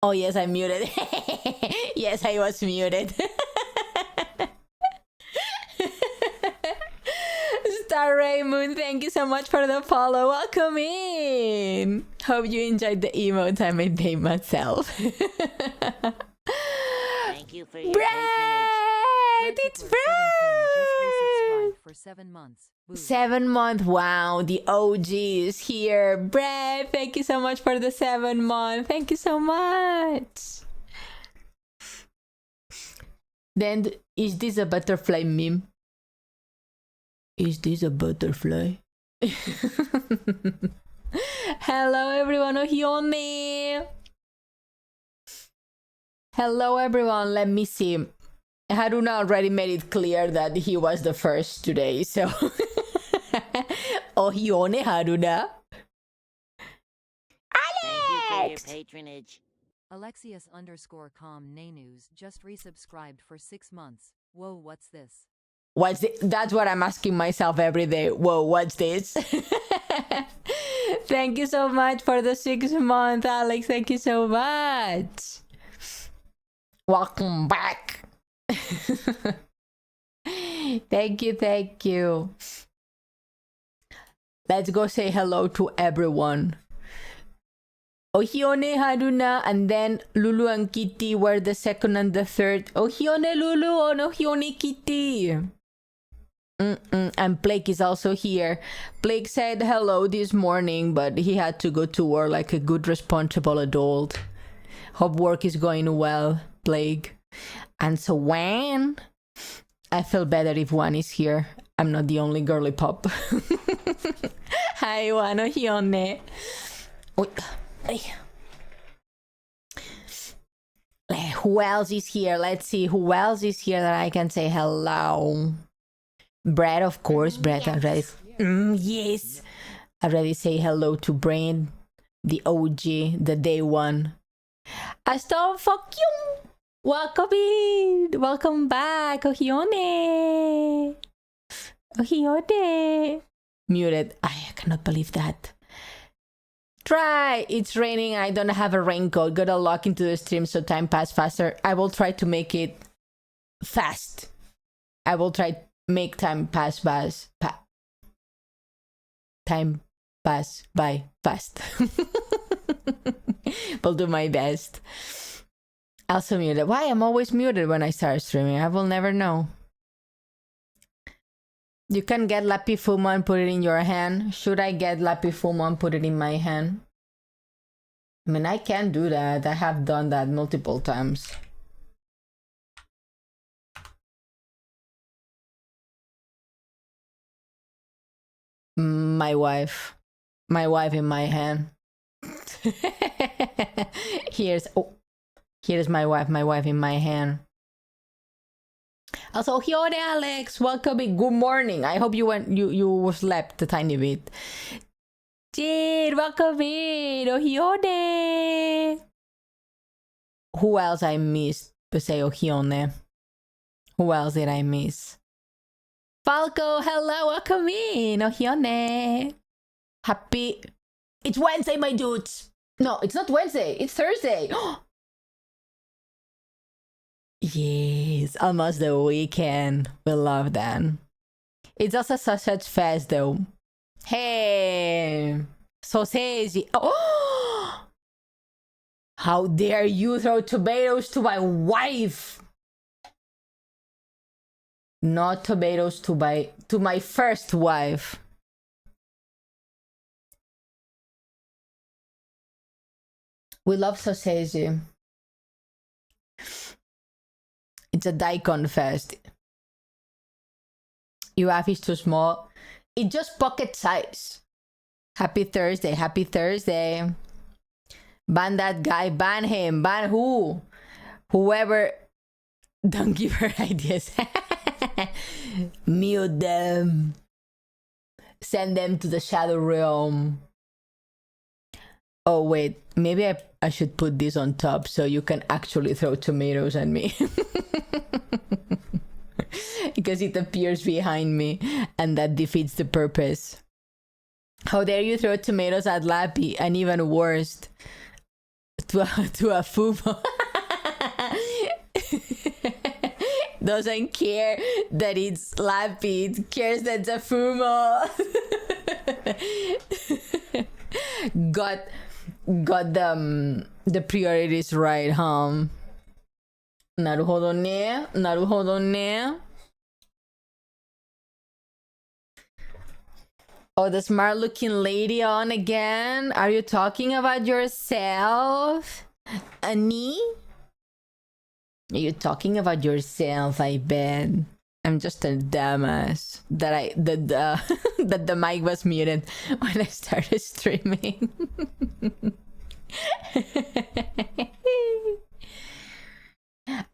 Oh, yes, I'm muted. Yes, I was muted. Star Raymond, thank you so much for the follow. Welcome in. Hope you enjoyed the emotes I made by myself. Thank you for your Brad! patronage. It's Brad! For 7 months. 7 month. Wow, the OG is here. Brad, thank you so much for the 7 month. Thank you so much. Then, is this a butterfly meme? Is this a butterfly? Hello everyone, Ione. Hello everyone, let me see. Haruna already made it clear that he was the first today, so... Ione, Haruna. Thank you for your Alex! patronage. Alexius_com Nanews just resubscribed for 6 months. Whoa, what's this? What's it? That's what I'm asking myself every day. Whoa, what's this? Thank you so much for the 6 month, Alex. Thank you so much. Welcome back. Thank you, thank you. Let's go say hello to everyone. Ione, Haruna, and then Lulu and Kitty were the second and the third. Ione, Lulu, and Ione, Kitty. And Blake is also here. Blake said hello this morning, but he had to go to work like a good responsible adult. Hope work is going well, Blake. And so when I feel better if one is here. I'm not the only girly pop. Hi, Wano Ione. Who else is here? Let's see who else is here that I can say hello. Brad, of course. Brad, yes. Yes. I already say hello to Brain, the OG, the day one. Aston, fuck you. Welcome in. Welcome back, Ione. Ione. Muted. I cannot believe that. Try. It's raining. I don't have a raincoat. Gotta log into the stream so time pass faster. I will try to make it fast. I will try make time pass by fast. Will do my best. Also muted. Why I'm always muted when I start streaming? I will never know. You can get Lapi Fumo and put it in your hand. Should I get Lapi Fumo and put it in my hand? I mean, I can do that. I have done that multiple times. My wife in my hand. Here's my wife in my hand. Also, Ione, Alex, welcome in. Good morning. I hope you slept a tiny bit. Jade, welcome in. Ione. Who else I missed? Say Ione. Who else did I miss? Falco, hello, welcome in. Ione. Happy. It's Wednesday, my dudes. No, it's not Wednesday. It's Thursday. Yes, almost the weekend. We love that. It's also sausage fest, though. Hey, sausage. Oh, how dare you throw tomatoes to my wife? Not tomatoes to my first wife. We love sausage. It's a daikon fest. Your wife is too small. It's just pocket size. Happy Thursday. Happy Thursday. Ban that guy. Ban him. Ban who? Whoever. Don't give her ideas. Mute them. Send them to the shadow realm. Oh, wait. Maybe I should put this on top so you can actually throw tomatoes at me. Because it appears behind me and that defeats the purpose. How dare you throw tomatoes at Lappy? And even worse, to a fumo. Doesn't care that it's Lappy, it cares that it's a fumo. got the priorities right, huh? Naruhodo ne, naruhodo ne. Oh, the smart looking lady on again. Are you talking about yourself, Annie? Are you talking about yourself? I bet. I'm just a dumbass that that the mic was muted when I started streaming.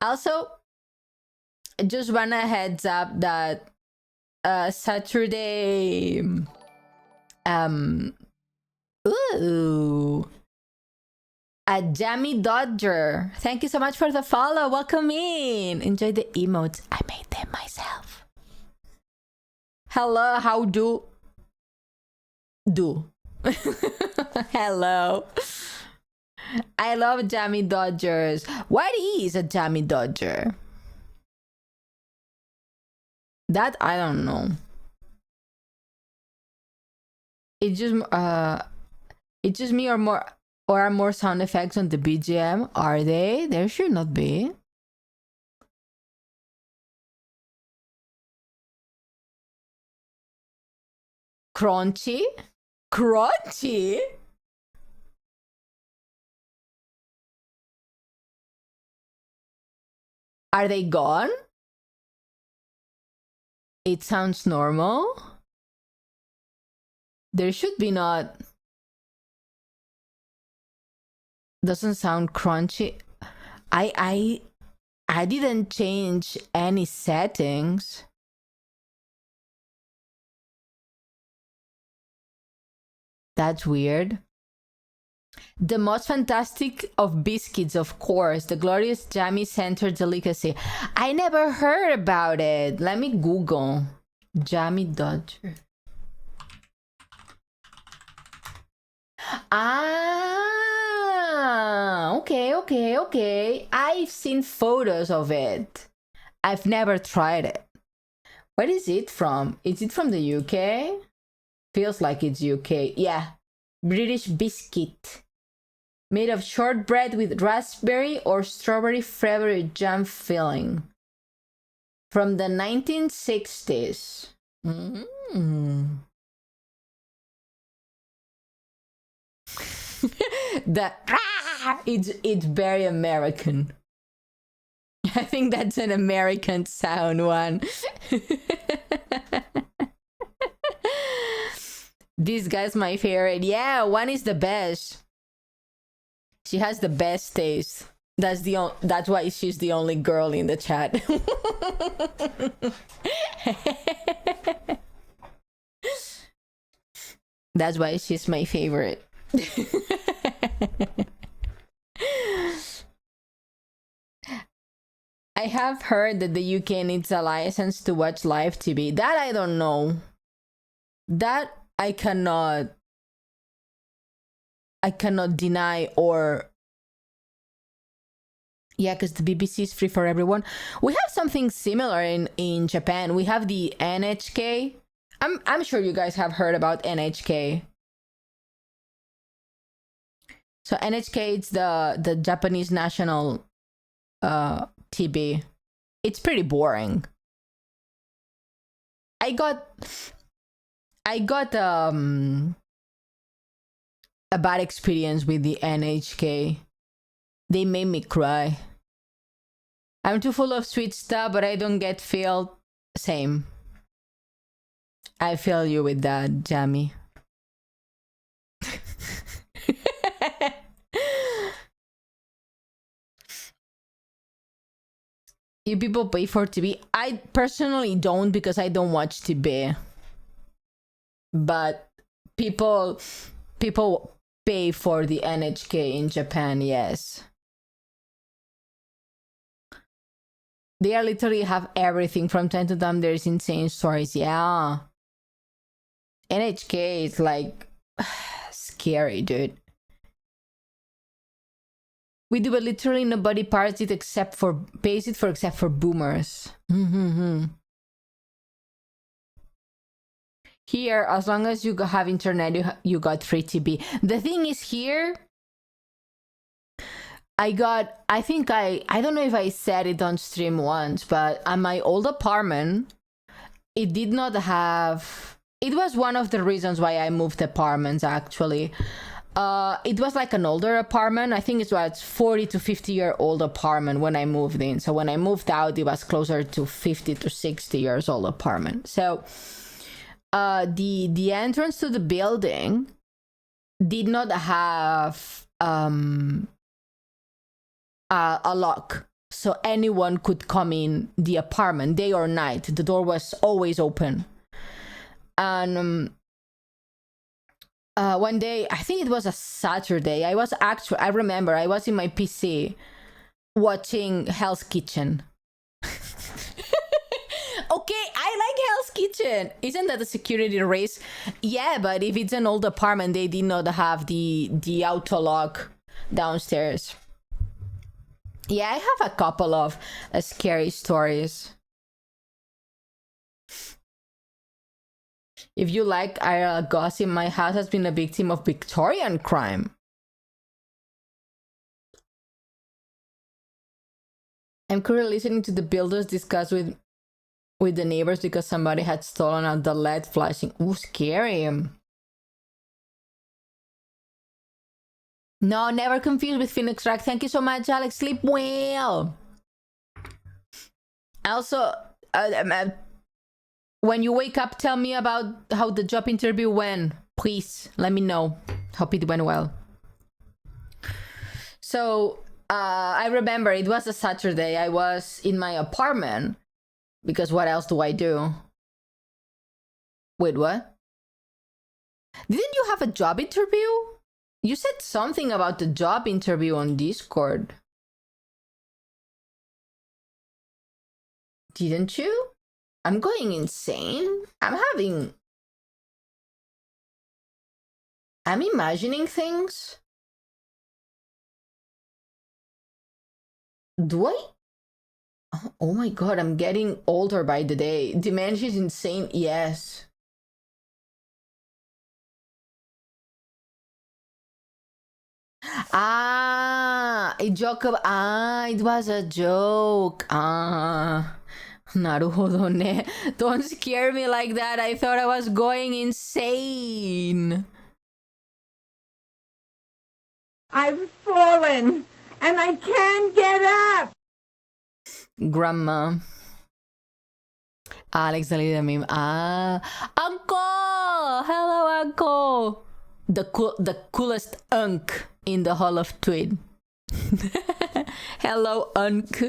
Also, just want a heads up that Saturday, ooh, a Jammy Dodger. Thank you so much for the follow. Welcome in. Enjoy the emotes. I made them myself. Hello, how do? Hello. I love Jammy Dodgers. What is a Jammy Dodger? That I don't know. It's just me or more. Or are more sound effects on the BGM? Are they? There should not be. Crunchy? Crunchy? Are they gone? It sounds normal. There should be not. Doesn't sound crunchy. I didn't change any settings. That's weird. The most fantastic of biscuits, of course. The glorious Jammy Center delicacy. I never heard about it. Let me Google. Jammy Dodger. Ah, okay. I've seen photos of it. I've never tried it. Where is it from? Is it from the UK? Feels like it's UK. Yeah. British biscuit. Made of shortbread with raspberry or strawberry flavored jam filling. From the 1960s. It's very American. I think that's an American sound one. This guy's my favorite. Yeah, one is the best. She has the best taste. That's why she's the only girl in the chat. That's why she's my favorite. I have heard that the UK needs a license to watch live TV. That I don't know. That I cannot deny or... Yeah, because the BBC is free for everyone. We have something similar in Japan. We have the NHK. I'm sure you guys have heard about NHK. So NHK is the Japanese national TV. It's pretty boring. I got a bad experience with the NHK. They made me cry. I'm too full of sweet stuff, but I don't get filled. Same. I feel you with that, Jamie. You people pay for TV? I personally don't because I don't watch TV. But people pay for the NHK in Japan, yes. They are literally have everything from time to time. There's insane stories, yeah. NHK is like scary, dude. We do, but literally nobody pays it except for boomers. Here, as long as you have internet, you got free TV. The thing is here, I don't know if I said it on stream once, but at my old apartment, it did not have, it was one of the reasons why I moved apartments actually. It was like an older apartment. I think it was 40 to 50-year-old apartment when I moved in. So when I moved out, it was closer to 50 to 60 years old apartment. So the entrance to the building did not have a lock, so anyone could come in the apartment day or night. The door was always open. And one day, I think it was a Saturday, I remember I was in my PC watching Hell's Kitchen. Okay, I like Hell's Kitchen. Isn't that a security race? Yeah, but if it's an old apartment, they did not have the auto lock downstairs. Yeah, I have a couple of scary stories. If you like gossip, my house has been a victim of Victorian crime. I'm currently listening to the builders discuss with the neighbors because somebody had stolen out the LED flashing. Ooh, scary. No, never confused with Phoenix Rack. Thank you so much, Alex. Sleep well. Also, when you wake up, tell me about how the job interview went. Please, let me know. Hope it went well. So, I remember it was a Saturday. I was in my apartment. Because what else do I do? Wait, what? Didn't you have a job interview? You said something about the job interview on Discord. Didn't you? I'm going insane. I'm imagining things. Do I? Oh my god, I'm getting older by the day. Dementia is insane. Yes. It was a joke. Naruhodo ne. Don't scare me like that. I thought I was going insane. I've fallen and I can't get up. Grandma. Alex deleted a meme. Uncle! Hello, Uncle! The coolest unk in the Hall of Tweed. Hello, unk.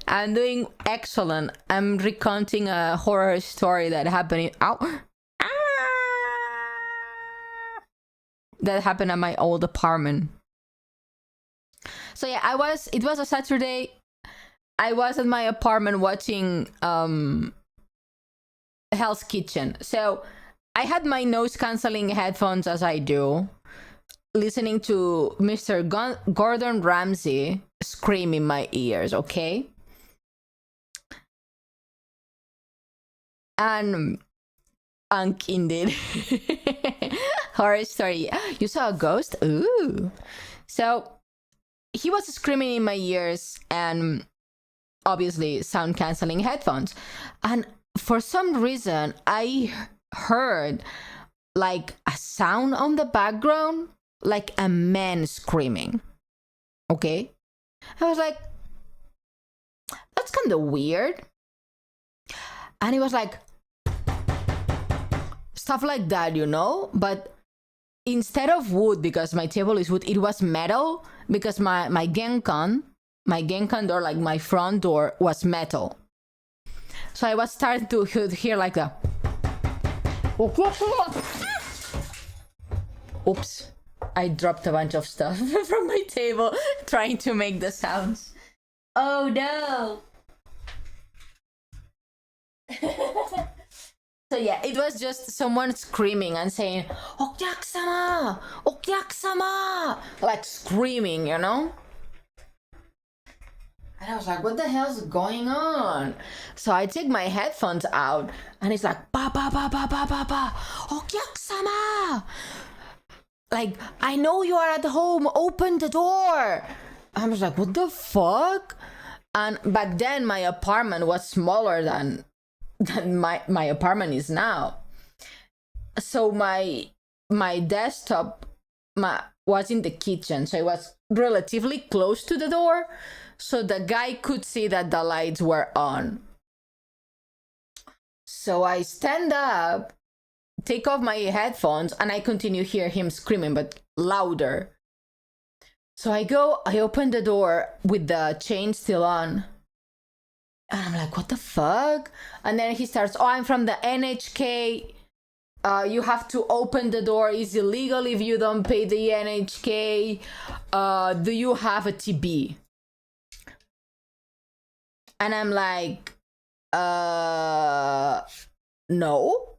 I'm doing excellent. I'm recounting a horror story that happened that happened at my old apartment. So yeah, it was a Saturday. I was at my apartment watching Hell's Kitchen. So I had my noise cancelling headphones as I do, listening to Mr. Gordon Ramsay scream in my ears, okay? And unk indeed. Horror story. You saw a ghost? Ooh. So he was screaming in my ears and obviously sound cancelling headphones. And for some reason, I heard like a sound on the background, like a man screaming. Okay? I was like, that's kind of weird. And it was like, stuff like that, you know? But instead of wood, because my table is wood, it was metal, because my genkan door, like my front door, was metal. So I was starting to hear like a... Oops. I dropped a bunch of stuff from my table trying to make the sounds. Oh no! So yeah, it was just someone screaming and saying, "Okyak-sama! Okyak-sama!" Like screaming, you know? And I was like, what the hell's going on? So I take my headphones out and it's like, ba ba ba ba ba ba ba, Okyak-sama! Like, I know you are at home, open the door. I was like, what the fuck? And back then my apartment was smaller than my apartment is now. So my desktop was in the kitchen, so it was relatively close to the door, so the guy could see that the lights were on. So I stand up, take off my headphones, and I continue hear him screaming, but louder. So I open the door with the chain still on. And I'm like, what the fuck? And then he starts, oh, I'm from the NHK. You have to open the door. It's illegal if you don't pay the NHK. Do you have a TB? And I'm like, no.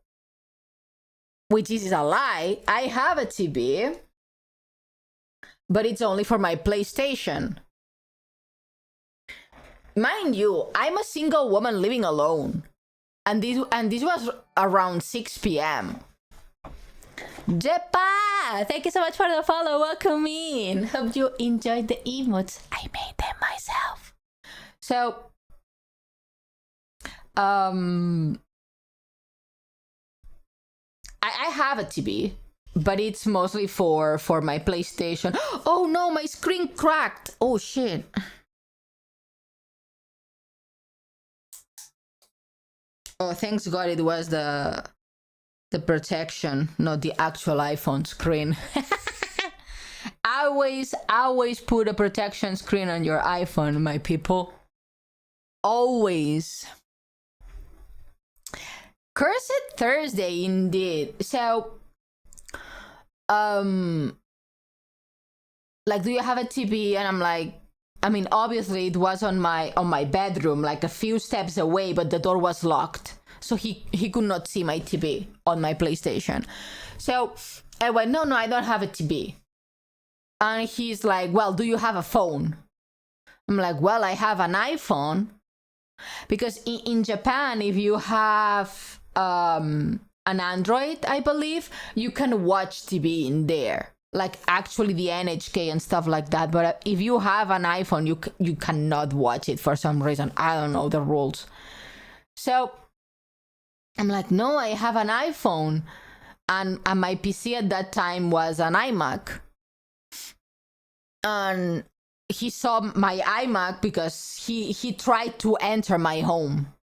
Which is a lie. I have a TB. But it's only for my PlayStation. Mind you, I'm a single woman living alone. And this was around 6 p.m. Jepa! Thank you so much for the follow. Welcome in. Hope you enjoyed the emotes. I made them myself. So, I have a TV, but it's mostly for my PlayStation. Oh no, my screen cracked. Oh shit. Oh, thanks God it was the protection, not the actual iPhone screen. Always put a protection screen on your iPhone, my people. Always. Cursed Thursday indeed. So like, do you have a TV? And I'm like, I mean, obviously it was on my bedroom, like a few steps away, but the door was locked. So he could not see my TV on my PlayStation. So I went, no, I don't have a TV. And he's like, well, do you have a phone? I'm like, well, I have an iPhone. Because in Japan, if you have an Android, I believe, you can watch TV in there. Like actually the NHK and stuff like that. But if you have an iPhone, you cannot watch it for some reason. I don't know the rules. So I'm like, no, I have an iPhone. And my PC at that time was an iMac. And he saw my iMac because he tried to enter my home.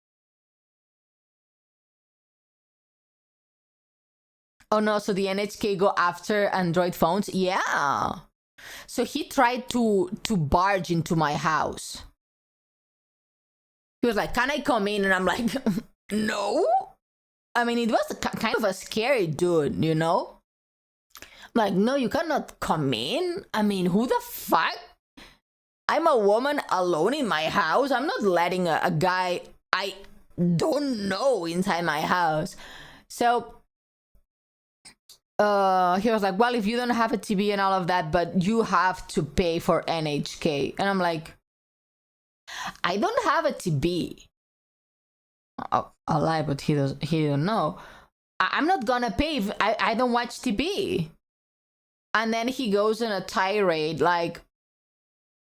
Oh no, so the NHK go after Android phones? Yeah. So he tried to barge into my house. He was like, can I come in? And I'm like, no. I mean, it was kind of a scary dude, you know? I'm like, no, you cannot come in. I mean, who the fuck? I'm a woman alone in my house. I'm not letting a guy I don't know inside my house. So he was like, well, if you don't have a TV and all of that, but you have to pay for NHK. And I'm like, I don't have a TV. Oh, I'll lie, but he don't know. I'm not gonna pay if I don't watch TV. And then he goes on a tirade like,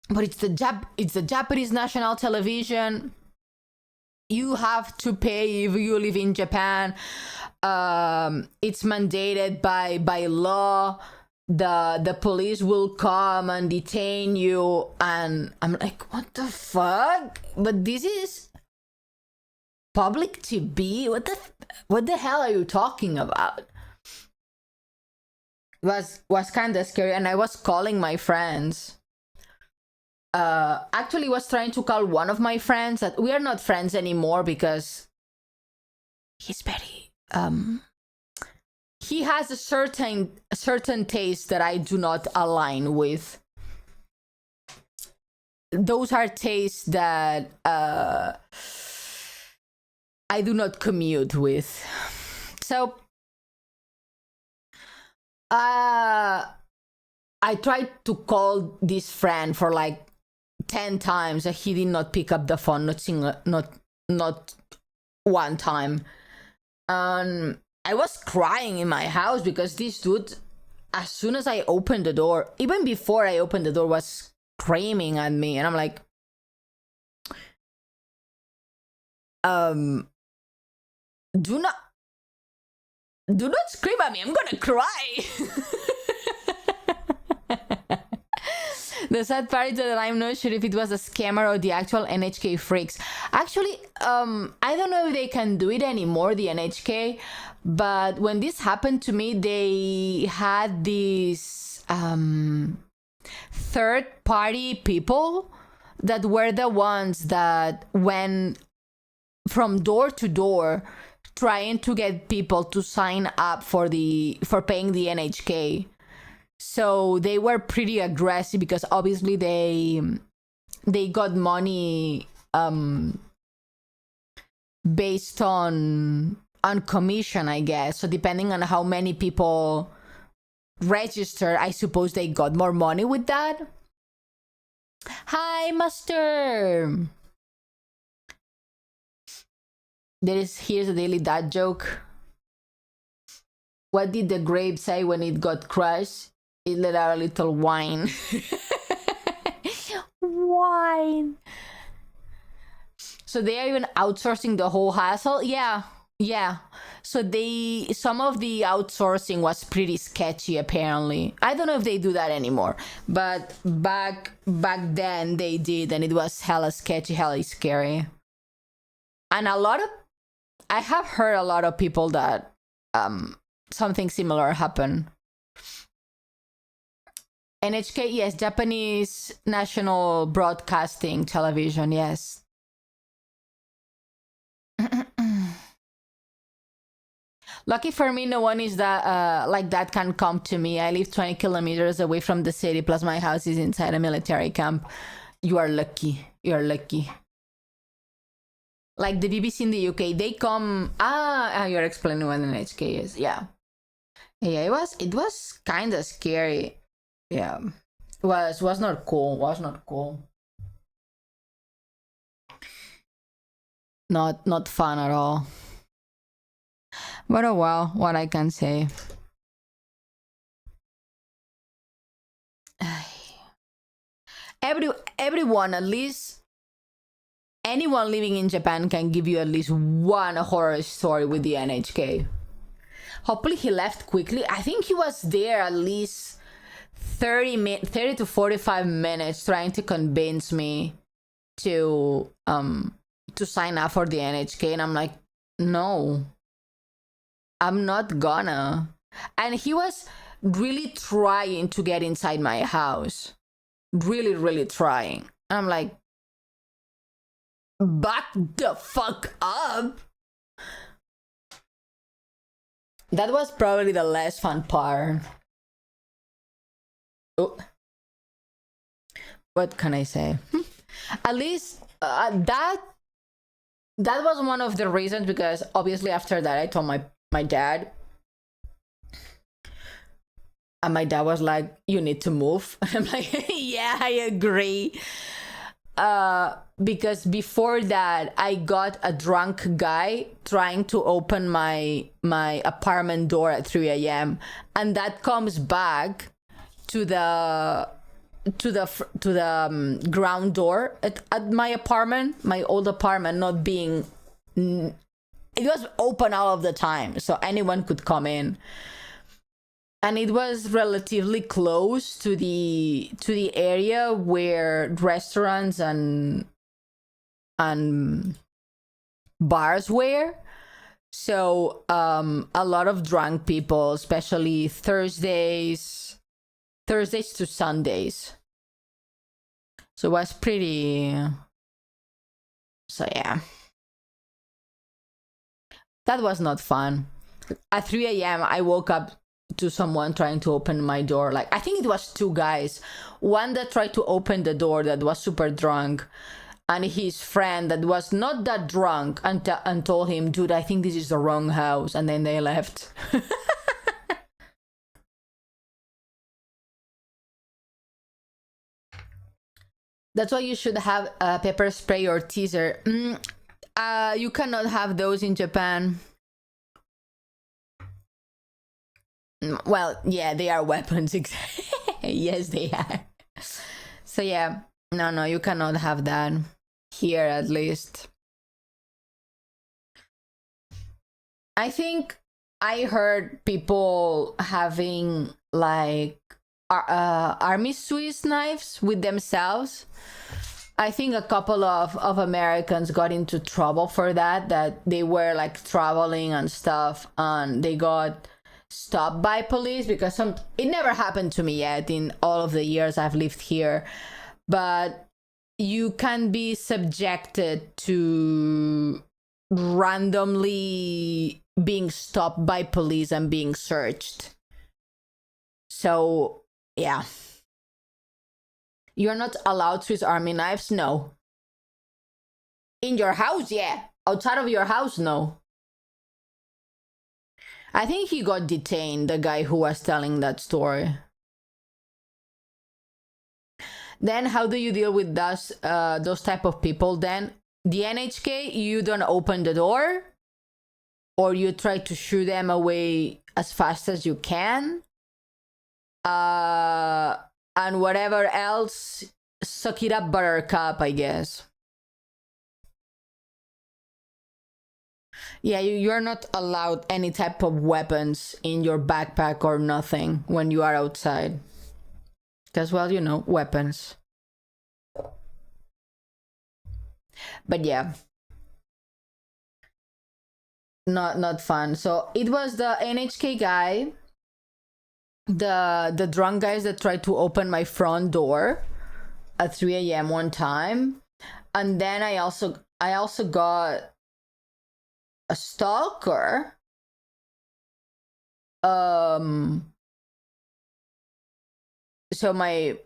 but it's the Japanese national television. You have to pay if you live in Japan. It's mandated by law. The police will come and detain you. And I'm like, what the fuck? But this is public TV. What the hell are you talking about? Was kind of scary, and I was calling my friends. Actually was trying to call one of my friends that we are not friends anymore because he's very he has a certain taste that I do not align with. Those are tastes that I do not commute with. So I tried to call this friend for like 10 times and he did not pick up the phone, not one time. And I was crying in my house because this dude, as soon as I opened the door, even before I opened the door, was screaming at me. And I'm like, do not scream at me, I'm gonna cry. The sad part is that I'm not sure if it was a scammer or the actual NHK freaks. Actually, I don't know if they can do it anymore, the NHK, but when this happened to me, they had these third-party people that were the ones that went from door to door trying to get people to sign up for paying the NHK. So they were pretty aggressive because obviously they got money based on commission, I guess. So depending on how many people register, I suppose they got more money with that. Hi, Master. Here's a daily dad joke. What did the grape say when it got crushed? It let out a little wine. Wine. So they are even outsourcing the whole hassle? Yeah. So some of the outsourcing was pretty sketchy apparently. I don't know if they do that anymore, but back then they did, and it was hella sketchy, hella scary. And I have heard a lot of people that something similar happened. NHK, yes, Japanese National Broadcasting Television, yes. Lucky for me, no one is that like that can come to me. I live 20 kilometers away from the city, plus my house is inside a military camp. You are lucky. You are lucky. Like the BBC in the UK, they come. You're explaining what an HK is. Yeah. It was kind of scary. Yeah, was not cool. Was not cool. Not fun at all. But oh well, what I can say. Everyone, at least anyone living in Japan can give you at least one horror story with the NHK. Hopefully he left quickly. I think he was there at least 30 to 45 minutes trying to convince me to sign up for the NHK, and I'm like, no, I'm not gonna. And he was really trying to get inside my house, really trying. And I'm like, back the fuck up. That was probably the less fun part. Oh. What can I say? At least that was one of the reasons, because obviously after that I told my dad, and my dad was like, you need to move. And I'm like, yeah, I agree. Because before that I got a drunk guy trying to open my apartment door at 3 a.m. and that comes back to the ground door at my apartment, my old apartment, not being, it was open all of the time, so anyone could come in, and it was relatively close to the area where restaurants and bars were. So a lot of drunk people, especially Thursdays to Sundays. So it was pretty. So yeah, that was not fun. At 3 a.m. I woke up to someone trying to open my door. Like, I think it was two guys. One that tried to open the door that was super drunk, and his friend that was not that drunk and told him, dude, I think this is the wrong house, and then they left. That's why you should have a pepper spray or teaser. You cannot have those in Japan. Well, yeah, they are weapons. Yes, they are. So yeah, no, you cannot have that here, at least. I think I heard people having like army Swiss knives with themselves. I think a couple of Americans got into trouble for that they were like traveling and stuff, and they got stopped by police because it never happened to me yet in all of the years I've lived here, but you can be subjected to randomly being stopped by police and being searched. So yeah, you're not allowed Swiss Army knives. No. In your house, yeah. Outside of your house, no. I think he got detained, the guy who was telling that story. Then how do you deal with those type of people then? The NHK, you don't open the door, or you try to shoo them away as fast as you can. And whatever else, suck it up, buttercup, I guess. Yeah, you're not allowed any type of weapons in your backpack or nothing when you are outside. Because, well, you know, weapons. But yeah. Not fun. So it was the NHK guy, the drunk guys that tried to open my front door at 3 a.m. one time. And then I also got a stalker. So my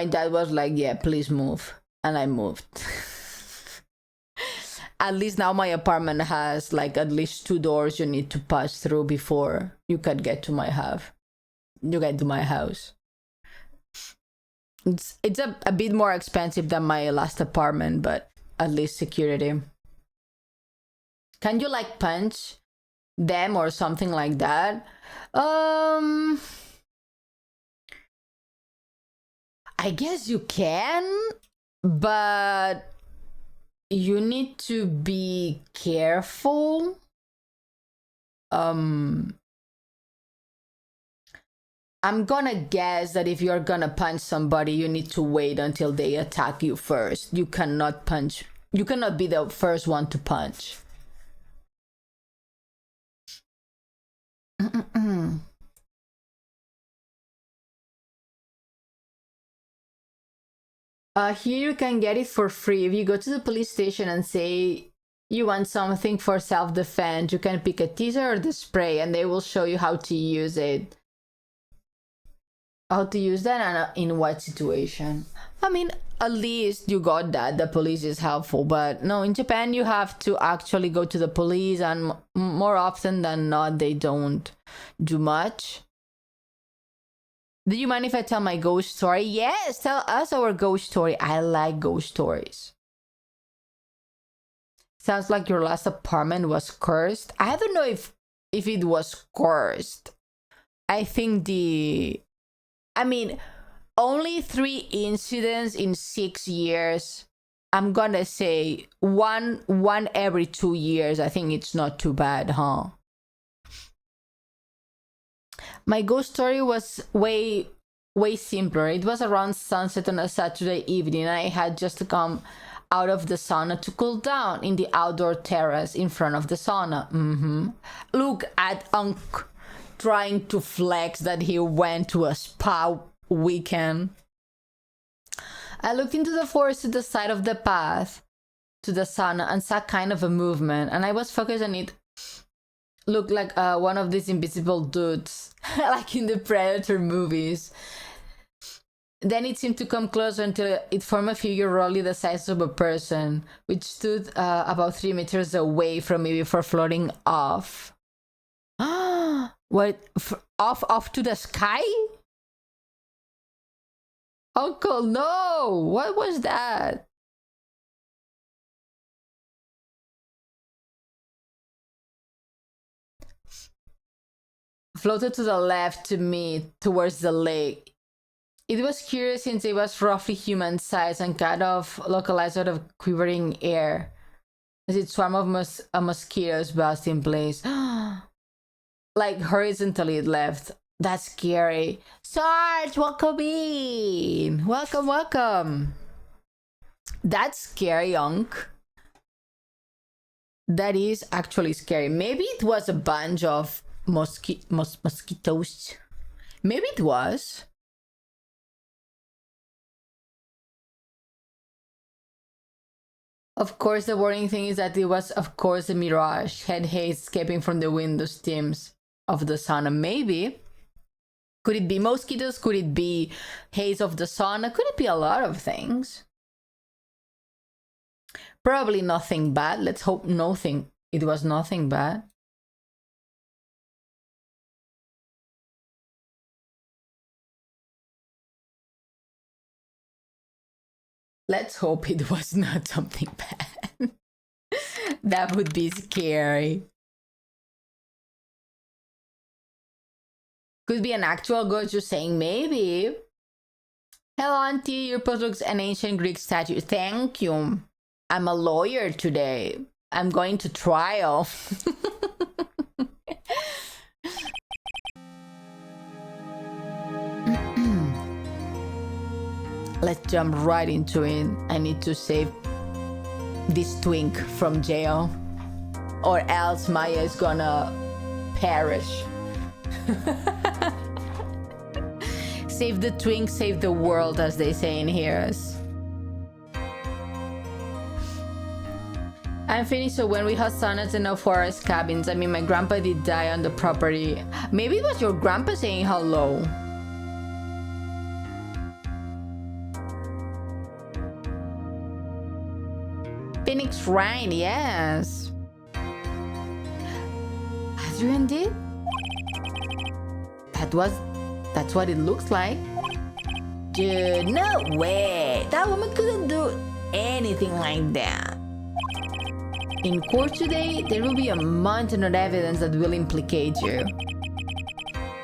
dad was like, yeah, please move, and I moved. At least now my apartment has like at least 2 doors you need to pass through before you can get to my house. It's a bit more expensive than my last apartment, but at least security. Can you like punch them or something like that? I guess you can, but you need to be careful. I'm gonna guess that if you're gonna punch somebody, you need to wait until they attack you first. You cannot punch. You cannot be the first one to punch. Here you can get it for free. If you go to the police station and say you want something for self-defense, you can pick a teaser or the spray, and they will show you how to use it. How to use that and in what situation. I mean, at least you got that. The police is helpful. But no, in Japan, you have to actually go to the police, and more often than not, they don't do much. Do you mind if I tell my ghost story? Yes, tell us our ghost story. I like ghost stories. Sounds like your last apartment was cursed. I don't know if it was cursed. I think only 3 incidents in 6 years. I'm gonna say one every 2 years. I think it's not too bad, huh? My ghost story was way simpler. It was around sunset on a Saturday evening. I had just come out of the sauna to cool down in the outdoor terrace in front of the sauna. Look at Unc trying to flex that he went to a spa weekend. I looked into the forest to the side of the path to the sauna and saw kind of a movement, and I was focused on it. Looked like one of these invisible dudes, like in the Predator movies. Then it seemed to come closer until it formed a figure roughly the size of a person, which stood about 3 meters away from me before floating off. What? Off to the sky? Uncle, no! What was that? Floated to the left to me, towards the lake. It was curious since it was roughly human size and kind of localized out of quivering air as it swarmed of mosquitoes buzzed in place. Like horizontally it left. That's scary. Sarge, welcome in. Welcome, welcome. That's scary, Unc. That is actually scary. Maybe it was a bunch of mosquitoes. Maybe it was. Of course, the worrying thing is that it was, of course, a mirage. Had haze escaping from the window steams of the sauna. Maybe. Could it be mosquitoes? Could it be haze of the sauna? Could it be a lot of things? Probably nothing bad. Let's hope nothing. It was nothing bad. Let's hope it was not something bad. That would be scary. Could be an actual ghost just saying maybe. Hello, Auntie. Your post looks an ancient Greek statue. Thank you. I'm a lawyer today. I'm going to trial. Let's jump right into it. I need to save this twink from jail, or else Maya is gonna perish. Save the twink, save the world, as they say in Heroes. I'm finished, so when we had saunas and no forest cabins, I mean, my grandpa did die on the property. Maybe it was your grandpa saying hello. Phoenix Ryan, yes. Adrian did? That's what it looks like. Dude, no way. That woman couldn't do anything like that. In court today, there will be a mountain of evidence that will implicate you.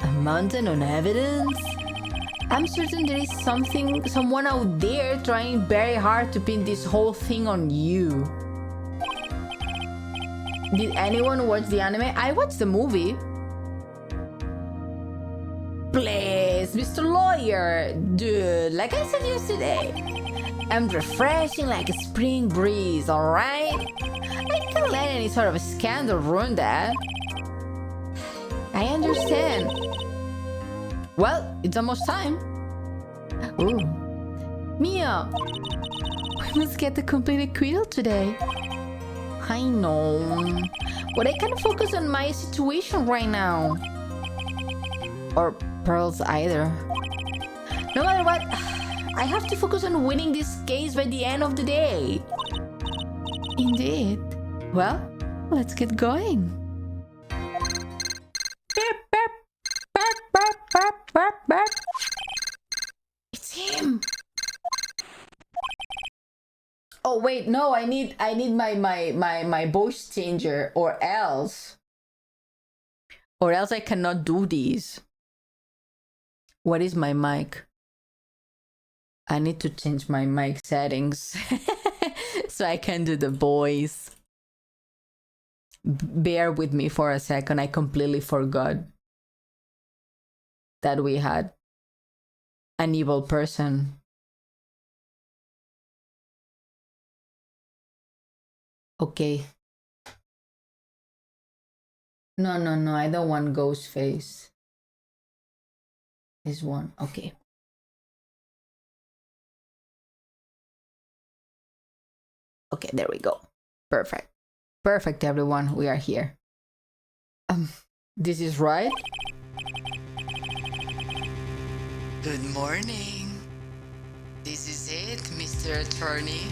A mountain of evidence? I'm certain there is someone out there trying very hard to pin this whole thing on you. Did anyone watch the anime? I watched the movie. Please, Mr. Lawyer. Dude, like I said yesterday, I'm refreshing like a spring breeze, alright? I can't let any sort of scandal ruin that. I understand. Well, it's almost time. Ooh. Mia! We must get the complete acquittal today. I know. But I can't focus on my situation right now. Or Pearl's either. No matter what, I have to focus on winning this case by the end of the day. Indeed. Well, let's get going. It's him. Oh wait, no, I need my voice changer, or else I cannot do these. What is my mic? I need to change my mic settings so I can do the voice. Bear with me for a second. I completely forgot that we had an evil person. Okay. No, I don't want ghost face. This one, okay. Okay, there we go. Perfect. Perfect, everyone. We are here. This is right. Good morning. This is it, Mr. Attorney.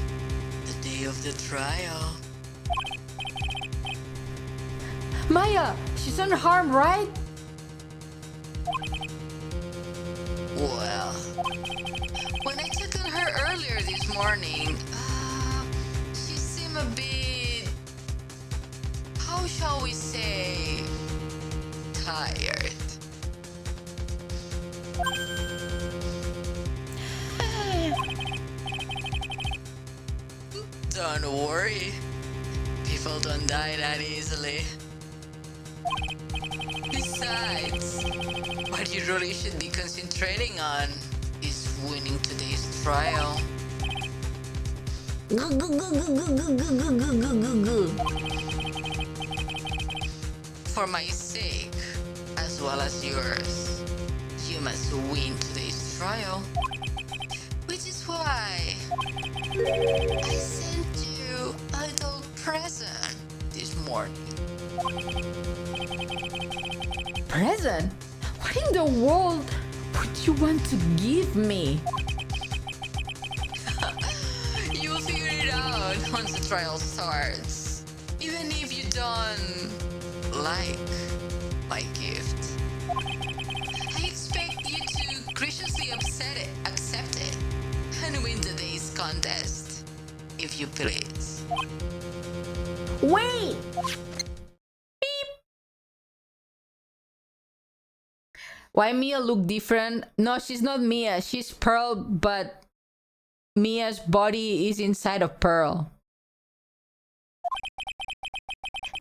The day of the trial. Maya, she's unharmed, right? Well, when I checked on her earlier this morning, she seemed a bit, how shall we say, tired. Don't worry, people don't die that easily. Besides, what you really should be concentrating on is winning today's trial. For my sake, as well as yours, you must win today's trial. Which is why I sent you a little present this morning. Present? What in the world would you want to give me? You'll figure it out once the trial starts. Even if you don't like my gift. I expect you to graciously accept it, and win today's contest, if you please. Wait! Why Mia look different? No, she's not Mia. She's Pearl, but Mia's body is inside of Pearl.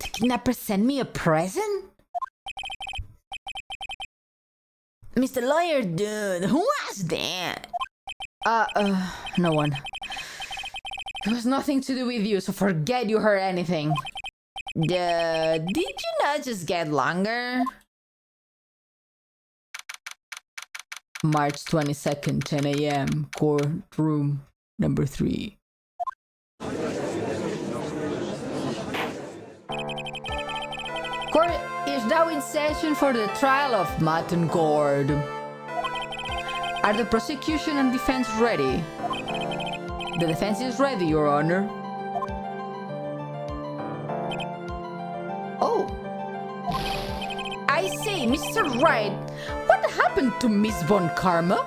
The kidnapper sent me a present? Mr. Lawyer dude, who was that? No one. It was nothing to do with you, so forget you heard anything. Did you not just get longer? March 22nd, 10 a.m., courtroom number 3. Court is now in session for the trial of Martin Gord. Are the prosecution and defense ready? The defense is ready, Your Honor. Oh. I say, Mr. Wright, what happened to Miss Von Karma?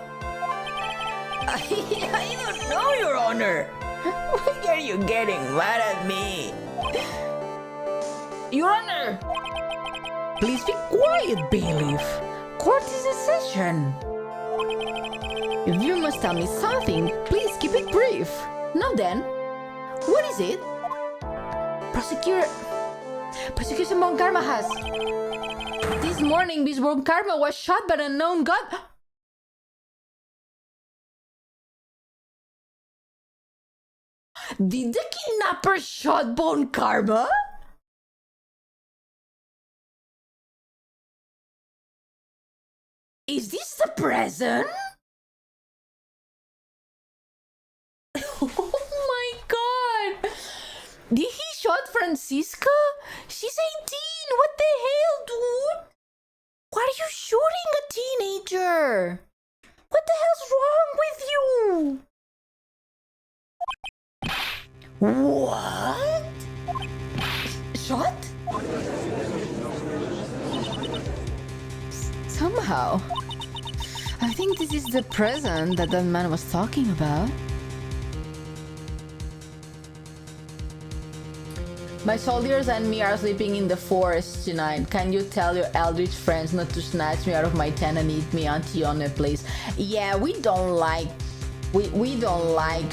I don't know, Your Honor. Why are you getting mad at me? Your Honor! Please be quiet, bailiff. Court is in session. If you must tell me something, please keep it brief. Now then, what is it? Prosecution Von Karma has. This morning, Miss Von Karma was shot by an unknown gun. Did the kidnapper shot Von Karma? Is this the present? Oh my god! Did he shot Francisca? She's 18! What the hell, dude? Why are you shooting a teenager? What the hell's wrong with you? What? Shot? Somehow, I think this is the present that man was talking about. My soldiers and me are sleeping in the forest tonight. Can you tell your eldritch friends not to snatch me out of my tent and eat me, Auntie Ione, please? Yeah, we don't like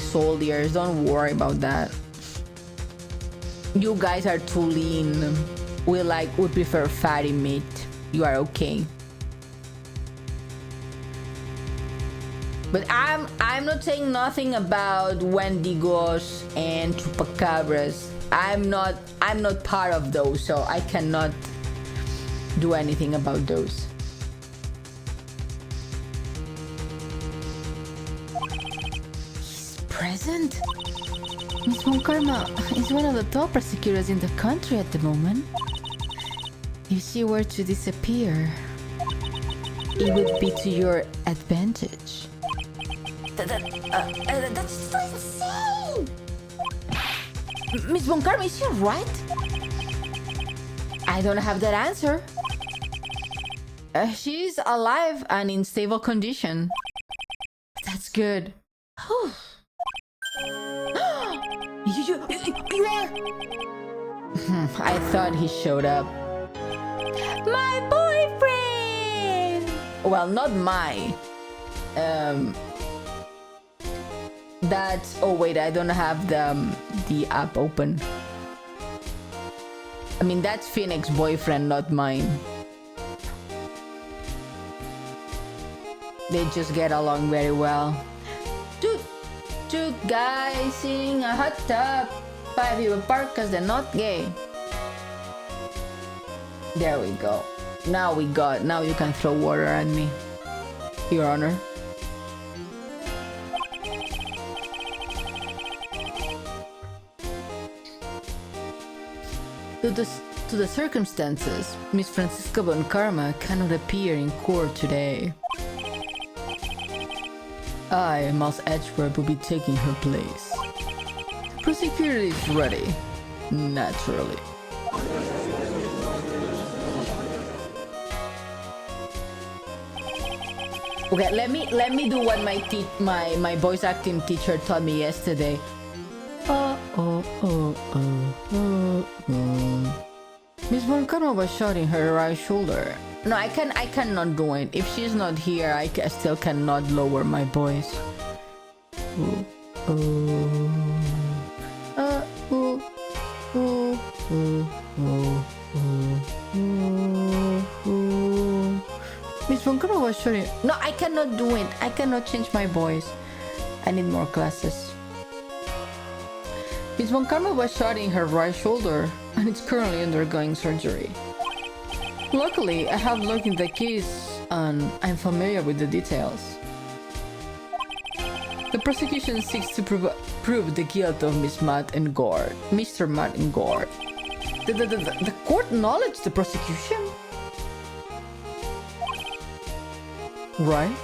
soldiers. Don't worry about that. You guys are too lean. We prefer fatty meat. You are okay. But I'm not saying nothing about Wendigos and Chupacabras. I'm not part of those, so I cannot do anything about those. He's present? Miss Von Karma is one of the top prosecutors in the country at the moment. If she were to disappear, it would be to your advantage. That's so insane! Miss Von Karma, is she right? I don't have that answer. She's alive and in stable condition. That's good. You are? I thought he showed up. My boyfriend! Well, not my. That's... Oh, wait, I don't have the app open. I mean, that's Phoenix's boyfriend, not mine. They just get along very well. Two guys in a hot tub. 5 people apart because they're not gay. There we go. Now you can throw water at me, Your Honor. To the circumstances, Miss Francisca Von Karma cannot appear in court today. I, Miles Edgeworth, will be taking her place. The prosecutor is ready, naturally. Okay, let me do what my voice acting teacher taught me yesterday. Miss Von Karma was shot in her right shoulder. No, I cannot do it. If she's not here, I still cannot lower my voice. Miss Von Karma was shot in... No, I cannot do it. I cannot change my voice. I need more classes. Miss Von Karma was shot in her right shoulder and is currently undergoing surgery. Luckily, I have looked in the case and I'm familiar with the details. The prosecution seeks to prove the guilt of Mr. Matt and Gore. The court acknowledged the prosecution? Right?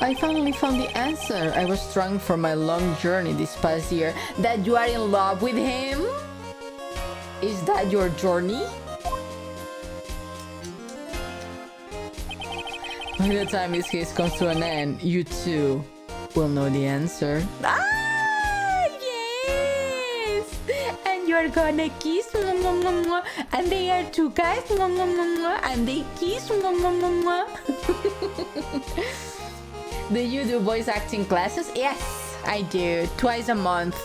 I finally found the answer. I was strung for my long journey this past year. That you are in love with him? Is that your journey? By the time this case comes to an end, you too will know the answer. Ah, yes! And you're gonna kiss, and they are two guys, and they kiss. Do you do voice acting classes? Yes, I do. Twice a month.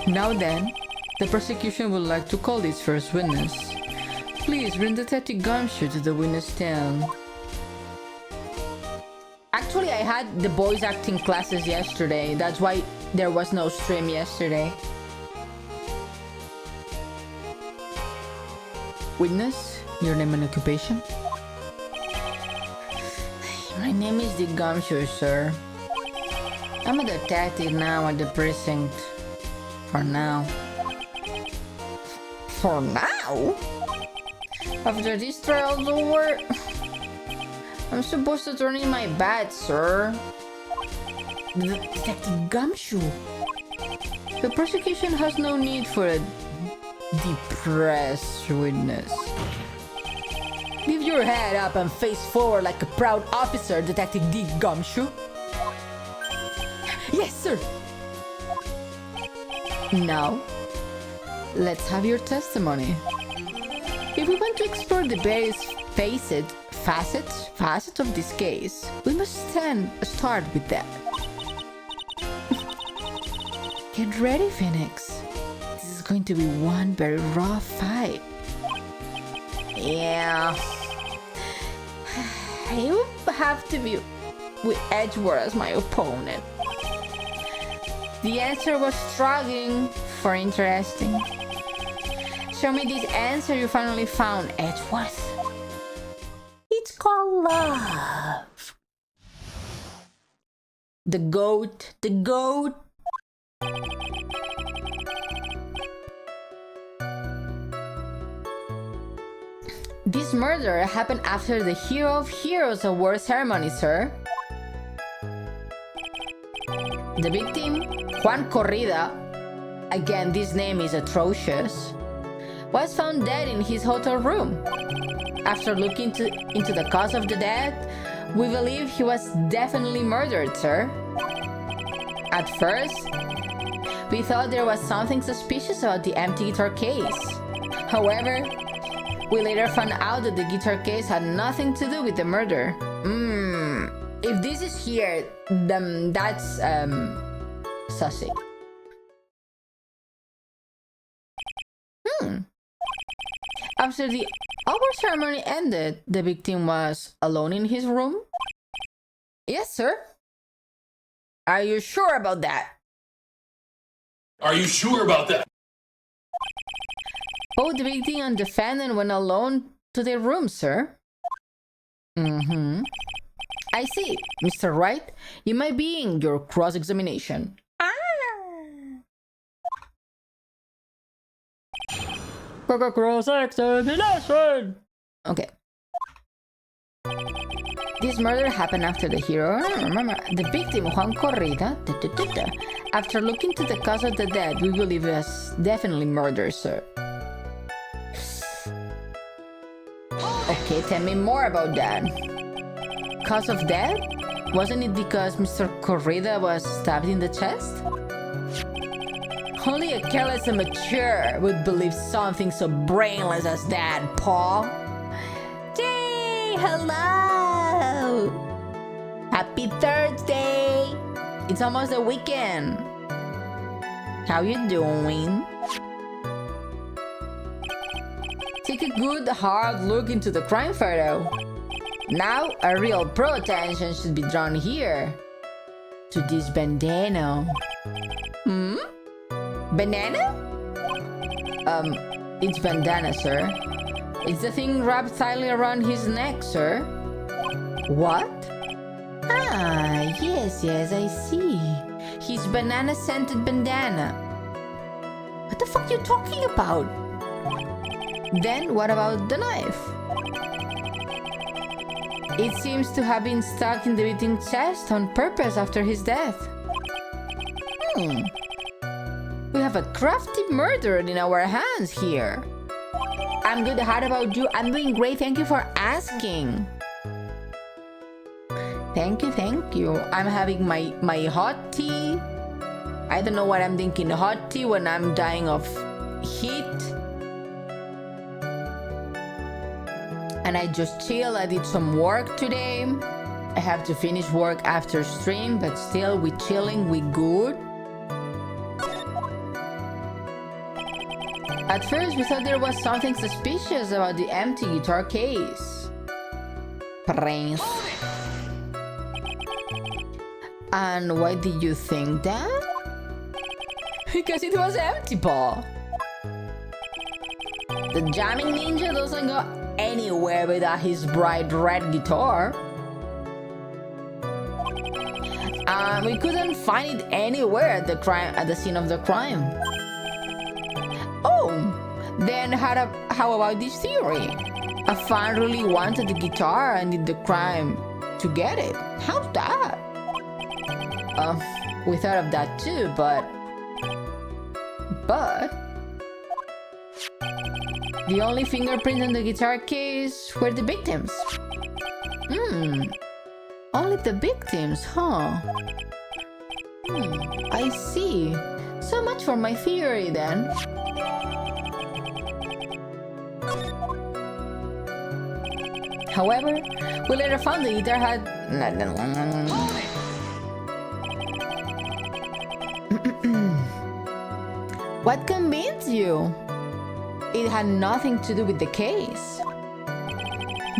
Now then, the prosecution would like to call its first witness. Please bring Detective Gumshoe to the witness stand. Actually, I had the voice acting classes yesterday. That's why there was no stream yesterday. Witness, your name and occupation? My name is the Gumshoe, sir. I'm a detective now at the precinct. For now. For now? After this trial's over, I'm supposed to turn in my badge, sir. Detective Gumshoe. The prosecution has no need for a depressed witness. Leave your head up and face forward like a proud officer, Detective D. Gumshoe. Yes, sir. Now, let's have your testimony. If we want to explore the various facets of this case, we must start with that. Get ready, Phoenix. This is going to be one very rough fight. Yeah. I will have to be with Edgeworth as my opponent. The answer was struggling for interesting. Show me this answer you finally found, Edgeworth. It's called love. The goat. This murder happened after the Hero of Heroes award ceremony, sir. The victim, Juan Corrida, again this name is atrocious, was found dead in his hotel room. After looking into the cause of the death, we believe he was definitely murdered, sir. At first, we thought there was something suspicious about the empty guitar case. However, we later found out that the guitar case had nothing to do with the murder. If this is here, then that's sussy. After the award ceremony ended, the victim was alone in his room? Yes, sir. Are you sure about that? Are you sure about that? Both the victim and defendant went alone to their room, sir. I see, Mr. Wright. You might be in your cross-examination. Cross-examination! Okay. This murder happened after the hero. Remember, the victim, Juan Corrida. After looking to the cause of the death, we believe it was definitely murder, sir. Okay, tell me more about that. Cause of death? Wasn't it because Mr. Corrida was stabbed in the chest? Only a careless amateur would believe something so brainless as that, Paul. Yay! Hello! Happy Thursday! It's almost the weekend. How you doing? Take a good hard look into the crime photo. Now a real pro attention should be drawn here. To this bandana. Banana? It's bandana, sir. It's the thing wrapped tightly around his neck, sir. What? Ah, yes, I see. His banana-scented bandana. What the fuck are you talking about? Then what about the knife? It seems to have been stuck in the victim's chest on purpose after his death. We have a crafty murderer in our hands here. I'm good. How about you? I'm doing great. Thank you for asking. Thank you. I'm having my hot tea. I don't know what I'm thinking. Hot tea when I'm dying of heat. And I just chill. I did some work today. I have to finish work after stream, but still we chilling, we good. At first we thought there was something suspicious about the empty guitar case. Prince. And why did you think that? Because it was empty, Paul. The jamming ninja doesn't go anywhere without his bright red guitar. We couldn't find it anywhere at the scene of the crime. Oh, then how about this theory? A fan really wanted the guitar and did the crime to get it. How's that? We thought of that too, but the only fingerprints on the guitar case were the victims. Only the victims, huh? I see. So much for my theory then. However, we later found the guitar had... What convinced you? It had nothing to do with the case.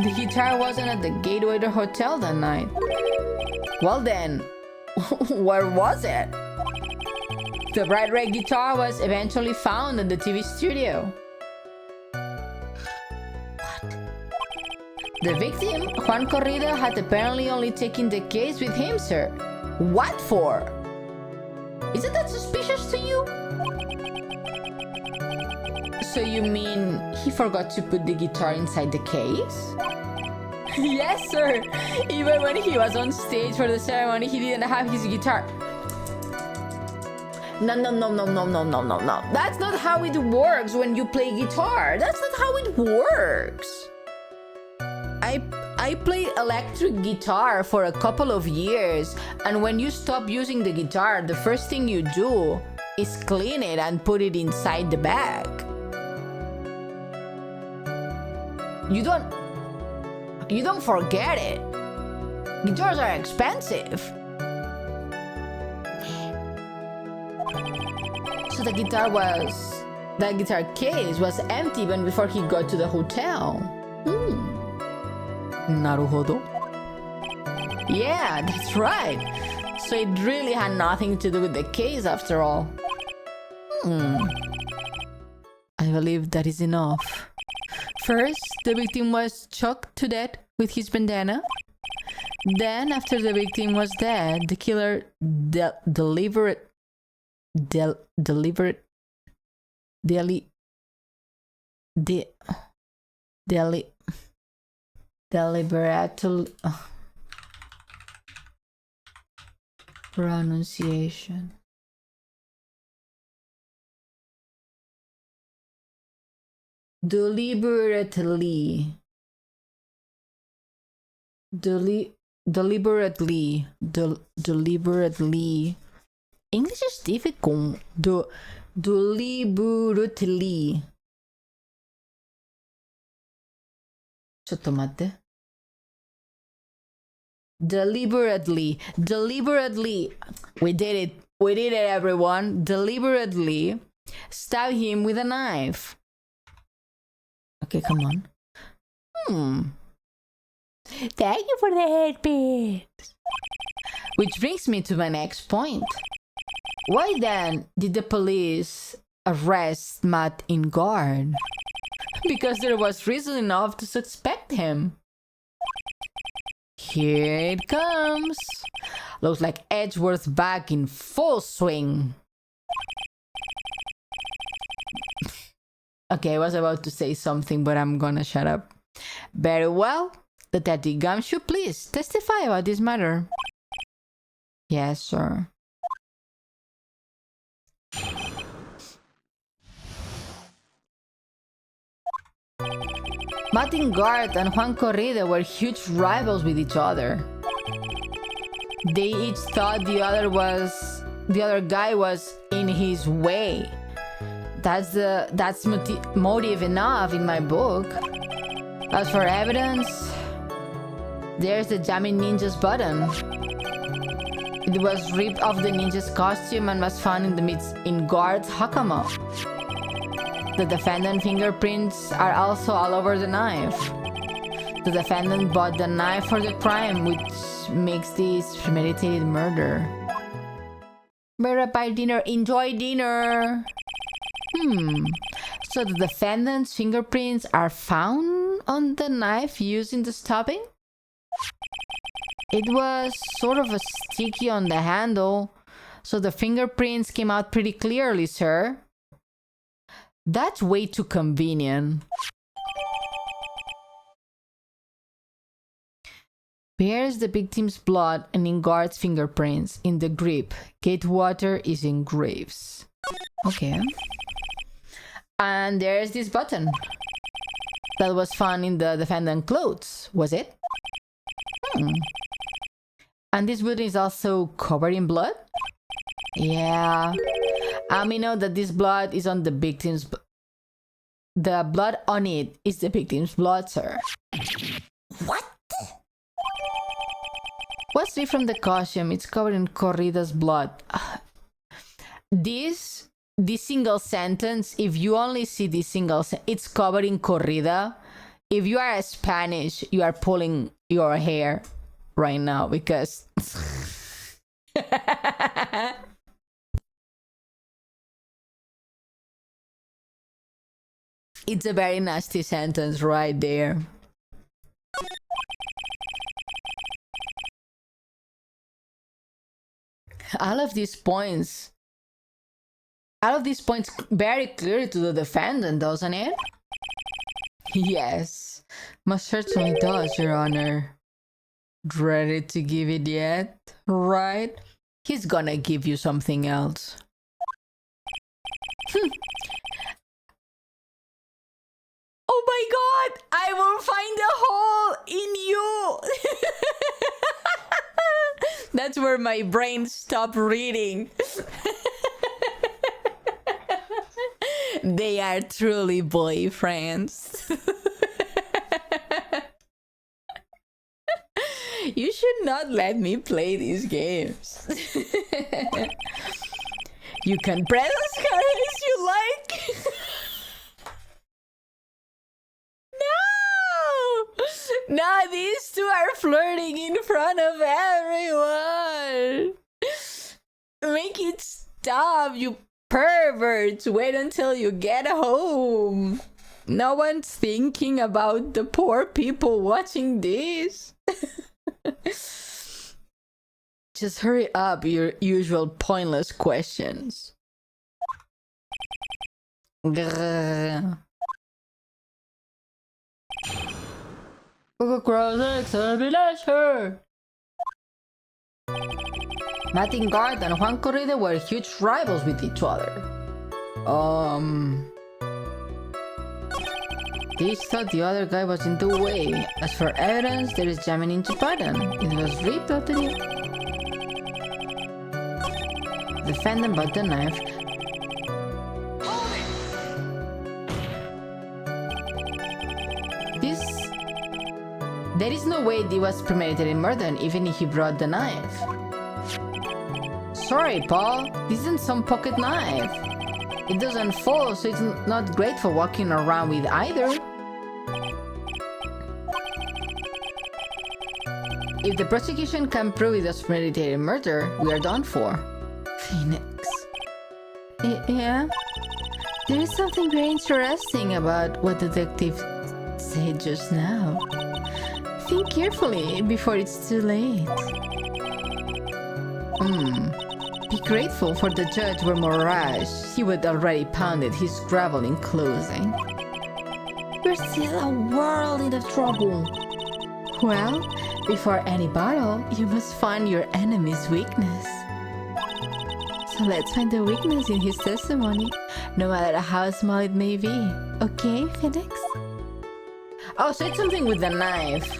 The guitar wasn't at the Gateway Hotel that night. Well then, where was it? The bright red guitar was eventually found in the TV studio. What? The victim, Juan Corrida, had apparently only taken the case with him, sir. What for? Isn't that suspicious to you? So you mean he forgot to put the guitar inside the case? Yes, sir. Even when he was on stage for the ceremony, he didn't have his guitar. No. That's not how it works when you play guitar. That's not how it works. I played electric guitar for a couple of years, and when you stop using the guitar, the first thing you do is clean it and put it inside the bag. You don't forget it. Guitars are expensive. So the guitar case was empty even before he got to the hotel. Naruhodo. Yeah, that's right. So it really had nothing to do with the case after all. I believe that is enough. First, the victim was choked to death with his bandana. Then, after the victim was dead, the killer deliberately pronunciation. Deliberately. English is difficult. Deliberately. ちょっと待って。Deliberately. We did it, everyone. Deliberately stab him with a knife. Okay, come on. Thank you for the headpiece. Which brings me to my next point. Why then did the police arrest Matt in guard? Because there was reason enough to suspect him. Here it comes. Looks like Edgeworth's back in full swing. Okay, I was about to say something, but I'm gonna shut up. Very well. Detective Gumshoe, please testify about this matter. Yes, sir. Martin Gart and Juan Corrida were huge rivals with each other. They each thought the other guy was in his way. That's motive enough in my book. As for evidence, there's the jamming ninja's button. It was ripped off the ninja's costume and was found in Guard's hakama. The defendant's fingerprints are also all over the knife. The defendant bought the knife for the crime, which makes this premeditated murder. Better buy dinner. Enjoy dinner. So the defendant's fingerprints are found on the knife used in the stabbing? It was sort of sticky on the handle, so the fingerprints came out pretty clearly, sir. That's way too convenient. Bears the victim's blood and in Guard's fingerprints in the grip. Gatewater is in Graves. Okay. And there's this button that was found in the defendant's clothes, was it? And this button is also covered in blood? Yeah. We know that this blood is on the victim's... The blood on it is the victim's blood, sir. What? What's different from the costume? It's covered in Corrida's blood. This single sentence, if you only see this single sentence, it's covered in Corrida. If you are Spanish, you are pulling your hair right now because... It's a very nasty sentence right there. All of these points very clearly to the defendant, doesn't it? Yes, most certainly does, Your Honor. Ready to give it yet? Right? He's gonna give you something else. Oh my god! I will find a hole in you! That's where my brain stopped reading. They are truly boyfriends. You should not let me play these games. You can press as hard as you like. No! Now these two are flirting in front of everyone. Make it stop, you perverts. Wait until you get home. No one's thinking about the poor people watching this. Just hurry up, your usual pointless questions. Grrr. Martin Guard and Juan Corrida were huge rivals with each other. Each thought the other guy was in the way. As for evidence, there is jamming into pattern. It was ripped out of the defendant bought the knife. There is no way it was premeditated murder, even if he brought the knife. Sorry, Paul. This isn't some pocket knife. It doesn't fall, so it's not great for walking around with either. If the prosecution can prove it was premeditated murder, we are done for. Phoenix. Yeah? There is something very interesting about what the detective said just now. Think carefully before it's too late. Be grateful for the judge were Mirage. He would already pounded his gravel in closing. We're still a world of trouble. Well, before any battle, you must find your enemy's weakness. So let's find the weakness in his testimony, no matter how small it may be. Okay, Phoenix? Oh, so it's something with the knife.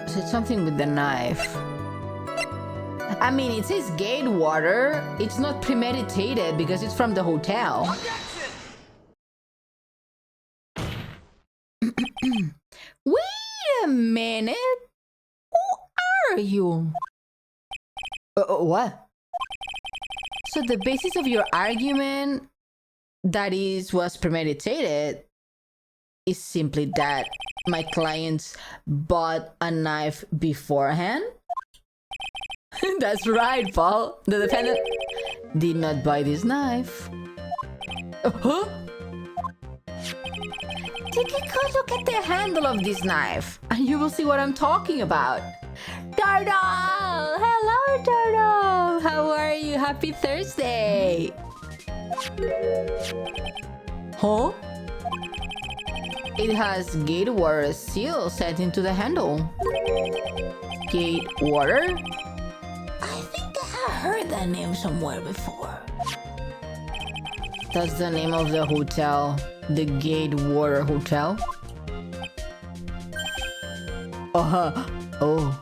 So it's something with the knife. I mean, it says gate water. It's not premeditated because it's from the hotel. Wait a minute. Who are you? What? So the basis of your argument that was premeditated is simply that my clients bought a knife beforehand? That's right, Paul. The defendant did not buy this knife. Huh? Take a good look at the handle of this knife, and you will see what I'm talking about. Turtle! Hello, Turtle! How are you? Happy Thursday! Huh? It has gate water seal set into the handle. Gate water? I think I have heard that name somewhere before. That's the name of the hotel. The Gate Water Hotel. Oh.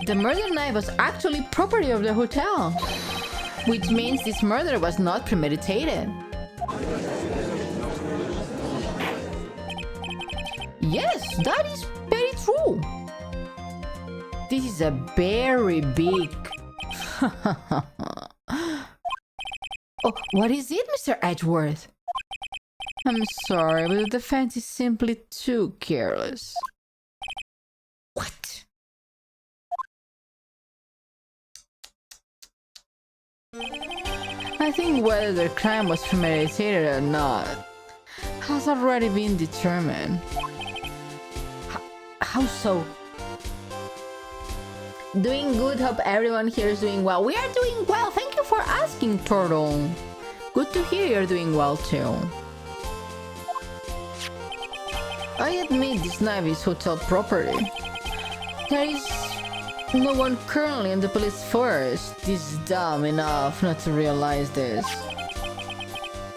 The murder knife was actually property of the hotel, which means this murder was not premeditated. Yes, that is very true. This is a very big... Oh, what is it, Mr. Edgeworth? I'm sorry, but the defense is simply too careless. What? I think whether the crime was premeditated or not has already been determined. How so? Doing good, hope everyone here is doing well. We are doing well, thank you for asking, Turtle. Good to hear you're doing well too. I admit this knife is hotel property. There is no one currently in the police force this dumb enough not to realize this.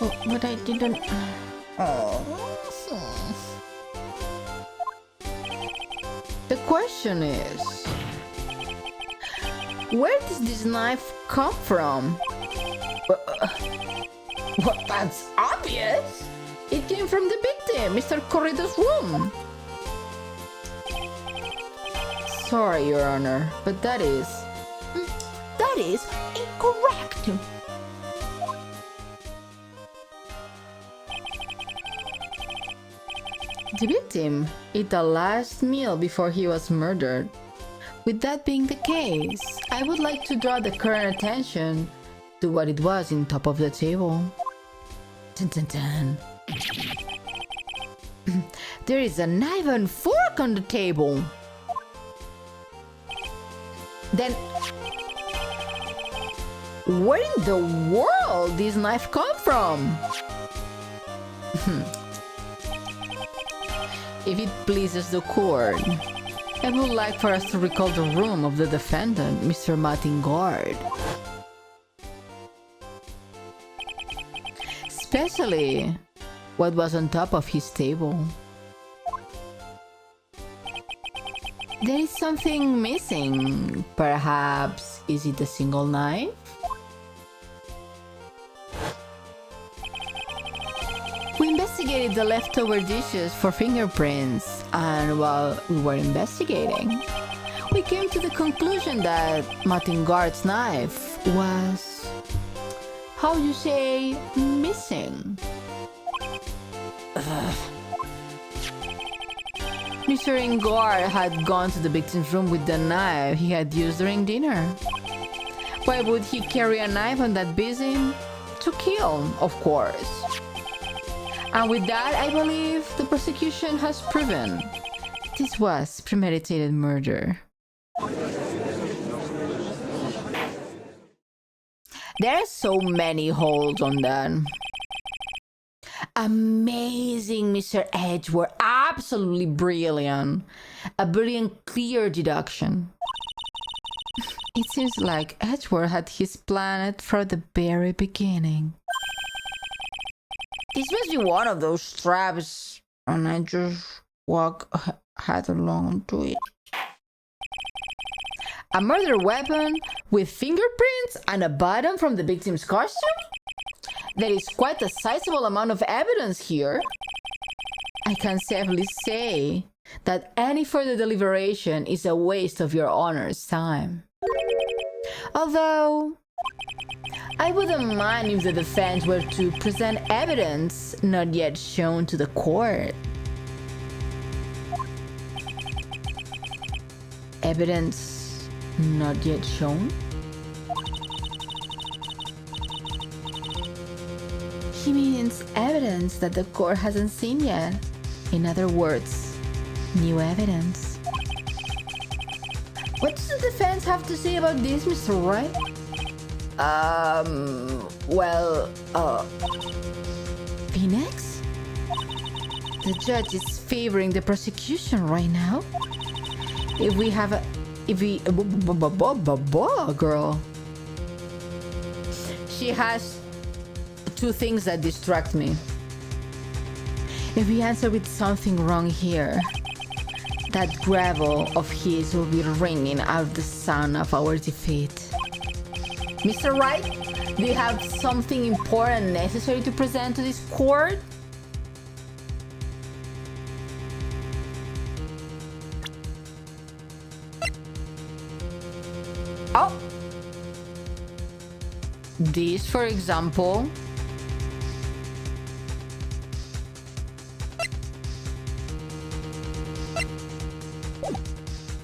Oh, but I didn't... The question is... where does this knife come from? Well, that's obvious! It came from the victim, Mr. Corrido's room! Sorry, Your Honor, but that is incorrect! The victim ate the last meal before he was murdered. With that being the case, I would like to draw the current attention to what it was in top of the table. Dun, dun, dun. There is a knife and fork on the table. Then, where in the world did this knife come from? If it pleases the court, I would like for us to recall the room of the defendant, Mr. Mattingard. Especially what was on top of his table. There is something missing. Perhaps, is it a single knife? We investigated the leftover dishes for fingerprints, and while we were investigating, we came to the conclusion that Mattingard's knife was, how you say, missing. Ugh. Mr. Ingard had gone to the victim's room with the knife he had used during dinner. Why would he carry a knife on that busy? To kill, of course. And with that, I believe the prosecution has proven this was premeditated murder. There are so many holes on that. Amazing, Mr. Edgeworth. Absolutely brilliant. A brilliant, clear deduction. It seems like Edgeworth had his plan from the very beginning. This must be one of those traps, and I just walk headlong into it. A murder weapon with fingerprints and a button from the victim's costume? There is quite a sizable amount of evidence here. I can safely say that any further deliberation is a waste of your Honor's time. Although, I wouldn't mind if the defense were to present evidence not yet shown to the court. Evidence not yet shown? He means evidence that the court hasn't seen yet. In other words, new evidence. What does the defense have to say about this, Mr. Wright? Phoenix? The judge is favoring the prosecution right now. Girl. She has two things that distract me. If we answer with something wrong here, that gravel of his will be ringing out the sound of our defeat. Mr. Wright, do you have something important necessary to present to this court? Oh! This, for example.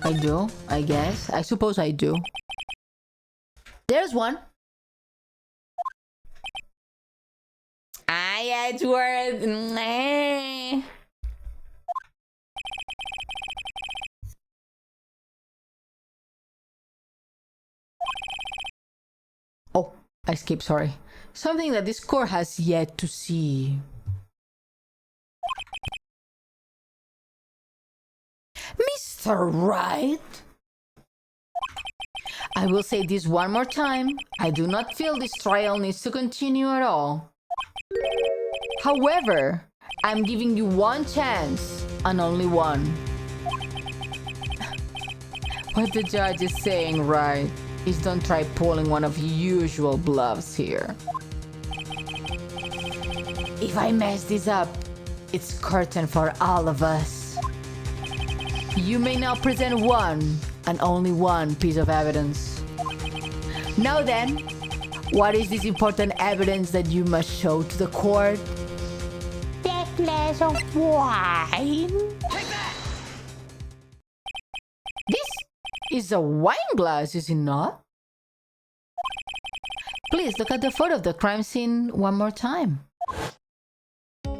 I do, I guess. I suppose I do. There's one. Hi, Edward. Mwah. Oh, I skipped, sorry. Something that this core has yet to see. Mr. Right? I will say this one more time. I do not feel this trial needs to continue at all. However, I'm giving you one chance, and only one. What the judge is saying, right, is don't try pulling one of your usual bluffs here. If I mess this up, it's curtain for all of us. You may now present one and only one piece of evidence. Now then, what is this important evidence that you must show to the court? That glass of wine. This is a wine glass, is it not? Please look at the photo of the crime scene one more time. The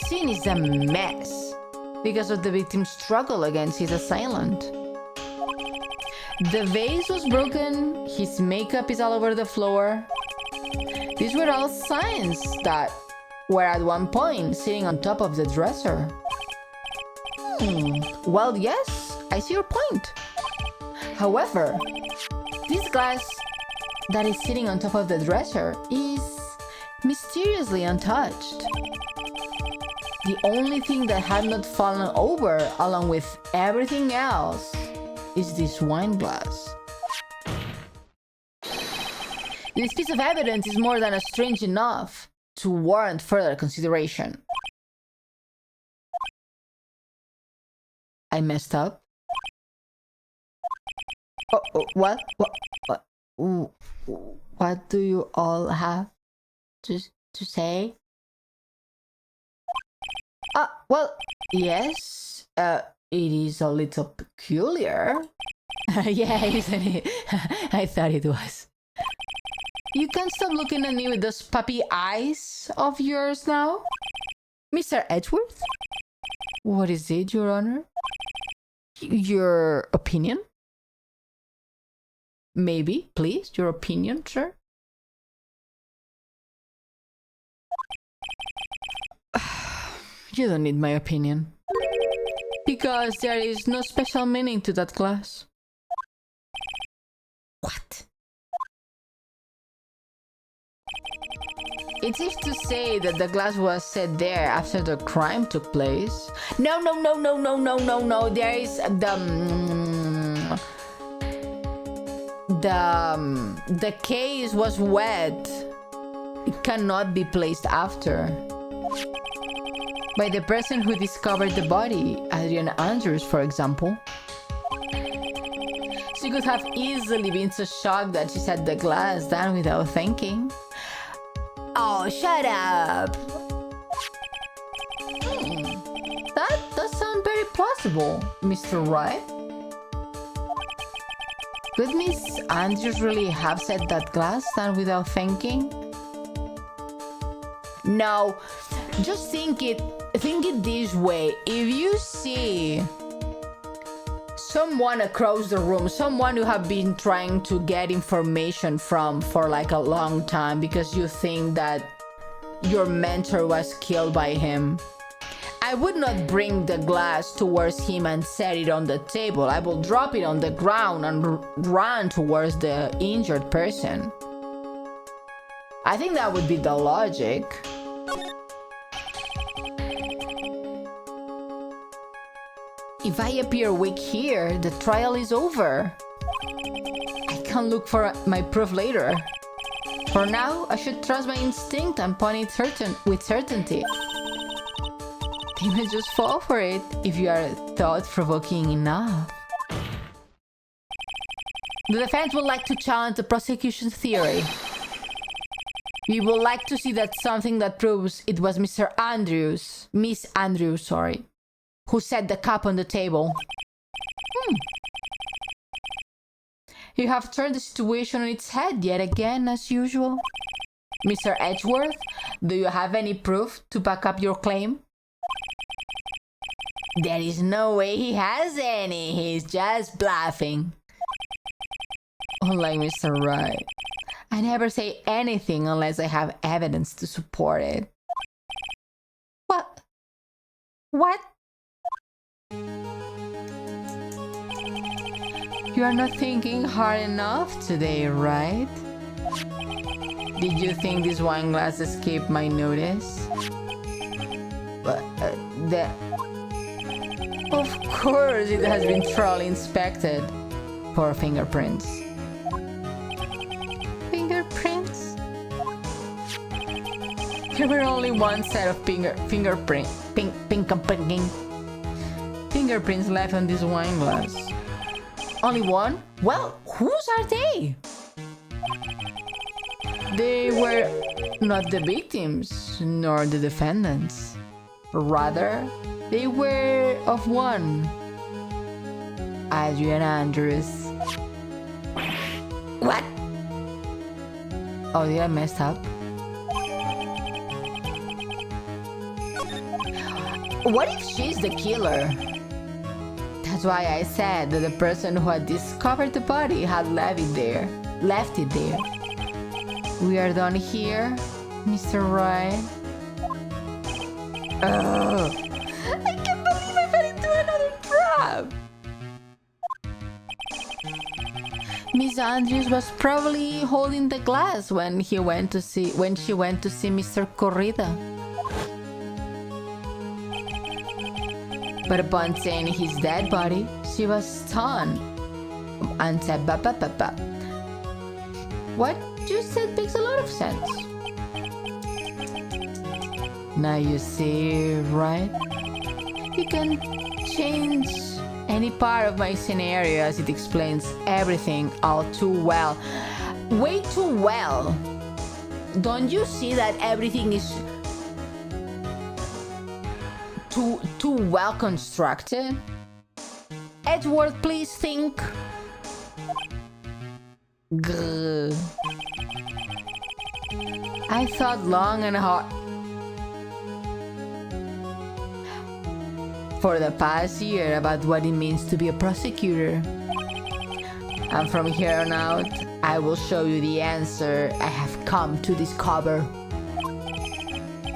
scene is a mess because of the victim's struggle against his assailant. The vase was broken, his makeup is all over the floor. These were all signs that were at one point sitting on top of the dresser. Well, yes, I see your point. However, this glass that is sitting on top of the dresser is mysteriously untouched. The only thing that had not fallen over, along with everything else, is this wine glass. This piece of evidence is more than strange enough to warrant further consideration. I messed up. What do you all have to say? Well, yes, it is a little peculiar. Yeah, isn't it? I thought it was. You can't stop looking at me with those puppy eyes of yours now? Mr. Edgeworth? What is it, Your Honor? Your opinion? Maybe, please, your opinion, sir? You don't need my opinion. Because there is no special meaning to that glass. What? It is to say that the glass was set there after the crime took place. No. There is the case was wet. It cannot be placed after. By the person who discovered the body, Adrian Andrews, for example. She could have easily been so shocked that she set the glass down without thinking. Oh, shut up! That does sound very plausible, Mr. Wright. Could Miss Andrews really have set that glass down without thinking? No, just think it this way. If you see someone across the room, someone you have been trying to get information from for like a long time because you think that your mentor was killed by him, I would not bring the glass towards him and set it on the table. I will drop it on the ground and run towards the injured person. I think that would be the logic. If I appear weak here, the trial is over. I can look for my proof later. For now, I should trust my instinct and point it with certainty. They may just fall for it if you are thought-provoking enough. The defense would like to challenge the prosecution's theory. We would like to see that something that proves it was Miss Andrews, who set the cup on the table. You have turned the situation on its head yet again, as usual. Mr. Edgeworth, do you have any proof to back up your claim? There is no way he has any. He's just bluffing. Unlike Mr. Wright, I never say anything unless I have evidence to support it. What? What? You are not thinking hard enough today, right? Did you think this wine glass escaped my notice? But, Of course it has been thoroughly inspected for fingerprints. Fingerprints? There were only one set of fingerprints left on this wine glass. Only one? Well, whose are they? They were not the victims, nor the defendants. Rather, they were of one. Adrian Andrews. What? Oh, did I mess up? What if she's the killer? That's why I said that the person who had discovered the body had left it there. We are done here, Mr. Wright. I can't believe I fell into another trap. Miss Andrews was probably holding the glass when she went to see Mr. Corrida. But upon seeing his dead body, she was stunned and said, "Ba ba ba ba." What you said makes a lot of sense. Now you see, right? You can change any part of my scenario as it explains everything all too well. Way too well. Don't you see that everything is too well constructed? Edgeworth, please think. Grr. I thought long and hard for the past year about what it means to be a prosecutor. And from here on out, I will show you the answer I have come to discover.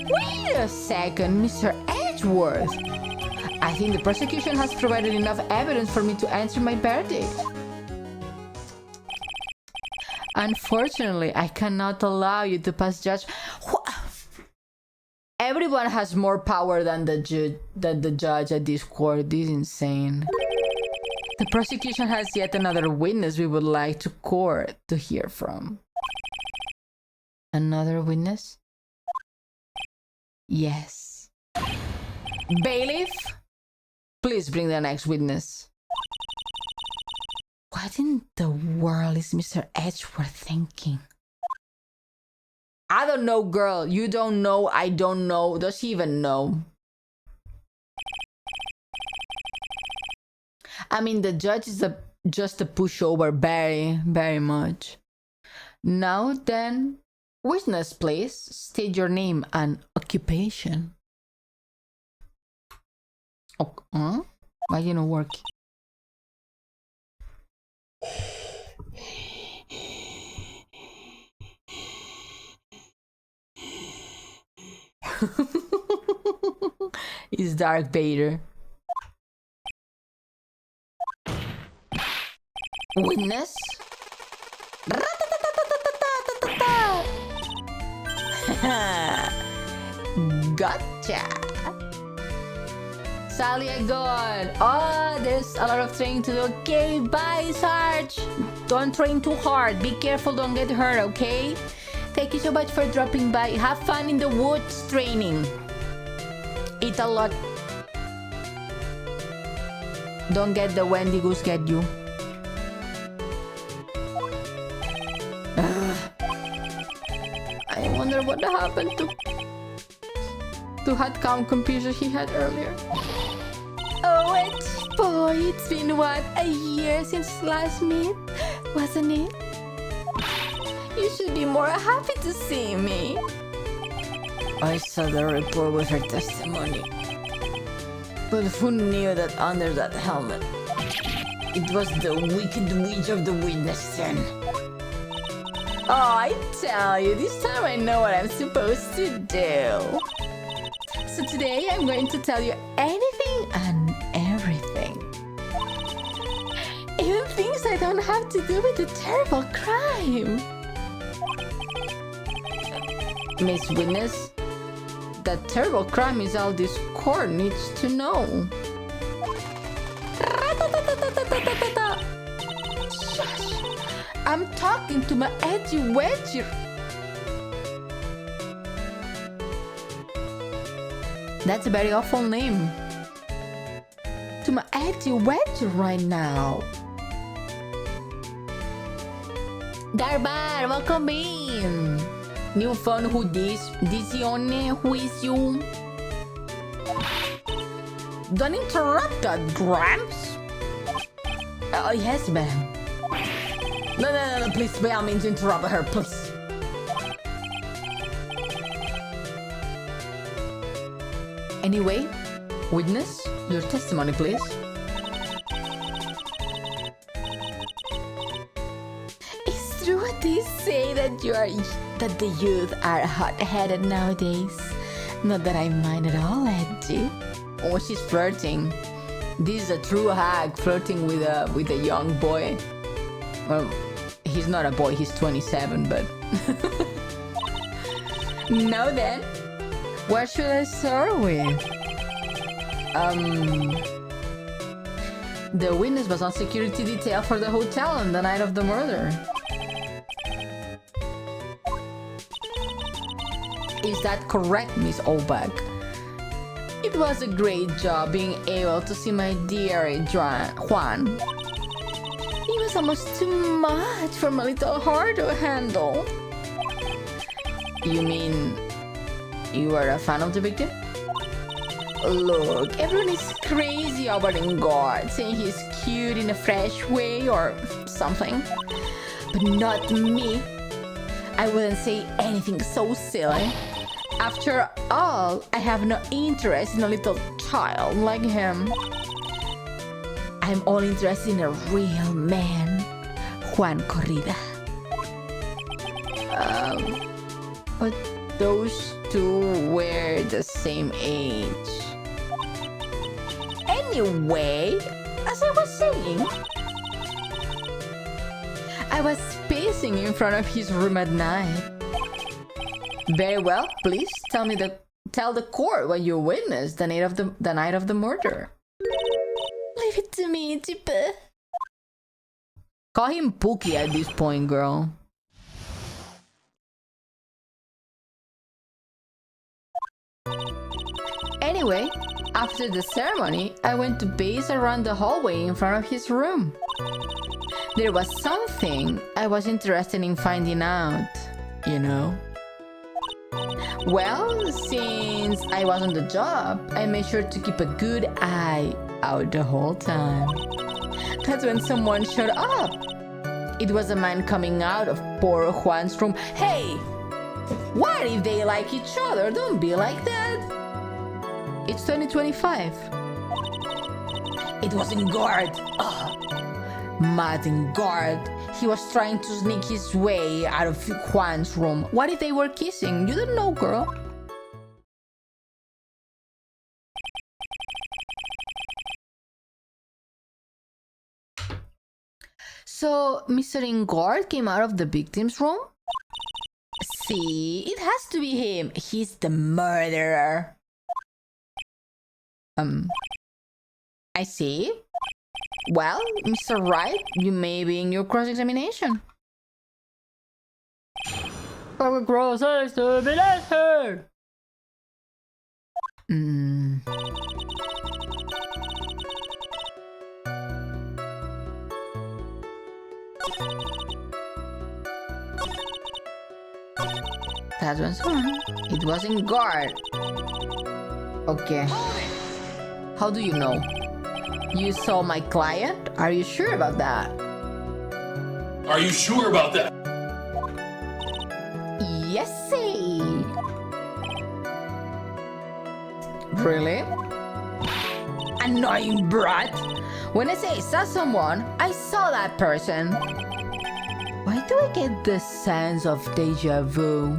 Wait a second, Mr. Edgeworth. I think the prosecution has provided enough evidence for me to answer my verdict. Unfortunately, I cannot allow you to pass judgment. Everyone has more power than the judge at this court. This is insane. The prosecution has yet another witness we would like to court to hear from. Another witness? Yes. Bailiff, please bring the next witness. What in the world is Mr. Edgeworth thinking? I don't know, girl. You don't know. I don't know. Does he even know? I mean, the judge is just a pushover, very, very much. Now then, witness, please. State your name and occupation. Oh, huh? Why you not working? It's Dark Vader. Witness? Gotcha. Sally, I gone. Oh, there's a lot of training to do. Okay, bye, Sarge. Don't train too hard. Be careful, don't get hurt, okay? Thank you so much for dropping by. Have fun in the woods training. Eat a lot. Don't get the Wendy Goose get you. I wonder what happened to hot count computer he had earlier. Oh, boy, it's been what, a year since last meet, wasn't it? You should be more happy to see me. I saw the report with her testimony. But who knew that under that helmet, it was the wicked witch of the witness then? Oh, I tell you, this time I know what I'm supposed to do. So today I'm going to tell you anything and everything. Even things I don't have to do with a terrible crime. Miss Witness, that terrible crime is all this court needs to know. Shush! I'm talking to my edgy wedgie. That's a very awful name. To my edgy wedgie right now. Darbar, welcome in. New phone, who this? This Ione, who is you? Don't interrupt that, Gramps. Oh, yes, ma'am. No, please, by all means, interrupt her, please. Anyway, witness, your testimony, please. It's true what they say that the youth are hot-headed nowadays. Not that I mind at all, edgy. Oh, she's flirting. This is a true hag flirting with a young boy. Well, he's not a boy, he's 27, but... Now then, what should I start with? The witness was on security detail for the hotel on the night of the murder. Is that correct, Miss Obag? It was a great job being able to see my dear Juan. It was almost too much for my little heart to handle. You mean you are a fan of the victim? Look, everyone is crazy about God, saying he's cute in a fresh way or something. But not me. I wouldn't say anything so silly. After all, I have no interest in a little child like him. I'm all interested in a real man, Juan Corrida. But those two were the same age. Anyway, as I was saying, I was pacing in front of his room at night. Very well, please tell the court what you witnessed the night of the murder. Leave it to me, Jippe. Call him Pookie at this point, girl. Anyway, after the ceremony, I went to pace around the hallway in front of his room. There was something I was interested in finding out, you know. Well, since I was on the job, I made sure to keep a good eye out the whole time. That's when someone showed up. It was a man coming out of poor Juan's room. Hey! What if they like each other? Don't be like that. It's 2025. It was in guard. Mad in guard. He was trying to sneak his way out of Juan's room. What if they were kissing? You don't know, girl. So, Mr. Ingard came out of the victim's room? See, it has to be him. He's the murderer. I see. Well, Mr. Wright, you may be in your cross-examination. Cross-examination! That was one. It was in guard. Okay. How do you know? You saw my client? Are you sure about that? Are you sure about that? Yes, see. Really? Annoying brat. When I say I saw someone, I saw that person. Why do I get the sense of deja vu?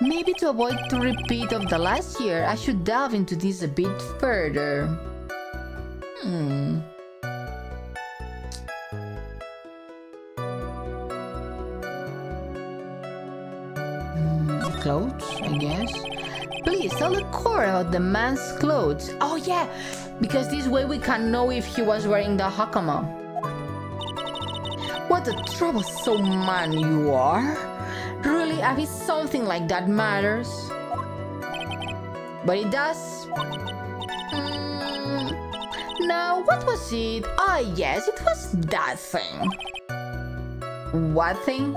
Maybe to avoid the repeat of the last year, I should delve into this a bit further. Clothes, I guess. Please tell the core about the man's clothes. Oh yeah, because this way we can know if he was wearing the hakama. What a troublesome man you are. Really, I think something like that matters. But it does. Now, what was it? Ah, yes, it was that thing. What thing?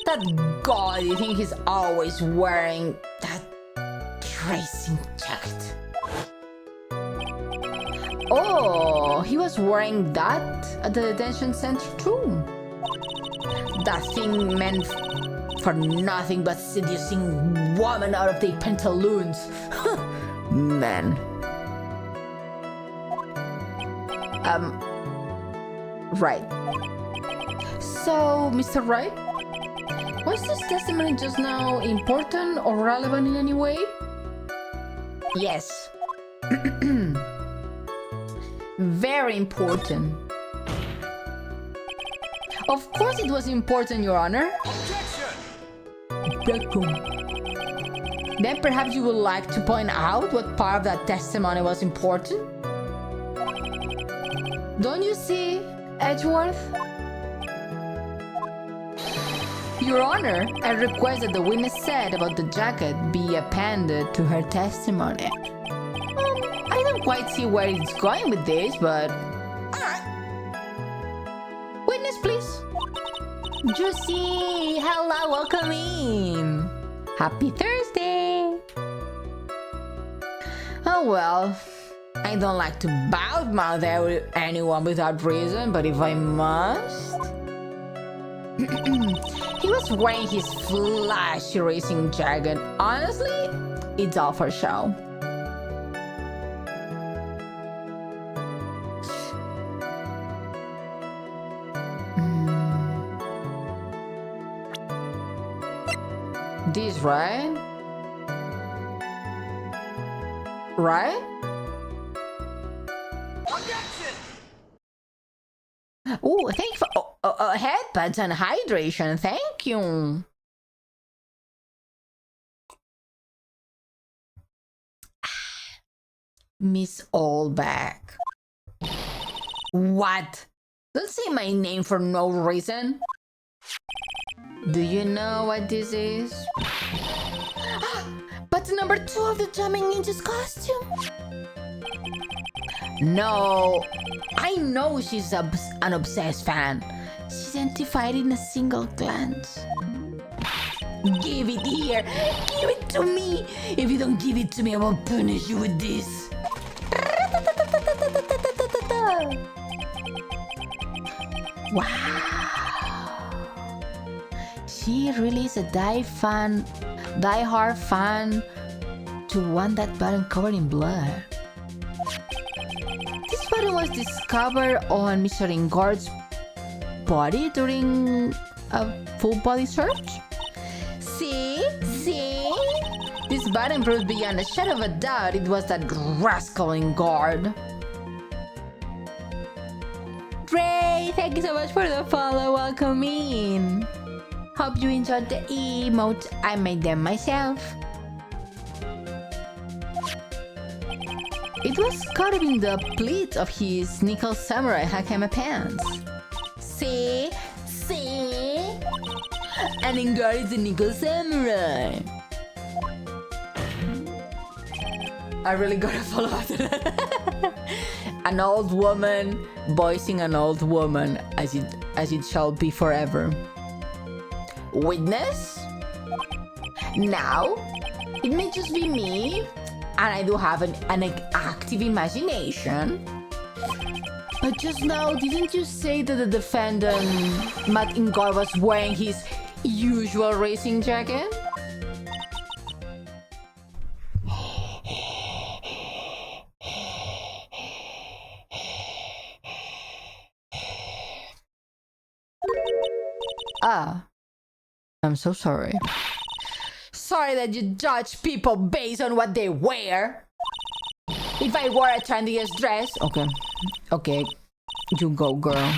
That gaudy thing he's always wearing. That racing jacket. Oh, he was wearing that at the detention center too. That thing meant for nothing but seducing women out of their pantaloons. Man. Right. So, Mr. Wright, was this testimony just now important or relevant in any way? Yes. Very important. Of course it was important, Your Honor. Objection. Then perhaps you would like to point out what part of that testimony was important? Don't you see, Edgeworth? Your Honor, I request that the witness said about the jacket be appended to her testimony. I don't quite see where it's going with this, but... Witness, please. Juicy, hello, welcome in. Happy Thursday. Oh well, I don't like to badmouth anyone without reason, but if I must... He was wearing his flashy racing jacket. Honestly, it's all for show. This, right? Right? Oh, thank you for headpads and hydration. Thank you. Miss Allback. What? Don't say my name for no reason. Do you know what this is? But number 2 of the Jumping Ninja's costume? No, I know she's an obsessed fan. She identified in a single glance. Give it here! Give it to me! If you don't give it to me, I will punish you with this. Wow! She really is a die-hard fan to want that button covered in blood. This button was discovered on Mr. Ingard's body during a full body search. See? This button proves beyond a shadow of a doubt it was that rascal Ingard. Ray, thank you so much for the follow. Welcome in. Hope you enjoyed the emotes. I made them myself. It was caught in the pleats of his nickel samurai hakama pants. See? And Ingard is a nickel samurai. I really gotta follow after that. An old woman voicing an old woman, as it shall be forever. Witness? Now, it may just be me, and I do have an active imagination. But just now, didn't you say that the defendant, Matt Ingard, was wearing his Usual racing jacket? Ah, I'm so sorry. Sorry that you judge people based on what they wear. If I wore a trendiest dress, okay, you go, girl.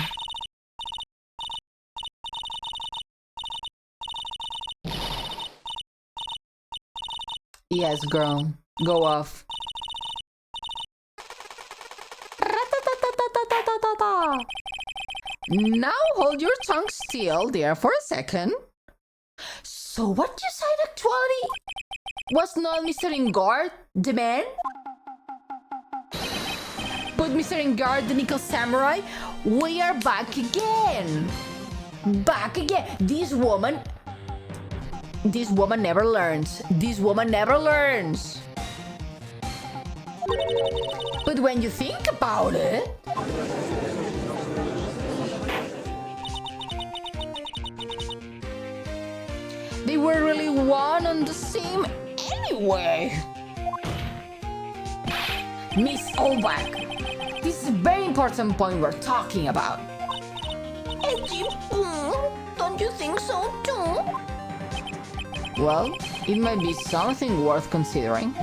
Yes, girl, go off. Now hold your tongue still there for a second. So what you said actually was not Mr. Ingard, the man? But Mr. Ingard, the Nickel Samurai, we are back again. Back again. This woman never learns. This woman never learns. But when you think about it, they were really one and the same anyway. Miss Olbach, this is a very important point we're talking about. Don't you think so too? Well, it might be something worth considering.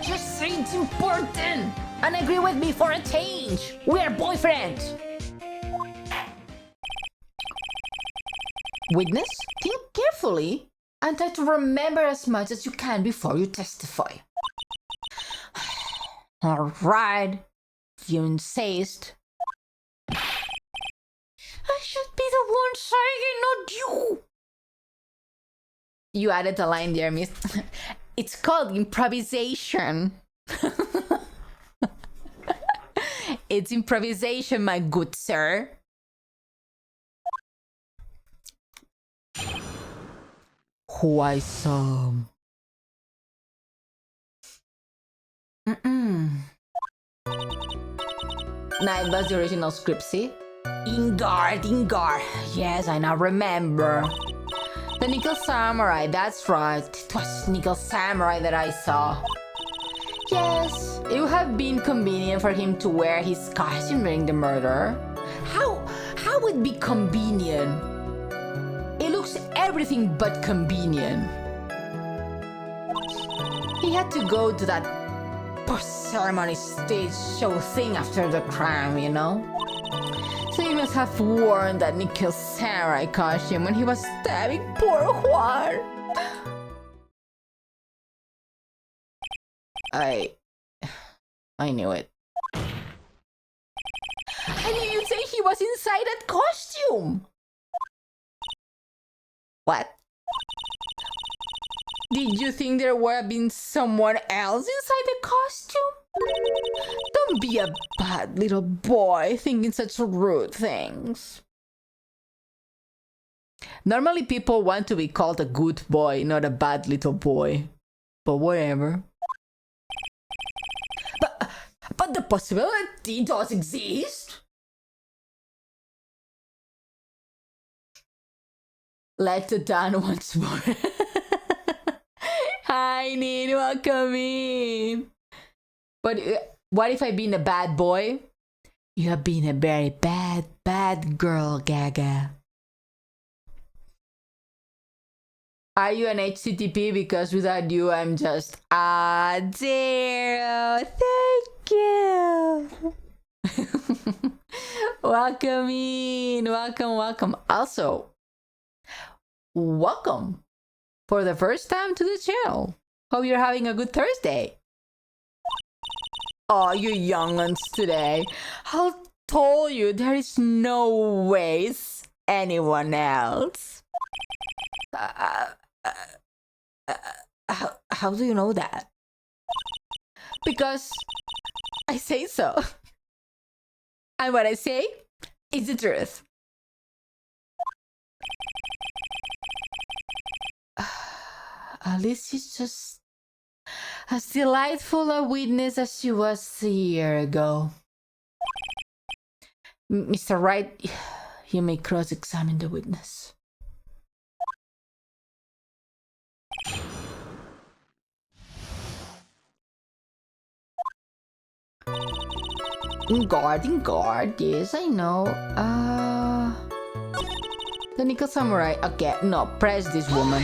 Just say it's important and agree with me for a change. We are boyfriends. Witness, think carefully and try to remember as much as you can before you testify. All right, you insist. I should be the one saying, not you. You added a line there, miss. It's called improvisation. It's improvisation, my good sir. Why some? Nah, it was the original script, see? Ingard. Yes, I now remember. The Nickel Samurai, that's right. It was Nickel Samurai that I saw. Yes, it would have been convenient for him to wear his costume during the murder. How would it be convenient? It looks everything but convenient. He had to go to that post-ceremony stage show thing after the crime, you know? So he must have worn that Nickel Samurai costume when he was stabbing poor Juan. I knew it. I knew you'd say he was inside that costume. What? Did you think there would have been someone else inside the costume? Don't be a bad little boy thinking such rude things. Normally people want to be called a good boy, not a bad little boy. But whatever. But the possibility does exist. Let it down once more. Hi, Nene, welcome in. But what if I've been a bad boy? You have been a very bad girl, Gaga. Are you an HTTP? Because without you, I'm just zero. Thank you. Welcome in. Welcome. Also, welcome for the first time to the channel. Hope you're having a good Thursday. Oh, you young'uns today. I'll tell you, there is no ways anyone else. How do you know that? Because I say so. And what I say is the truth. At least she's just as delightful a witness as she was a year ago. Mr. Wright, you may cross-examine the witness. In guard, yes, I know. The Nickel Samurai. Okay, no, press this woman.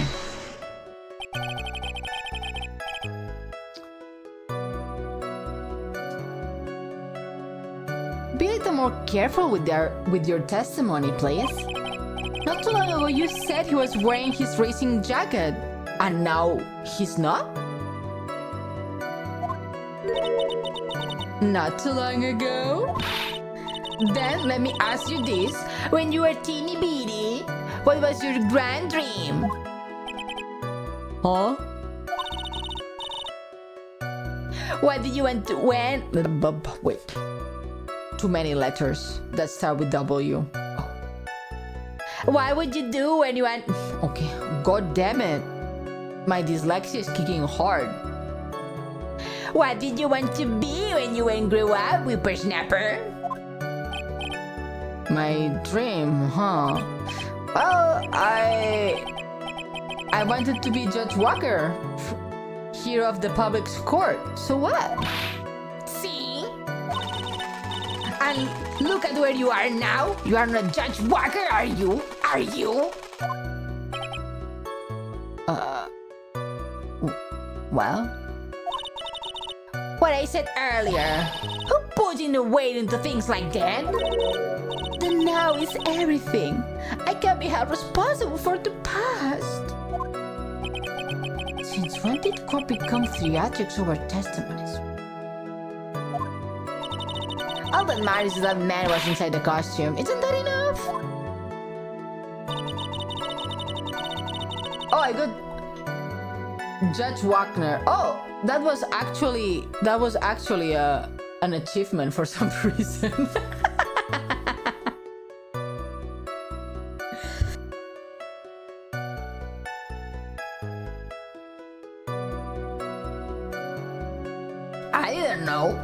Be a little more careful with your testimony, please. Not too long ago, you said he was wearing his racing jacket, and now he's not? Not too long ago? Then let me ask you this. When you were teeny bitty, what was your grand dream? Huh? What did you want to when? Wait. Too many letters that start with W. Oh. What would you do when you went? Okay, god damn it. My dyslexia is kicking hard. What did you want to be when you grew up, whippersnapper? My dream, huh? Well, I wanted to be Judge Walker, hero of the public court. So what? See? And look at where you are now. You are not Judge Walker, are you? Are you? Well? What I said earlier. Who puts in the weight into things like that? The now is everything. I can't be held responsible for the past. Since when did court become theatrics over testimonies? All that matters is that man was inside the costume. Isn't that enough? Oh, I got Judge Wagner. Oh, that was actually an achievement for some reason. I don't know.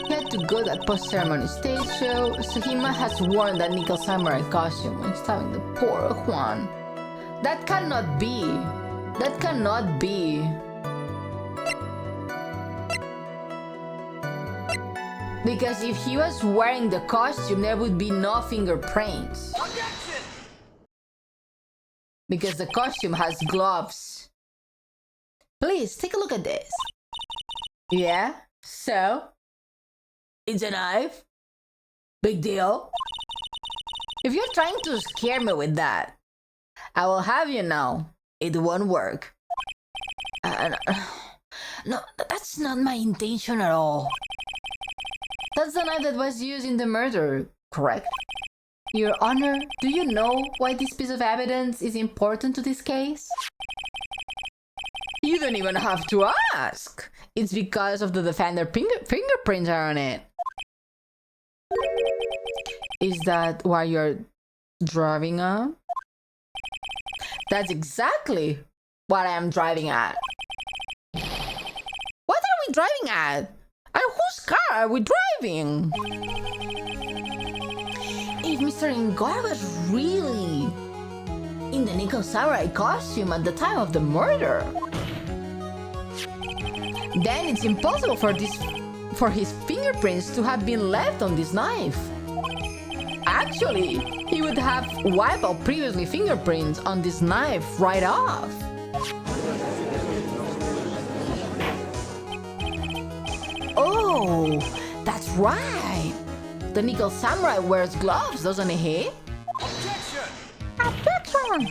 He had to go that post-ceremony stage show, so he must have worn that nickel samurai costume when stabbing the poor Juan. That cannot be. That cannot be. Because if he was wearing the costume, there would be no fingerprints. Objection! Because the costume has gloves. Please, take a look at this. Yeah? So? It's a knife? Big deal? If you're trying to scare me with that, I will have you know, it won't work. No, that's not my intention at all. That's the knife that was used in the murder, correct? Your Honor, do you know why this piece of evidence is important to this case? You don't even have to ask. It's because of the defender fingerprints are on it. Is that why you're driving at? That's exactly what I am driving at. What are we driving at? And whose car are we driving? If Mr. Ingar was really in the Nickel Samurai costume at the time of the murder, then it's impossible for his fingerprints to have been left on this knife. Actually, he would have wiped out previously fingerprints on this knife right off. Oh, that's right. The Nickel Samurai wears gloves, doesn't he? Objection! Objection!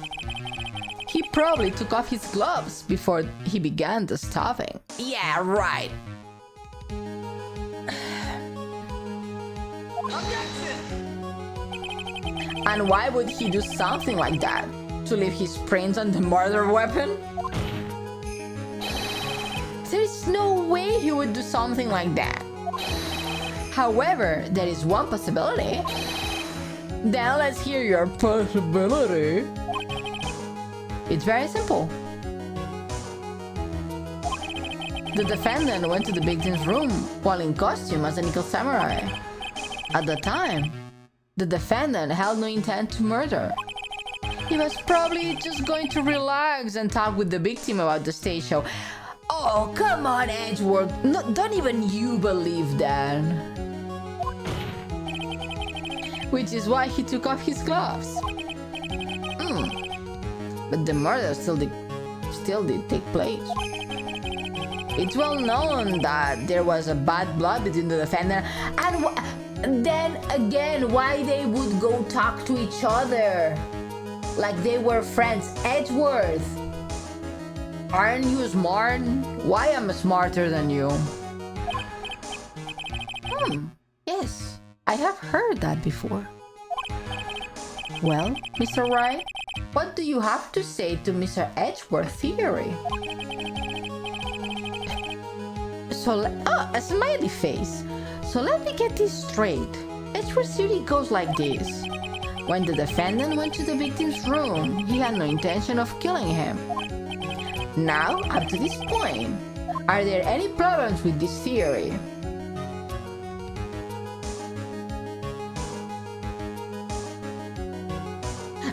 He probably took off his gloves before he began the stabbing. Yeah, right. And why would he do something like that? To leave his prints on the murder weapon? There is no way he would do something like that. However, there is one possibility. Then let's hear your possibility. It's very simple. The defendant went to the victim's room while in costume as a Nickel Samurai. At the time, the defendant held no intent to murder. He was probably just going to relax and talk with the victim about the stage show. Oh, come on, Edgeworth. No, don't even you believe that. Which is why he took off his gloves. But the murder still did take place. It's well known that there was a bad blood between the defendant and then again, why they would go talk to each other like they were friends. Edgeworth, aren't you smart? Why am I smarter than you? Yes, I have heard that before. Well, Mr. Wright, what do you have to say to Mr. Edgeworth's theory? So, a smiley face. So let me get this straight. Edgeworth's theory goes like this. When the defendant went to the victim's room, he had no intention of killing him. Now, up to this point, are there any problems with this theory?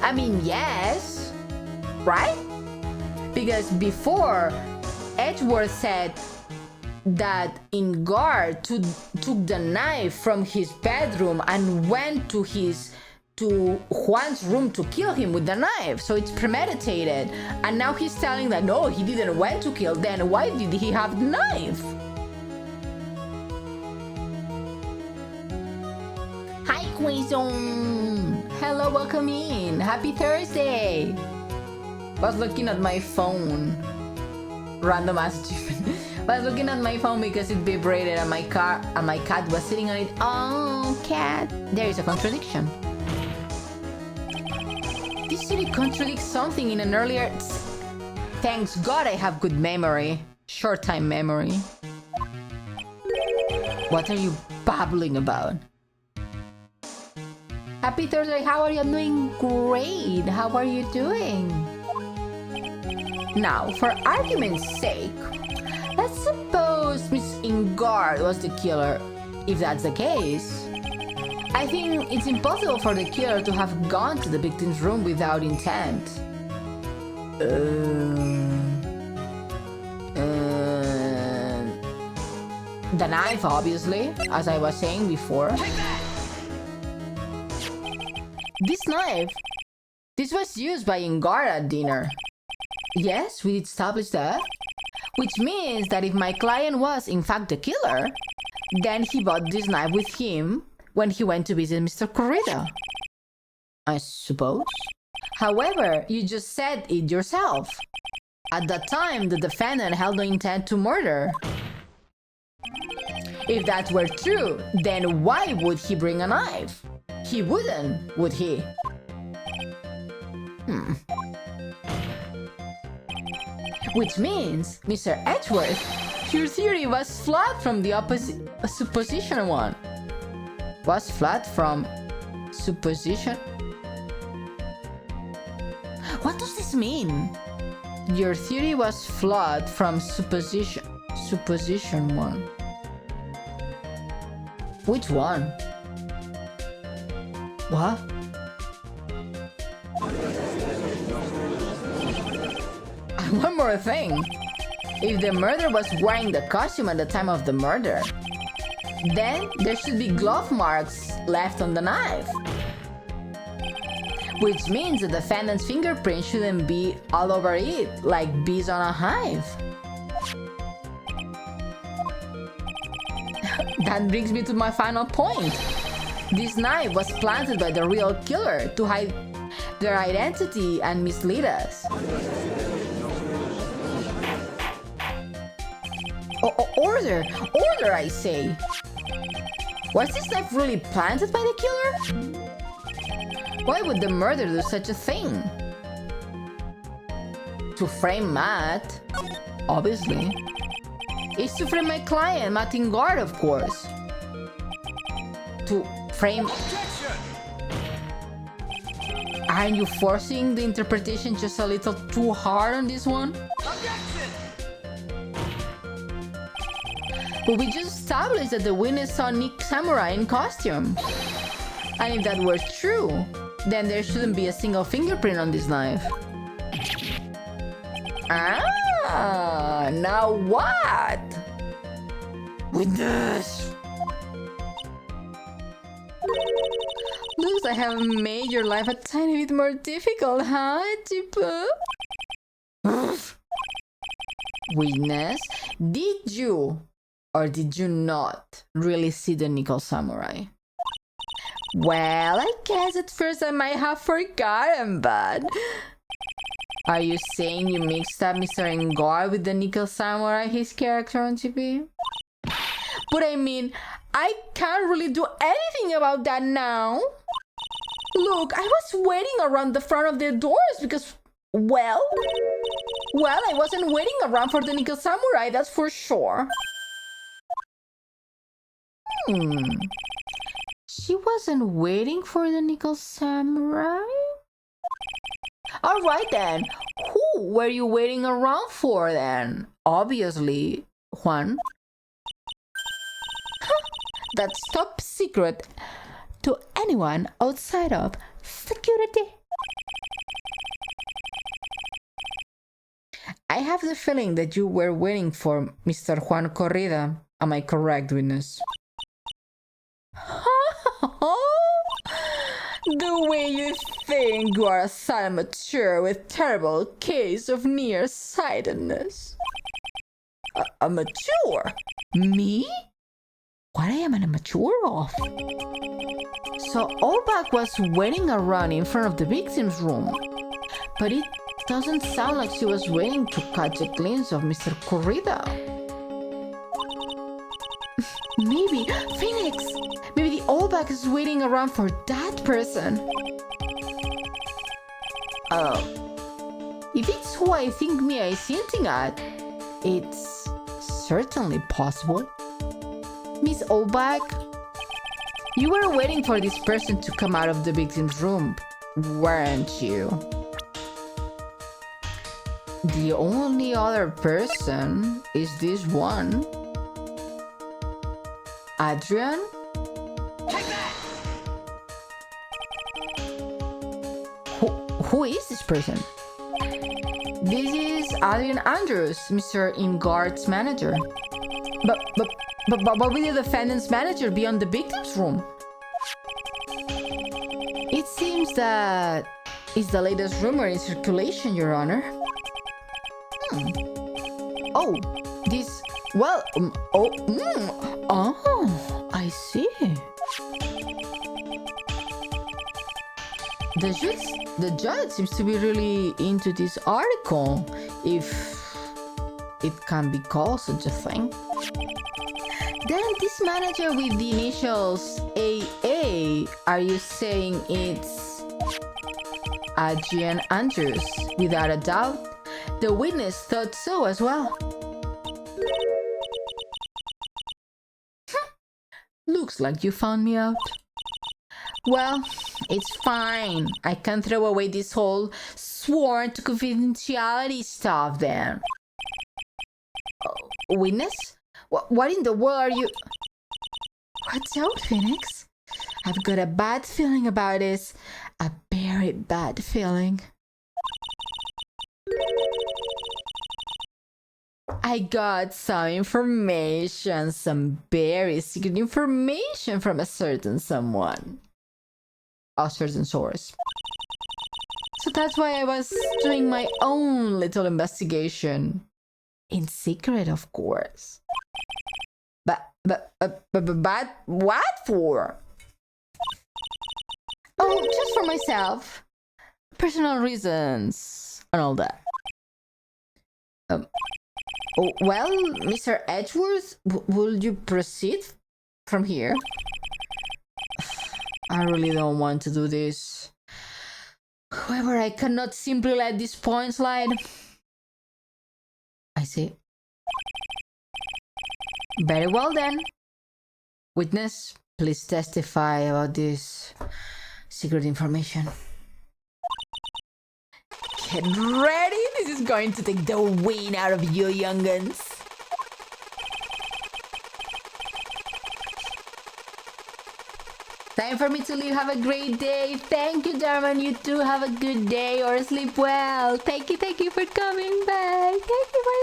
I mean, yes, right? Because before, Edgeworth said that Ingard took the knife from his bedroom and went to Juan's room to kill him with the knife. So it's premeditated. And now he's telling that no, he didn't went to kill. Then why did he have the knife? Hi, Quizon. Hello, welcome in. Happy Thursday. Was looking at my phone. Random ass achievement. Was looking at my phone because it vibrated and my cat was sitting on it. Oh, cat. There is a contradiction. This really contradicts something in an earlier... Thanks God I have good memory. Short time memory. What are you babbling about? Happy Thursday, how are you? I'm doing great. How are you doing? Now, for argument's sake, let's suppose Miss Ingard was the killer. If that's the case, I think it's impossible for the killer to have gone to the victim's room without intent. The knife, obviously, as I was saying before. This knife, this was used by Ingard at dinner. Yes, we established that. Which means that if my client was, in fact, the killer, then he bought this knife with him when he went to visit Mr. Corrida. I suppose. However, you just said it yourself. At that time, the defendant held no intent to murder. If that were true, then why would he bring a knife? He wouldn't, would he? Which means, Mr. Edgeworth, your theory was flawed from the supposition one. Was flawed from supposition? What does this mean? Your theory was flawed from supposition one. Which one? What? One more thing. If the murderer was wearing the costume at the time of the murder, then there should be glove marks left on the knife. Which means the defendant's fingerprint shouldn't be all over it, like bees on a hive. That brings me to my final point. This knife was planted by the real killer to hide their identity and mislead us. Order! Order, I say! Was this knife really planted by the killer? Why would the murderer do such a thing? To frame Matt, obviously. It's to frame my client, Matt Ingard, of course. To frame... Aren't you forcing the interpretation just a little too hard on this one? But we just established that the witness saw Nick Samurai in costume. And if that were true, then there shouldn't be a single fingerprint on this knife. Ah! Now what? With this. Looks like I have made your life a tiny bit more difficult, huh, Chipu? Witness, did you or did you not really see the nickel samurai? Well, I guess at first I might have forgotten, but... Are you saying you mixed up Mr. Ngor with the nickel samurai, his character on TV? But I mean, I can't really do anything about that now. Look, I was waiting around the front of the doors because, well, I wasn't waiting around for the nickel samurai, that's for sure. She wasn't waiting for the nickel samurai? Alright then, who were you waiting around for then? Obviously, Juan. That's top secret to anyone outside of security. I have the feeling that you were waiting for Mr. Juan Corrida. Am I correct, witness? The way you think you are a sad amateur with terrible case of nearsightedness. A mature? Me? What I am an amateur of? So Olbach was waiting around in front of the victim's room, but it doesn't sound like she was waiting to catch a glimpse of Mr. Corrida. Maybe, Phoenix! Maybe the Olbach is waiting around for that person. If it's who I think Mia is hinting at, it's certainly possible. Miss Olbach, you were waiting for this person to come out of the victim's room, weren't you? The only other person is this one. Adrian? Who is this person? This is Adrian Andrews, Mr. Ingard's manager. But will the defendant's manager be on the victim's room? It seems that it's the latest rumor in circulation, Your Honor. Oh, this... Well, oh, I see. The judge seems to be really into this article, if it can be called such a thing. Then this manager with the initials AA, are you saying it's Adrian Andrews? Without a doubt, the witness thought so as well. Looks like you found me out. Well, it's fine. I can throw away this whole sworn to confidentiality stuff then. Witness? What in the world are you... Watch out, Phoenix. I've got a bad feeling about this. A very bad feeling. I got some information, some very secret information from a certain someone. A certain source. So that's why I was doing my own little investigation. In secret, of course. But what for? Oh, just for myself. Personal reasons and all that. Oh, well, Mr. Edgeworth, will you proceed from here? I really don't want to do this. However, I cannot simply let this point slide. I see. Very well then. Witness, please testify about this secret information. Get ready! This is going to take the wind out of you, young'uns. Time for me to leave. Have a great day. Thank you, Darman. You too have a good day or sleep well. Thank you for coming back. Thank you for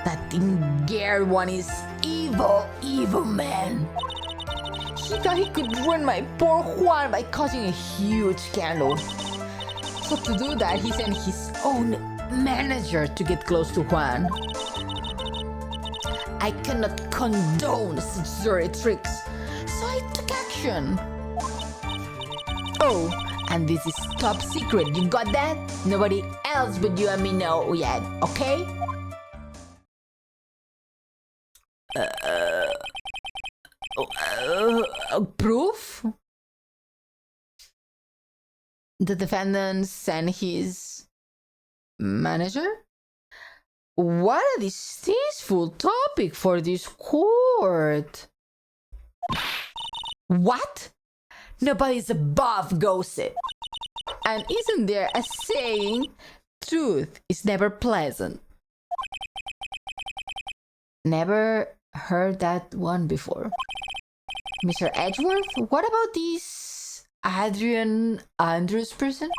That Inger one is evil, evil man. He thought he could ruin my poor Juan by causing a huge scandal. So to do that, he sent his own manager to get close to Juan. I cannot condone such dirty tricks, so I took action. Oh, and this is top secret, you got that? Nobody else but you and me know yet, okay? Proof? The defendant sent his manager? What a distasteful topic for this court. What? Nobody's above gossip. And isn't there a saying, truth is never pleasant? Never heard that one before. Mr. Edgeworth, what about this Adrian Andrews person?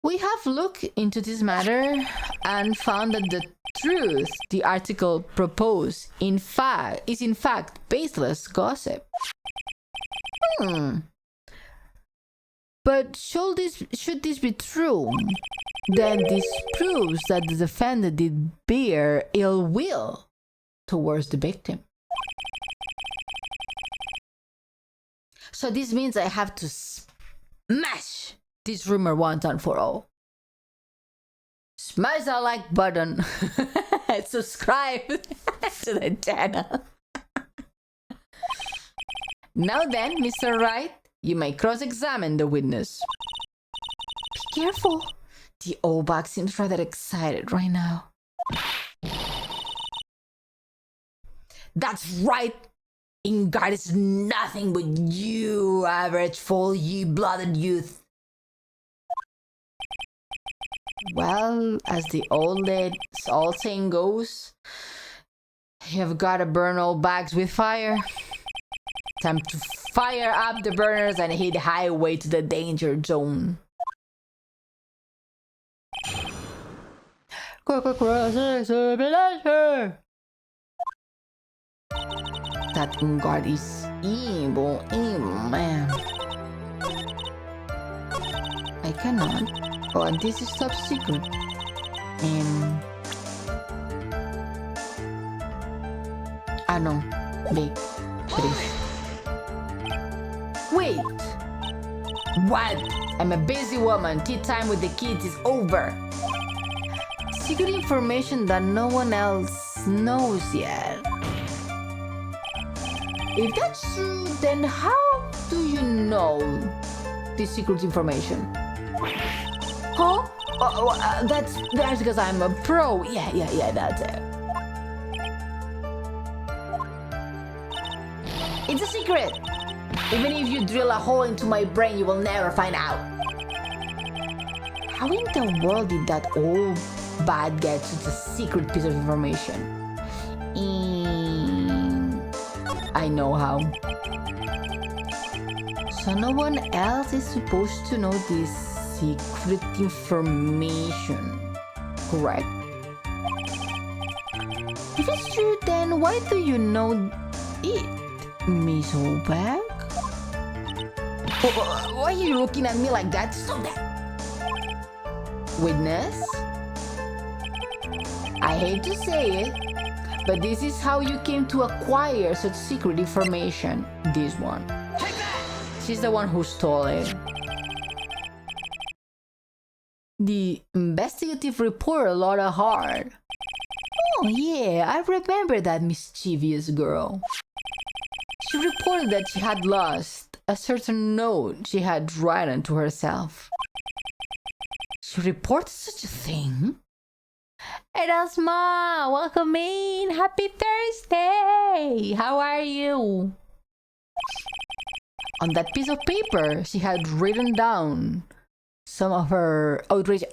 We have looked into this matter and found that the truth the article proposed is in fact baseless gossip. But should this be true, then this proves that the defendant did bear ill will towards the victim. So this means I have to smash this rumor once and for all. Smash that like button. Subscribe to the channel. Now then, Mr. Wright, you may cross-examine the witness. Be careful. The old bag seems rather excited right now. That's right. Ingard is nothing but you, average fool, you blooded youth. Well, as the old saying goes, you've got to burn old bags with fire. Time to fire up the burners and hit highway to the danger zone. That Ingard is evil, man. I cannot. Oh, and this is top secret. No. Wait. Wait! What? I'm a busy woman. Tea time with the kids is over. Secret information that no one else knows yet. If that's true, then how do you know this secret information? Huh? That's because I'm a pro. Yeah, that's it. It's a secret. Even if you drill a hole into my brain, you will never find out. How in the world did that old bad get such a secret piece of information? I know how. So no one else is supposed to know this secret information, correct? If it's true, then why do you know it, Miss Obag? Why are you looking at me like that? Stop that! Witness? I hate to say it, but this is how you came to acquire such secret information. This one. She's the one who stole it. The investigative reporter Laura Hart. Oh yeah, I remember that mischievous girl. She reported that she had lost a certain note she had written to herself. She reported such a thing? Erasma, welcome in! Happy Thursday! How are you? On that piece of paper, she had written down some of her outrageous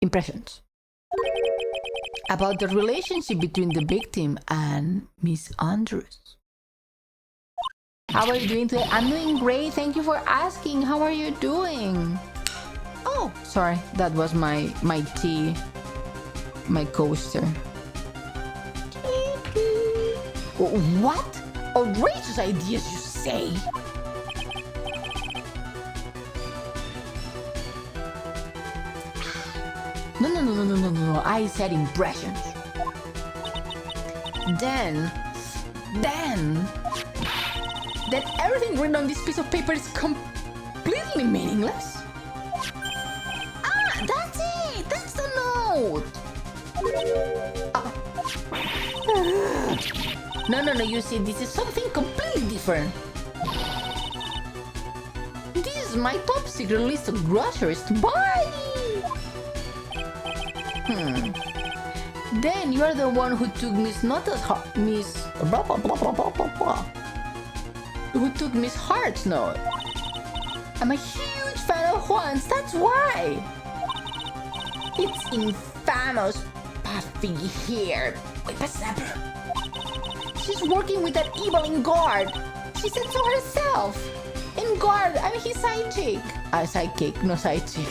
impressions about the relationship between the victim and Miss Andrews. How are you doing today? I'm doing great. Thank you for asking. How are you doing? Oh, sorry. That was my tea my coaster. What? Outrageous ideas, you say? No. I said impressions. Then everything written on this piece of paper is completely meaningless. Ah, that's it. That's the note. No. You see, this is something completely different. This is my top secret list of groceries to buy. Then you are the one who took Miss Nota's Miss blah blah blah blah blah blah blah. Who took Miss Hart's note? I'm a huge fan of Juan's. That's why. It's infamous, puffy hair. Wait, she's working with that evil guard. She said so herself. In guard, I'm his side chick. Sidekick, no side chick.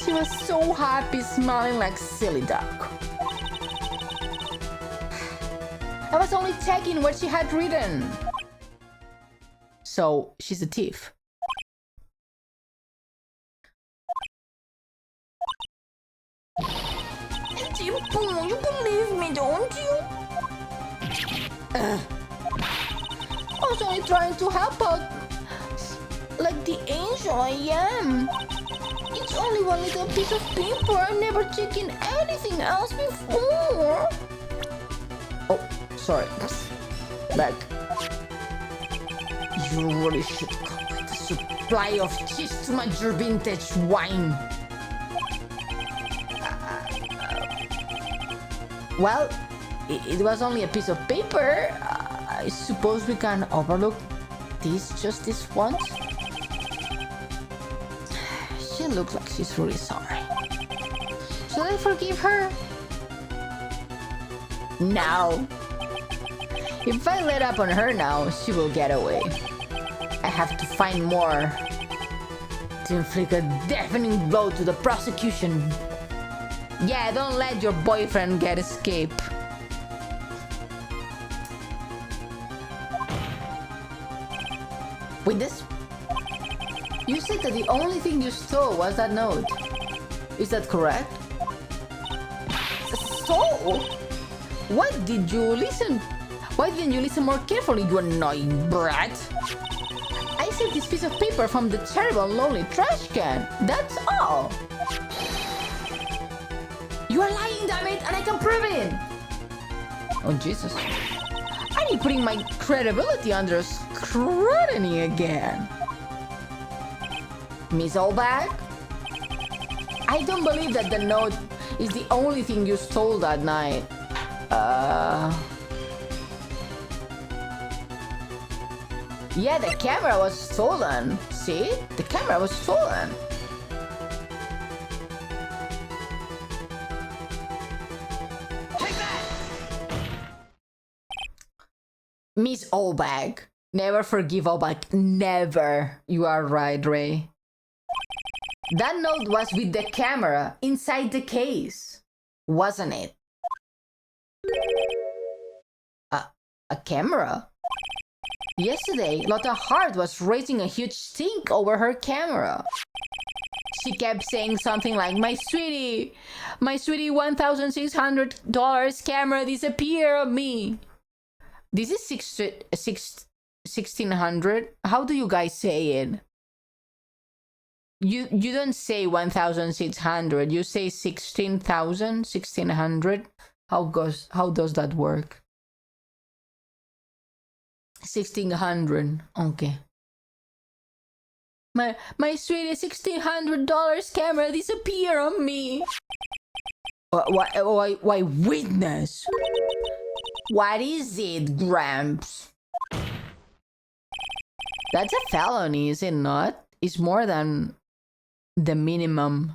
She was so happy, smiling like silly duck. I was only checking what she had written. So, she's a thief. Jimpo, you believe me, don't you? I was only trying to help out like the angel I am. It's only one little piece of paper. I've never taken anything else before. Oh, sorry. Back. You really should come with a supply of cheese to match your vintage wine. Well, it was only a piece of paper. I suppose we can overlook this just this once. She looks like she's really sorry. Should I forgive her? No. If I let up on her now, she will get away. I have to find more to inflict a deafening blow to the prosecution. Yeah, don't let your boyfriend get escape. With this? You said that the only thing you stole was that note. Is that correct? So? Why didn't you listen more carefully, you annoying brat? I saved this piece of paper from the terrible lonely trash can. That's all. You are lying, damn it, and I can prove it! Oh, Jesus. Are you putting my credibility under scrutiny again? Miss Oldbag? I don't believe that the note is the only thing you stole that night. Yeah, the camera was stolen. See? The camera was stolen. Miss Oldbag. Never forgive Oldbag. Never. You are right, Ray. That note was with the camera inside the case, wasn't it? A camera? Yesterday, Lotta Hart was raising a huge stink over her camera. She kept saying something like, my sweetie, $1,600 camera disappeared on me. This is 1600. How do you guys say it? You don't say 1,600. You say 16,000, 1,600. How does that work? 1,600. Okay. My sweetie, $1,600 camera disappeared on me. Why witness? What is it, Gramps? That's a felony, is it not? It's more than the minimum.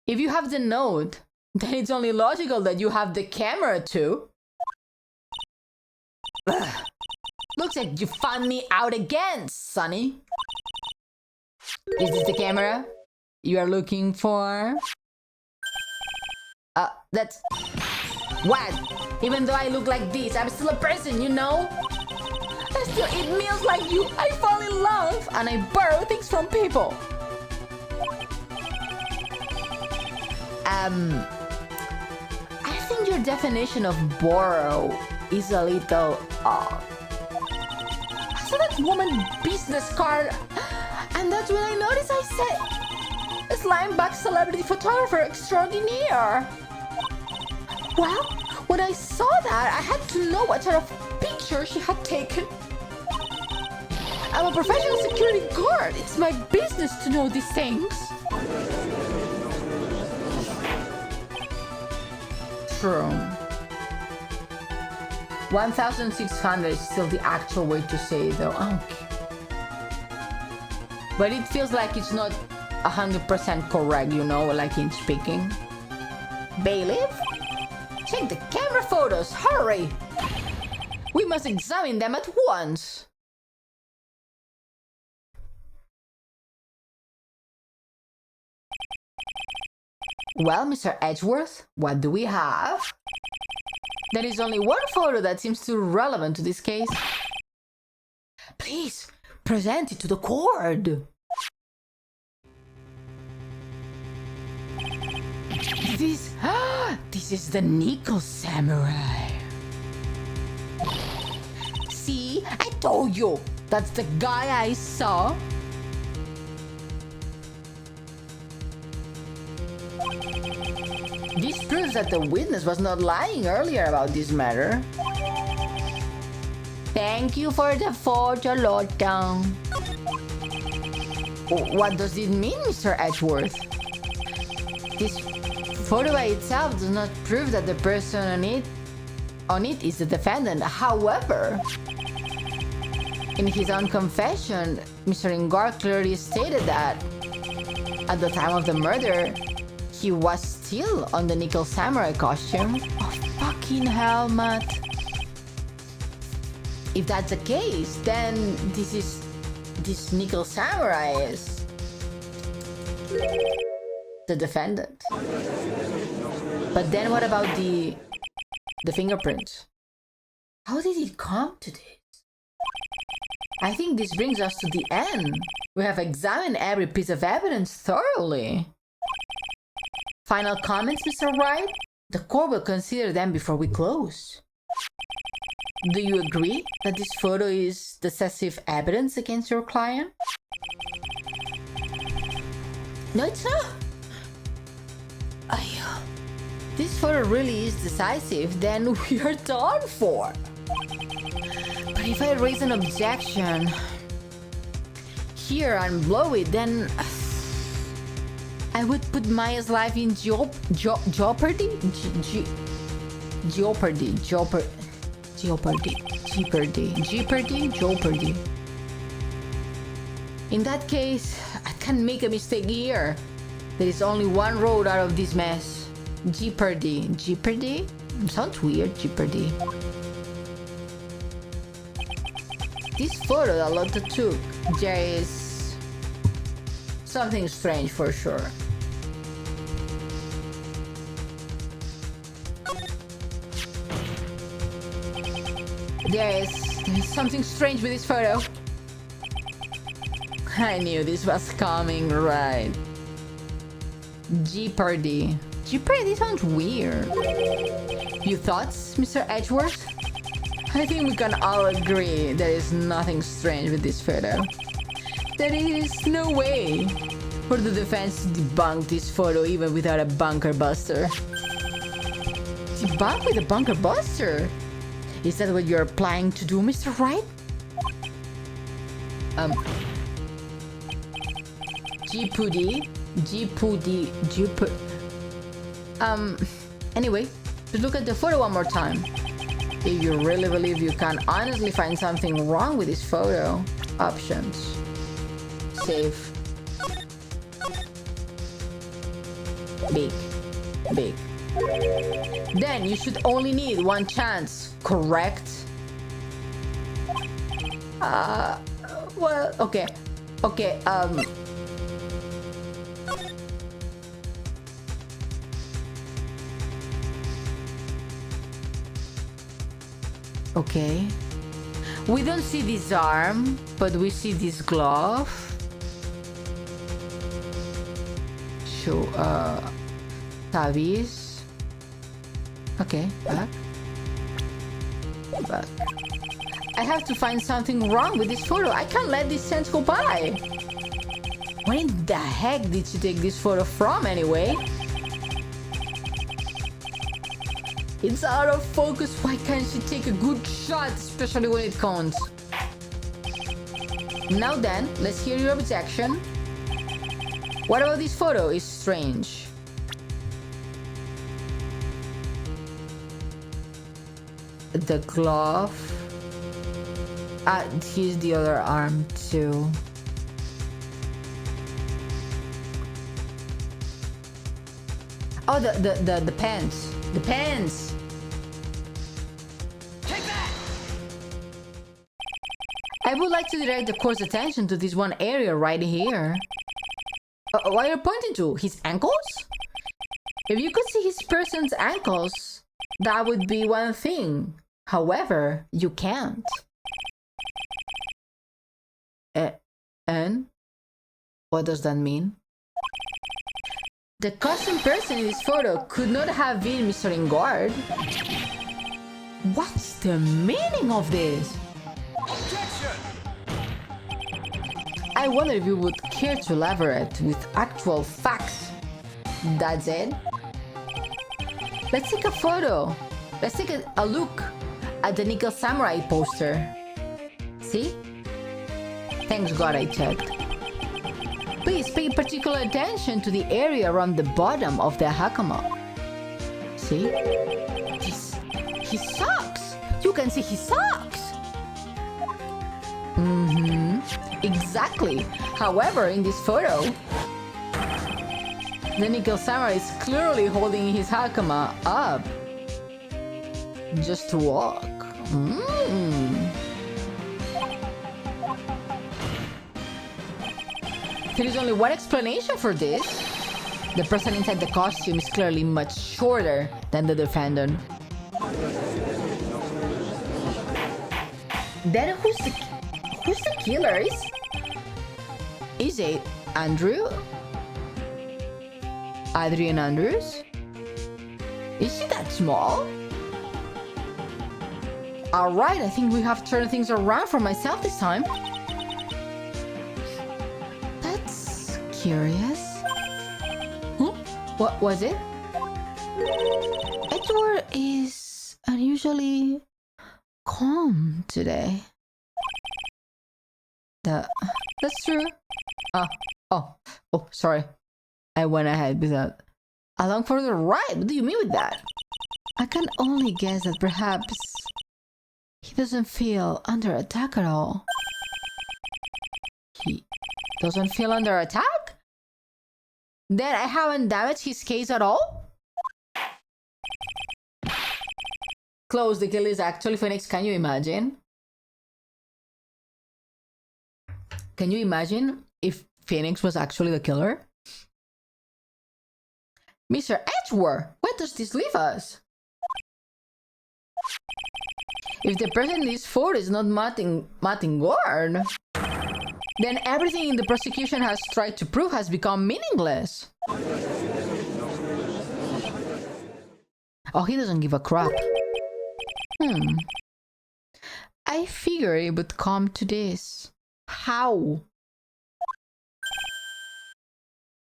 If you have the note, then it's only logical that you have the camera too. Ugh. Looks like you found me out again, Sonny. Is this the camera you are looking for? That's... What? Even though I look like this, I'm still a person, you know? I still eat meals like you. I fall in love and I borrow things from people. I think your definition of borrow is a little odd. I saw that woman business card, and that's when I noticed I said, Slimeback celebrity photographer extraordinaire. Well, when I saw that, I had to know what sort of picture she had taken. I'm a professional security guard. It's my business to know these things. True. 1,600 is still the actual way to say it, though. Okay. But it feels like it's not 100% correct, you know, like in speaking. Bailiff? Check the camera photos, hurry! We must examine them at once. Well, Mr. Edgeworth, what do we have? There is only one photo that seems too relevant to this case. Please, present it to the court. This is the Nickel Samurai. See, I told you, that's the guy I saw. This proves that the witness was not lying earlier about this matter. Thank you for the photo, Lotang. What does it mean, Mr. Edgeworth? This photo by itself does not prove that the person on it is the defendant. However, in his own confession, Mr. Ingar clearly stated that at the time of the murder, he was still on the Nickel Samurai costume. Oh, fucking hell, Matt. If that's the case, then this Nickel Samurai is the defendant. But then what about the fingerprints? How did it come to this? I think this brings us to the end. We have examined every piece of evidence thoroughly. Final comments, Mr. Wright? The court will consider them before we close. Do you agree that this photo is decisive evidence against your client? No, it's not. This photo really is decisive, then we are done for. But if I raise an objection here and blow it, then I would put Maya's life in jeopardy? Jeopardy. In that case, I can't make a mistake here. There is only one road out of this mess. Jeopardy? Sounds weird, jeopardy. This photo that Lotta took, there is something strange for sure. There is something strange with this photo. I knew this was coming, right? Jeopardy sounds weird. Your thoughts, Mr. Edgeworth? I think we can all agree there is nothing strange with this photo. There is no way for the defense to debunk this photo even without a bunker buster. Debunk with a bunker buster? Is that what you're planning to do, Mr. Wright? Anyway, just look at the photo one more time. If you really believe you can honestly find something wrong with this photo, options. Save. Big. Then you should only need one chance, correct? Well, okay. Okay. We don't see this arm, but we see this glove. Show, tabis. Okay, back. Back. I have to find something wrong with this photo. I can't let this chance go by. Where in the heck did she take this photo from anyway? It's out of focus. Why can't she take a good shot, especially when it counts? Now then, let's hear your objection. What about this photo? It's strange. The glove. Here's the other arm too. Oh, the pants. The pants. Take that! I would like to direct the court's attention to this one area right here. What are you pointing to? His ankles? If you could see his person's ankles, that would be one thing. However, you can't. And? What does that mean? The costume person in this photo could not have been Mr. Ingard. What's the meaning of this? Objection! I wonder if you would care to elaborate with actual facts. That's it? Let's take a photo. Let's take a look at the Nickel Samurai poster. See? Thanks God I checked. Please pay particular attention to the area around the bottom of the hakama. See? He sucks! You can see he sucks! Exactly. However, in this photo, the Nickel Samurai is clearly holding his hakama up just to walk. There is only one explanation for this. The person inside the costume is clearly much shorter than the defendant. Then who's the killer? Is it Andrew? Adrian Andrews? Is she that small? Alright, I think we have turned things around for myself this time. That's curious. What was it? Edward is unusually calm today. That's true. Oh, sorry. I went ahead with that. Along for the ride? What do you mean with that? I can only guess that perhaps he doesn't feel under attack at all. He doesn't feel under attack? Then I haven't damaged his case at all? Close, the kill is actually Phoenix. Can you imagine? Can you imagine if Phoenix was actually the killer? Mr. Edgeworth, where does this leave us? If the person in this photo is not Martin Gord, then everything in the prosecution has tried to prove has become meaningless. Oh, he doesn't give a crap. I figured it would come to this. How?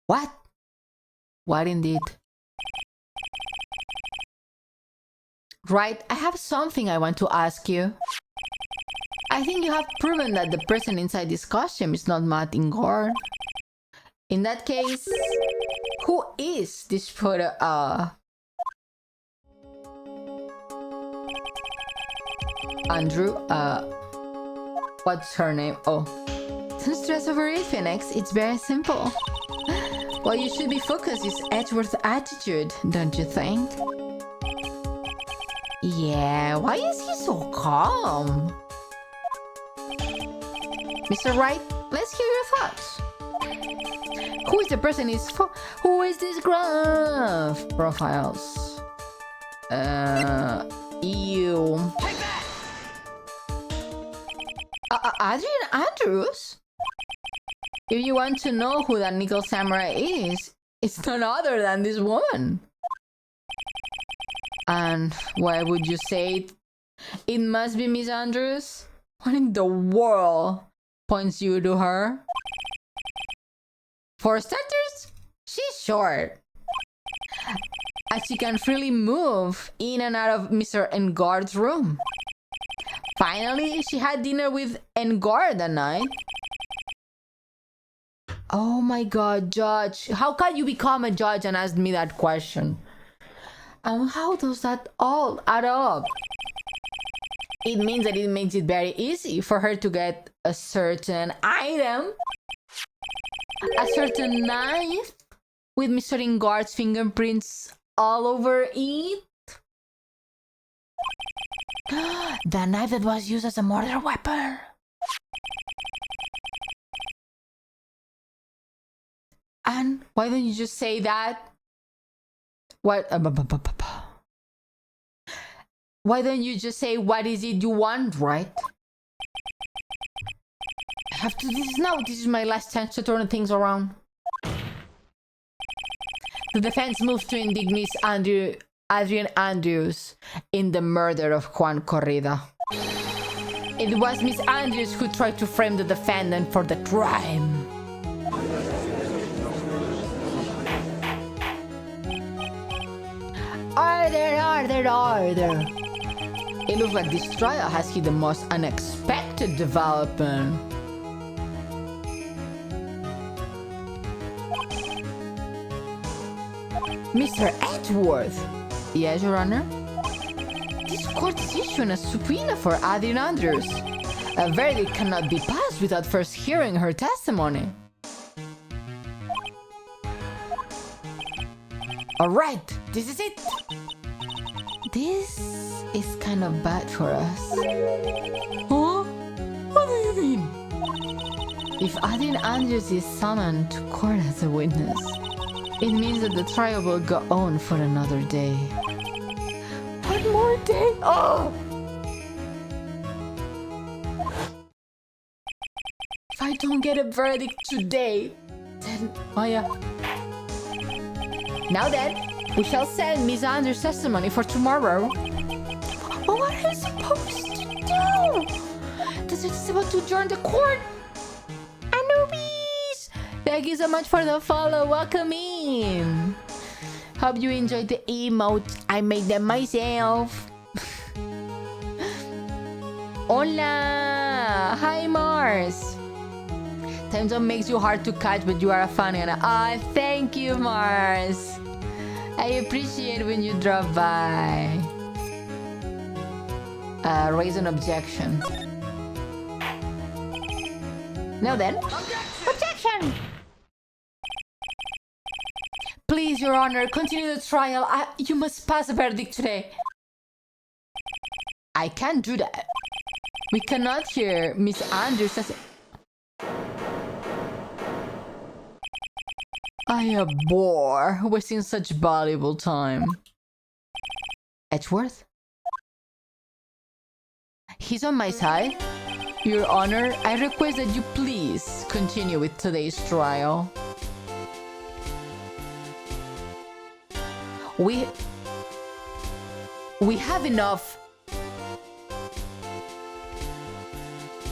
What? What indeed? Right, I have something I want to ask you. I think you have proven that the person inside this costume is not Martin Gord. In that case, who is this photo? Andrew, what's her name? Oh. Don't stress over it, Phoenix. It's very simple. What you should be focused is Edgeworth's attitude, don't you think? Yeah, why is he so calm? Mr. Wright, let's hear your thoughts. Who is the person who is this graph? Profiles. You. Take that! Adrian Andrews? If you want to know who that Nickel Samurai is, it's none other than this woman. And why would you say it? It must be Miss Andrews? What in the world points you to her? For starters, she's short. And she can freely move in and out of Mr. Engard's room. Finally, she had dinner with Engard that night. Oh my god, Judge. How can you become a judge and ask me that question? And how does that all add up? It means that it makes it very easy for her to get a certain item, a certain knife with Mr. Engard's fingerprints all over it. The knife that was used as a murder weapon. And why don't you just say that? What? Why don't you just say what is it you want, right? I have to do this now. This is my last chance to turn things around. The defense moved to indict Miss Adrian Andrews in the murder of Juan Corrida. It was Miss Andrews who tried to frame the defendant for the crime. Order. It looks like this trial has hit the most unexpected development. Mr. Edgeworth. Yes, Your Honor? This court is issuing a subpoena for Adrian Andrews. A verdict cannot be passed without first hearing her testimony. Alright, this is it. This is kind of bad for us. Huh? What do you mean? If Adrian Andrews is summoned to court as a witness, it means that the trial will go on for another day. One more day? Oh! If I don't get a verdict today, then Maya. Now then, we shall send Miss Andrews' testimony for tomorrow. But what am I supposed to do? The judge is about to adjourn the court. Anubis! Thank you so much for the follow. Welcome in. Hope you enjoyed the emotes. I made them myself. Hola! Hi, Mars. Time zone makes you hard to catch, but you are a fan. Ah, thank you, Mars. I appreciate when you drop by. Raise an objection. Now then. Objection! Please, Your Honor, continue the trial. You must pass a verdict today. I can't do that. We cannot hear Miss Andrews as... I abhor wasting such valuable time. Edgeworth? He's on my side. Your Honor, I request that you please continue with today's trial. We have enough.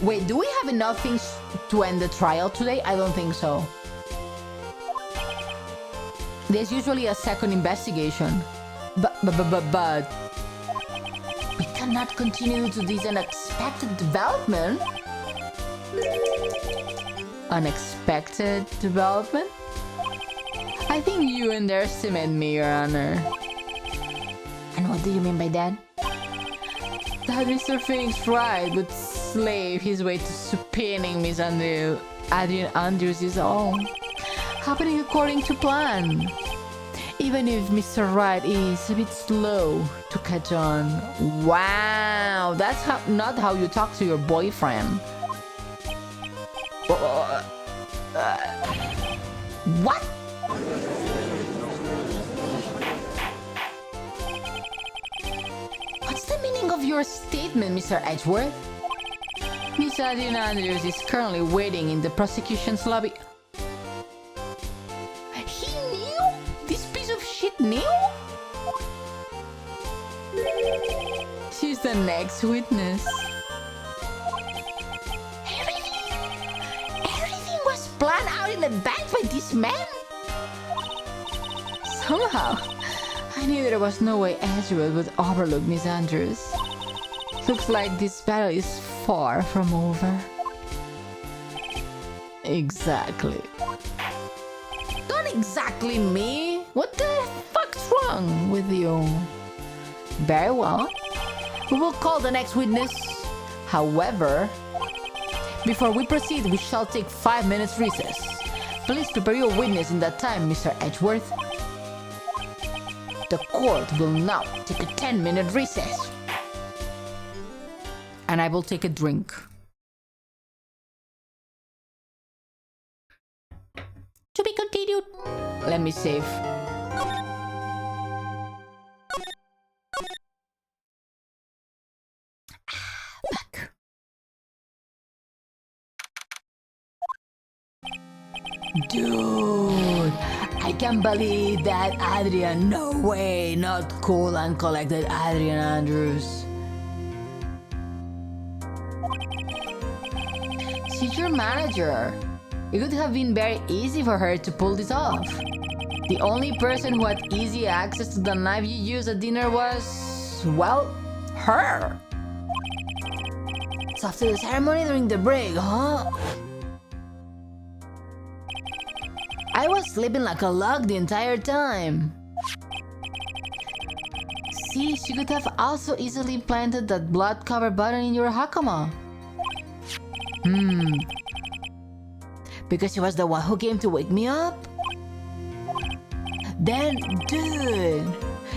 Wait, do we have enough things to end the trial today? I don't think so. There's usually a second investigation. But we cannot continue to this unexpected development. Unexpected development? I think you underestimate me, Your Honor. And what do you mean by that? That Mr. Phoenix tried would slave his way to subpoenaing Miss Adrian Andrews is all happening according to plan. Even if Mr. Wright is a bit slow to catch on. Wow, that's not how you talk to your boyfriend. What? What's the meaning of your statement, Mr. Edgeworth? Miss Adrian Andrews is currently waiting in the prosecution's lobby. He knew? This piece of shit knew? She's the next witness. Everything was planned out in advance by this man? Somehow, I knew there was no way Edgewood would overlook Miss Andrews. Looks like this battle is far from over. Exactly. Don't exactly me! What the fuck's wrong with you? Very well. We will call the next witness. However, before we proceed, we shall take 5 minutes recess. Please prepare your witness in that time, Mr. Edgeworth. The court will now take a 10-minute recess. And I will take a drink. To be continued. Let me save. Back. Dude, I can't believe that Adrian. No way, not cool and collected Adrian Andrews. She's your manager. It would have been very easy for her to pull this off. The only person who had easy access to the knife you used at dinner was, well, her. So after the ceremony during the break, huh? I was sleeping like a log the entire time. See, she could have also easily planted that blood-covered button in your hakama. Because she was the one who came to wake me up? Then, dude,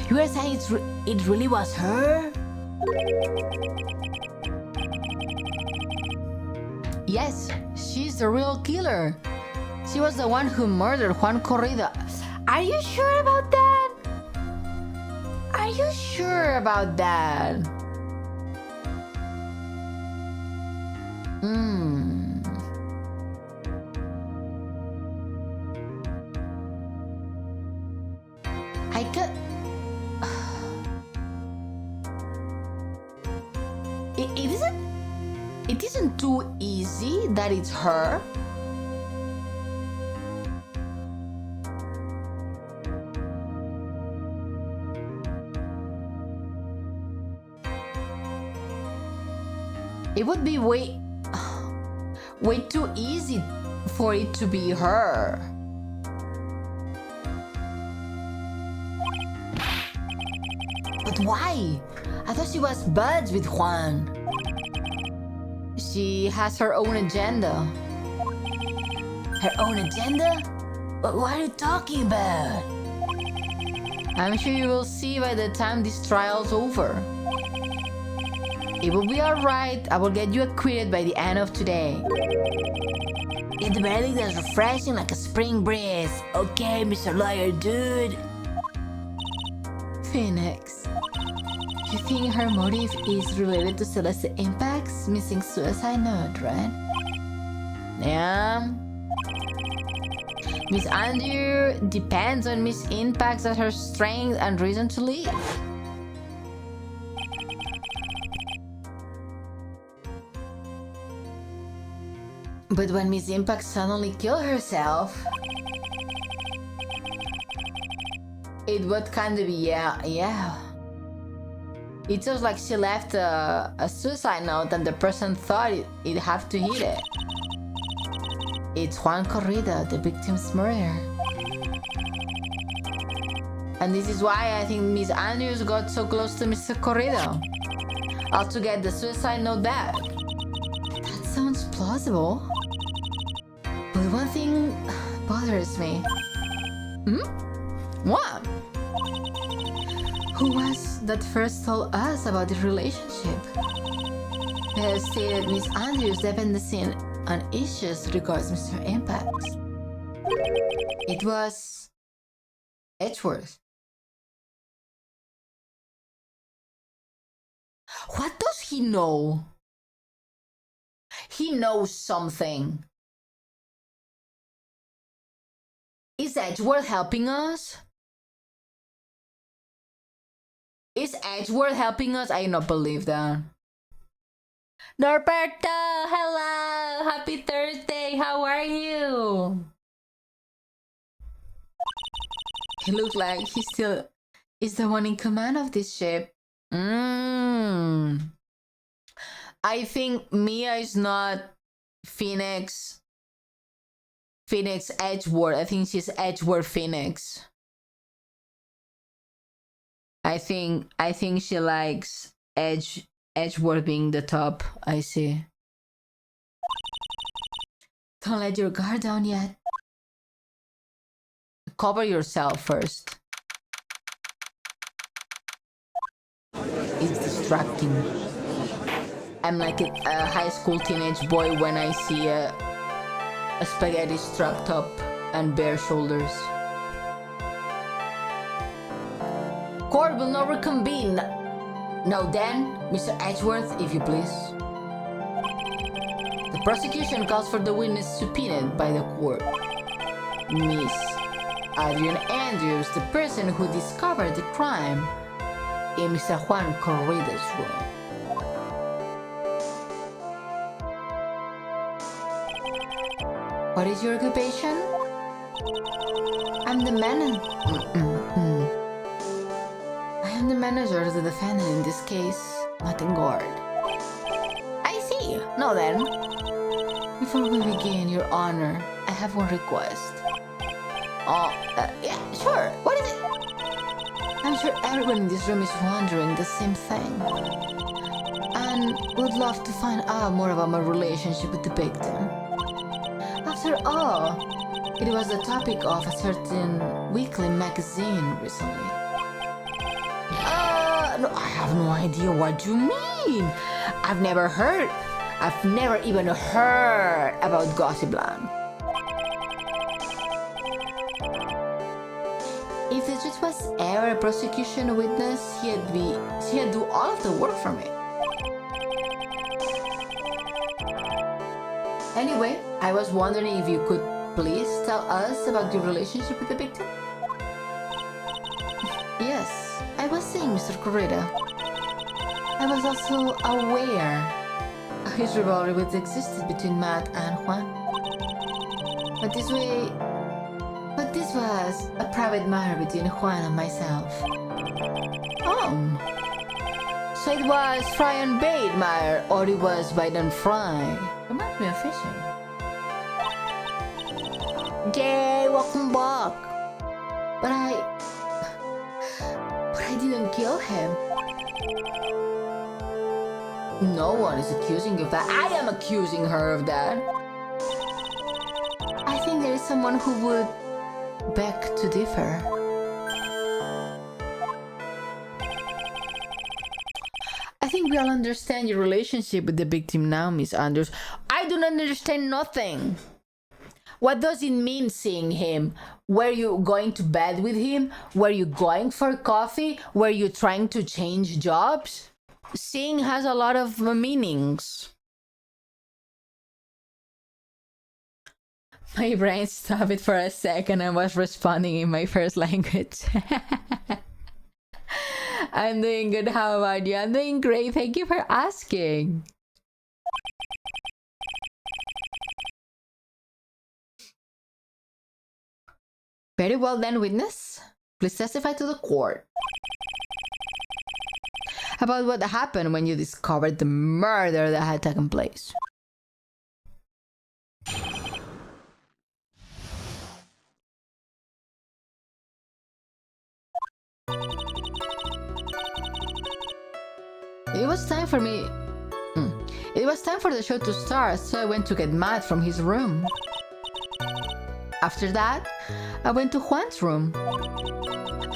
you were saying it really was her? Yes, she's the real killer. She was the one who murdered Juan Corrida. Are you sure about that? Are you sure about that? I could... It isn't too easy that it's her. It would be way too easy for it to be her. But why? I thought she was buds with Juan. She has her own agenda. Her own agenda? What are you talking about? I'm sure you will see by the time this trial's over. It will be alright. I will get you acquitted by the end of today. Get the verdict that's refreshing like a spring breeze. Okay, Mr. Lawyer, dude. Phoenix. You think her motive is related to Celeste Impact's missing suicide note, right? Yeah. Miss Andrew depends on Miss Impacts as her strength and reason to live. But when Miss Impact suddenly killed herself, it would kind of be, yeah. It was like she left a suicide note and the person thought it'd have to hit it. It's Juan Corrida, the victim's murderer. And this is why I think Miss Andrews got so close to Mr. Corrida. All to get the suicide note back. That sounds plausible. But one thing bothers me. What? Who was that first told us about the relationship? They have stated Miss Andrews' dependency on issues regards Mr. Impacts. It was Edgeworth. What does he know? He knows something. Is Edgeworth helping us? Is Edgeworth helping us? I do not believe that. Norberto, hello! Happy Thursday! How are you? He looks like he still is the one in command of this ship. I think Mia is not Phoenix Edgeworth. I think she's Edgeworth Phoenix. I think she likes Edgeworth being the top. I see. Don't let your guard down yet. Cover yourself first. It's distracting. I'm like a high school teenage boy when I see a spaghetti strap top and bare shoulders. Court will not reconvene. Now then, Mr. Edgeworth, if you please. The prosecution calls for the witness subpoenaed by the court. Miss Adrian Andrews, the person who discovered the crime in Mr. Juan Corrida's room. What is your occupation? I'm the manager. I am the manager of the defendant in this case, not in guard. I see. Now then, before we begin, Your Honor, I have one request. Yeah, sure. What is it? I'm sure everyone in this room is wondering the same thing, and would love to find out more about my relationship with the victim. After all, it was the topic of a certain weekly magazine recently. No, I have no idea what you mean. I've never even heard about Gossipland. If the judge was ever a prosecution witness, he'd do all of the work for me. Anyway, I was wondering if you could please tell us about your relationship with the victim? Yes, I was seeing Mr. Corrida. I was also aware of his rivalry which existed between Matt and Juan. But this was a private matter between Juan and myself. So it was fry and bait matter, or it was bite and fry? Reminds me of fishing. Yay, welcome back. But I didn't kill him. No one is accusing you of that. I am accusing her of that. I think there is someone who would beg to differ. I think we all understand your relationship with the victim now, Miss Andrews. I do not understand nothing. What does it mean seeing him? Were you going to bed with him? Were you going for coffee? Were you trying to change jobs? Seeing has a lot of meanings. My brain stopped it for a second and was responding in my first language. I'm doing good. How about you? I'm doing great. Thank you for asking. Very well then, witness. Please testify to the court about what happened when you discovered the murder that had taken place. It was time for me. It was time for the show to start, so I went to get Matt from his room. After that, I went to Juan's room,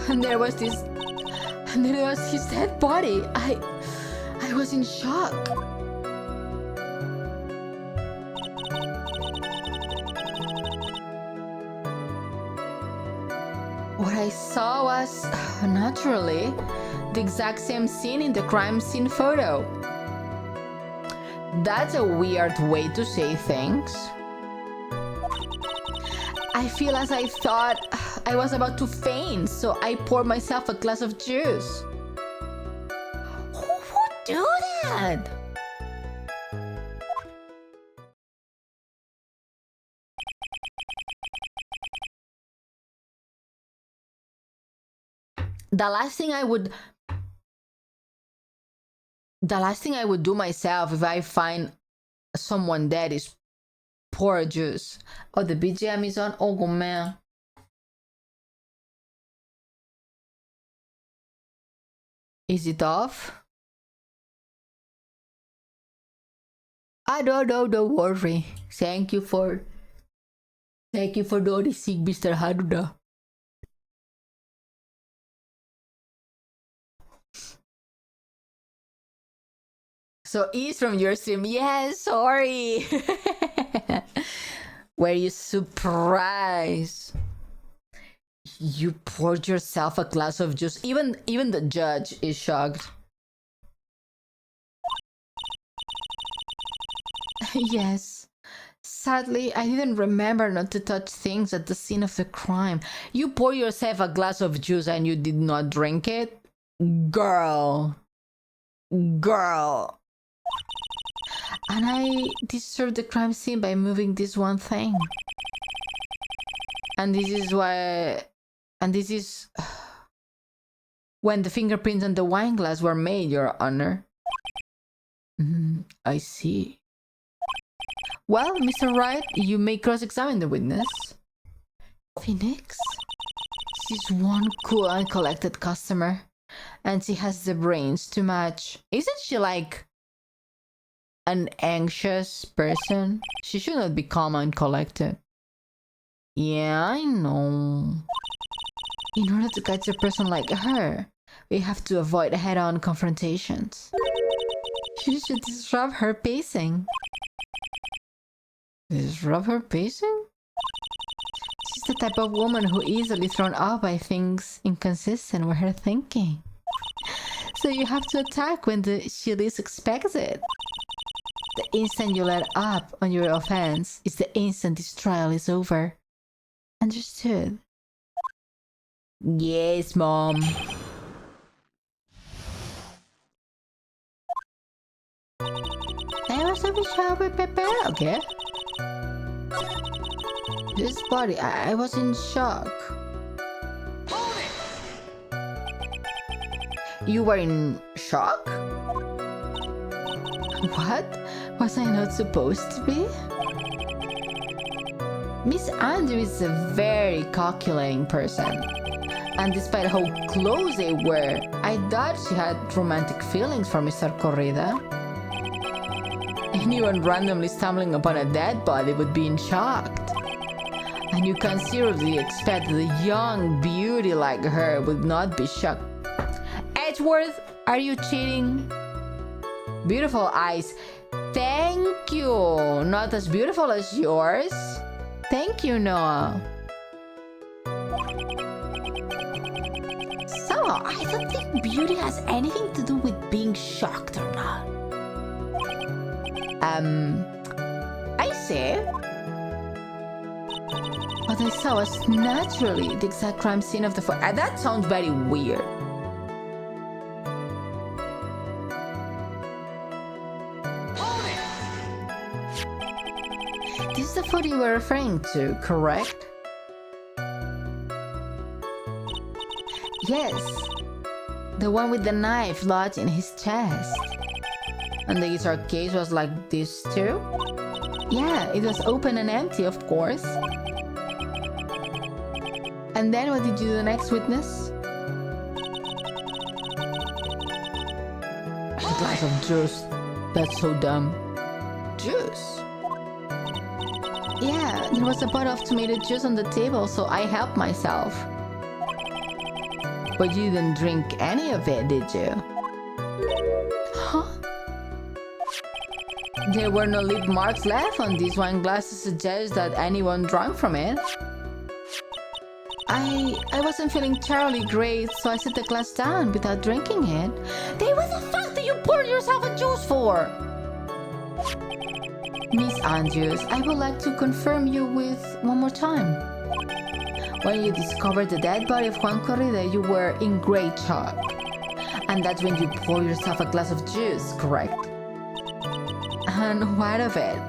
and there was his dead body. I was in shock. What I saw was, naturally, the exact same scene in the crime scene photo. That's a weird way to say things. I feel as I thought I was about to faint, so I poured myself a glass of juice. Who would do that? The last thing I would do myself if I find someone dead is pour juice. Oh, the BGM is on. Oh man. Is it off? I don't know, don't worry. Thank you for noticing, Mr. Haruda. So E's from your stream. Yes, sorry. Were you surprised? You poured yourself a glass of juice. Even the judge is shocked. Yes. Sadly, I didn't remember not to touch things at the scene of the crime. You poured yourself a glass of juice and you did not drink it? Girl. And I disturbed the crime scene by moving this one thing. And this is when the fingerprints on the wine glass were made, Your Honor. I see. Well, Mr. Wright, you may cross-examine the witness. Phoenix? She's one cool and collected customer. And she has the brains to match. Isn't she like an anxious person? She should not be calm and collected. Yeah, I know. In order to catch a person like her, we have to avoid head-on confrontations. You should disrupt her pacing. Disrupt her pacing? She's the type of woman who easily thrown off by things inconsistent with her thinking. So you have to attack when she least expects it. The instant you let up on your offense is the instant this trial is over. Understood? Yes, Mom. I was a shower with Pepe. Okay. This body, I was in shock. You were in shock? What? Was I not supposed to be? Miss Andrew is a very calculating person. And despite how close they were, I thought she had romantic feelings for Mr. Corrida. Anyone randomly stumbling upon a dead body would be in shock. And you can seriously expect that a young beauty like her would not be shocked. Edgeworth, are you cheating? Beautiful eyes. Thank you. Not as beautiful as yours. Thank you, Noah. So, I don't think beauty has anything to do with being shocked or not. I see. What I saw was naturally the exact crime scene of the photo. That sounds very weird. This is the photo you were referring to, correct? Yes. The one with the knife lodged in his chest. And the guitar case was like this too? Yeah, it was open and empty, of course. And then what did you do the next, witness? A glass of juice. That's so dumb. Juice? Yeah, there was a bottle of tomato juice on the table, so I helped myself. But you didn't drink any of it, did you? Huh? There were no lip marks left on this wine glass to suggest that anyone drank from it. I wasn't feeling terribly great, so I set the glass down without drinking it. Then what the fuck do you pour yourself a juice for? Miss Andrews, I would like to confirm you with one more time. When you discovered the dead body of Juan Corrida, you were in great shock. And that's when you poured yourself a glass of juice, correct? And what of it?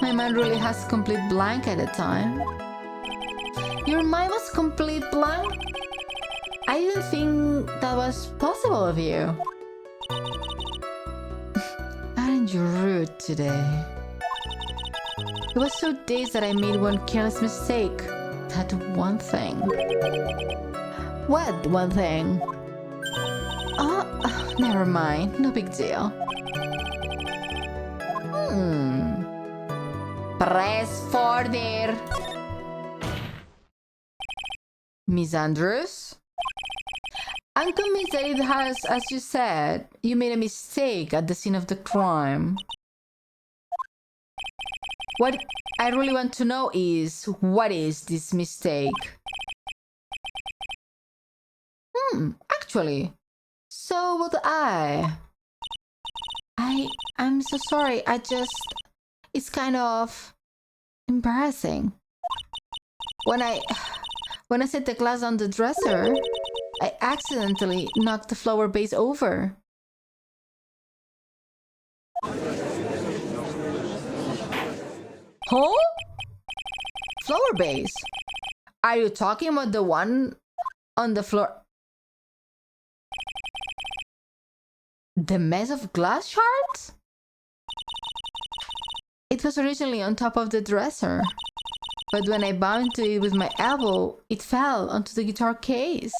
My mind really has complete blank at the time. Your mind was complete blank? I didn't think that was possible of you. Aren't you rude today? I was so dazed that I made one careless mistake. That one thing. What one thing? Oh, never mind. No big deal. Press further. Miss Andrews? I'm convinced that it has, as you said, you made a mistake at the scene of the crime. What I really want to know is, what is this mistake? Actually, so would I. I'm so sorry, it's kind of embarrassing. When I set the glass on the dresser, I accidentally knocked the flower vase over. Huh? Flower vase? Are you talking about the one on the floor? The mess of glass shards? It was originally on top of the dresser, but when I bumped into it with my elbow, it fell onto the guitar case.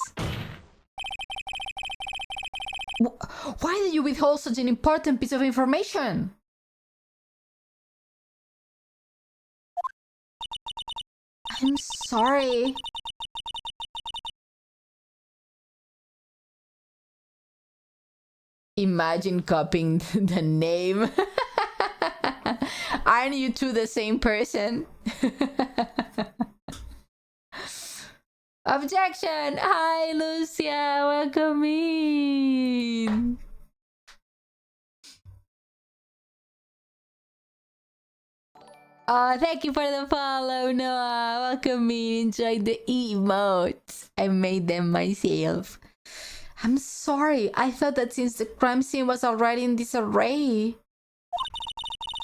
Why did you withhold such an important piece of information? I'm sorry. Imagine copying the name. Aren't you two the same person? Objection! Hi, Lucia. Welcome in. Oh, thank you for the follow, Noah. Welcome in. Enjoy the emotes. I made them myself. I'm sorry. I thought that since the crime scene was already in disarray,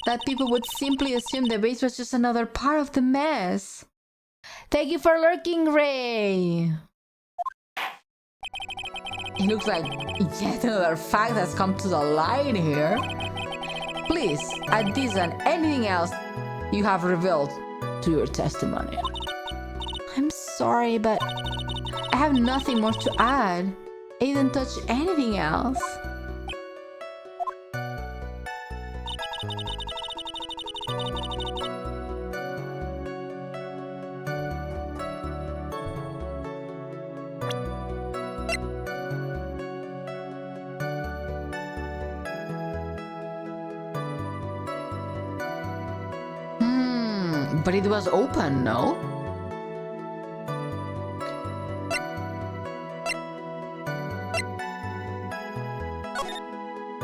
that people would simply assume the base was just another part of the mess. Thank you for lurking, Ray. It looks like yet another fact has come to the light here. Please add this and anything else you have revealed to your testimony. I'm sorry, but I have nothing more to add. I didn't touch anything else. But it was open, no?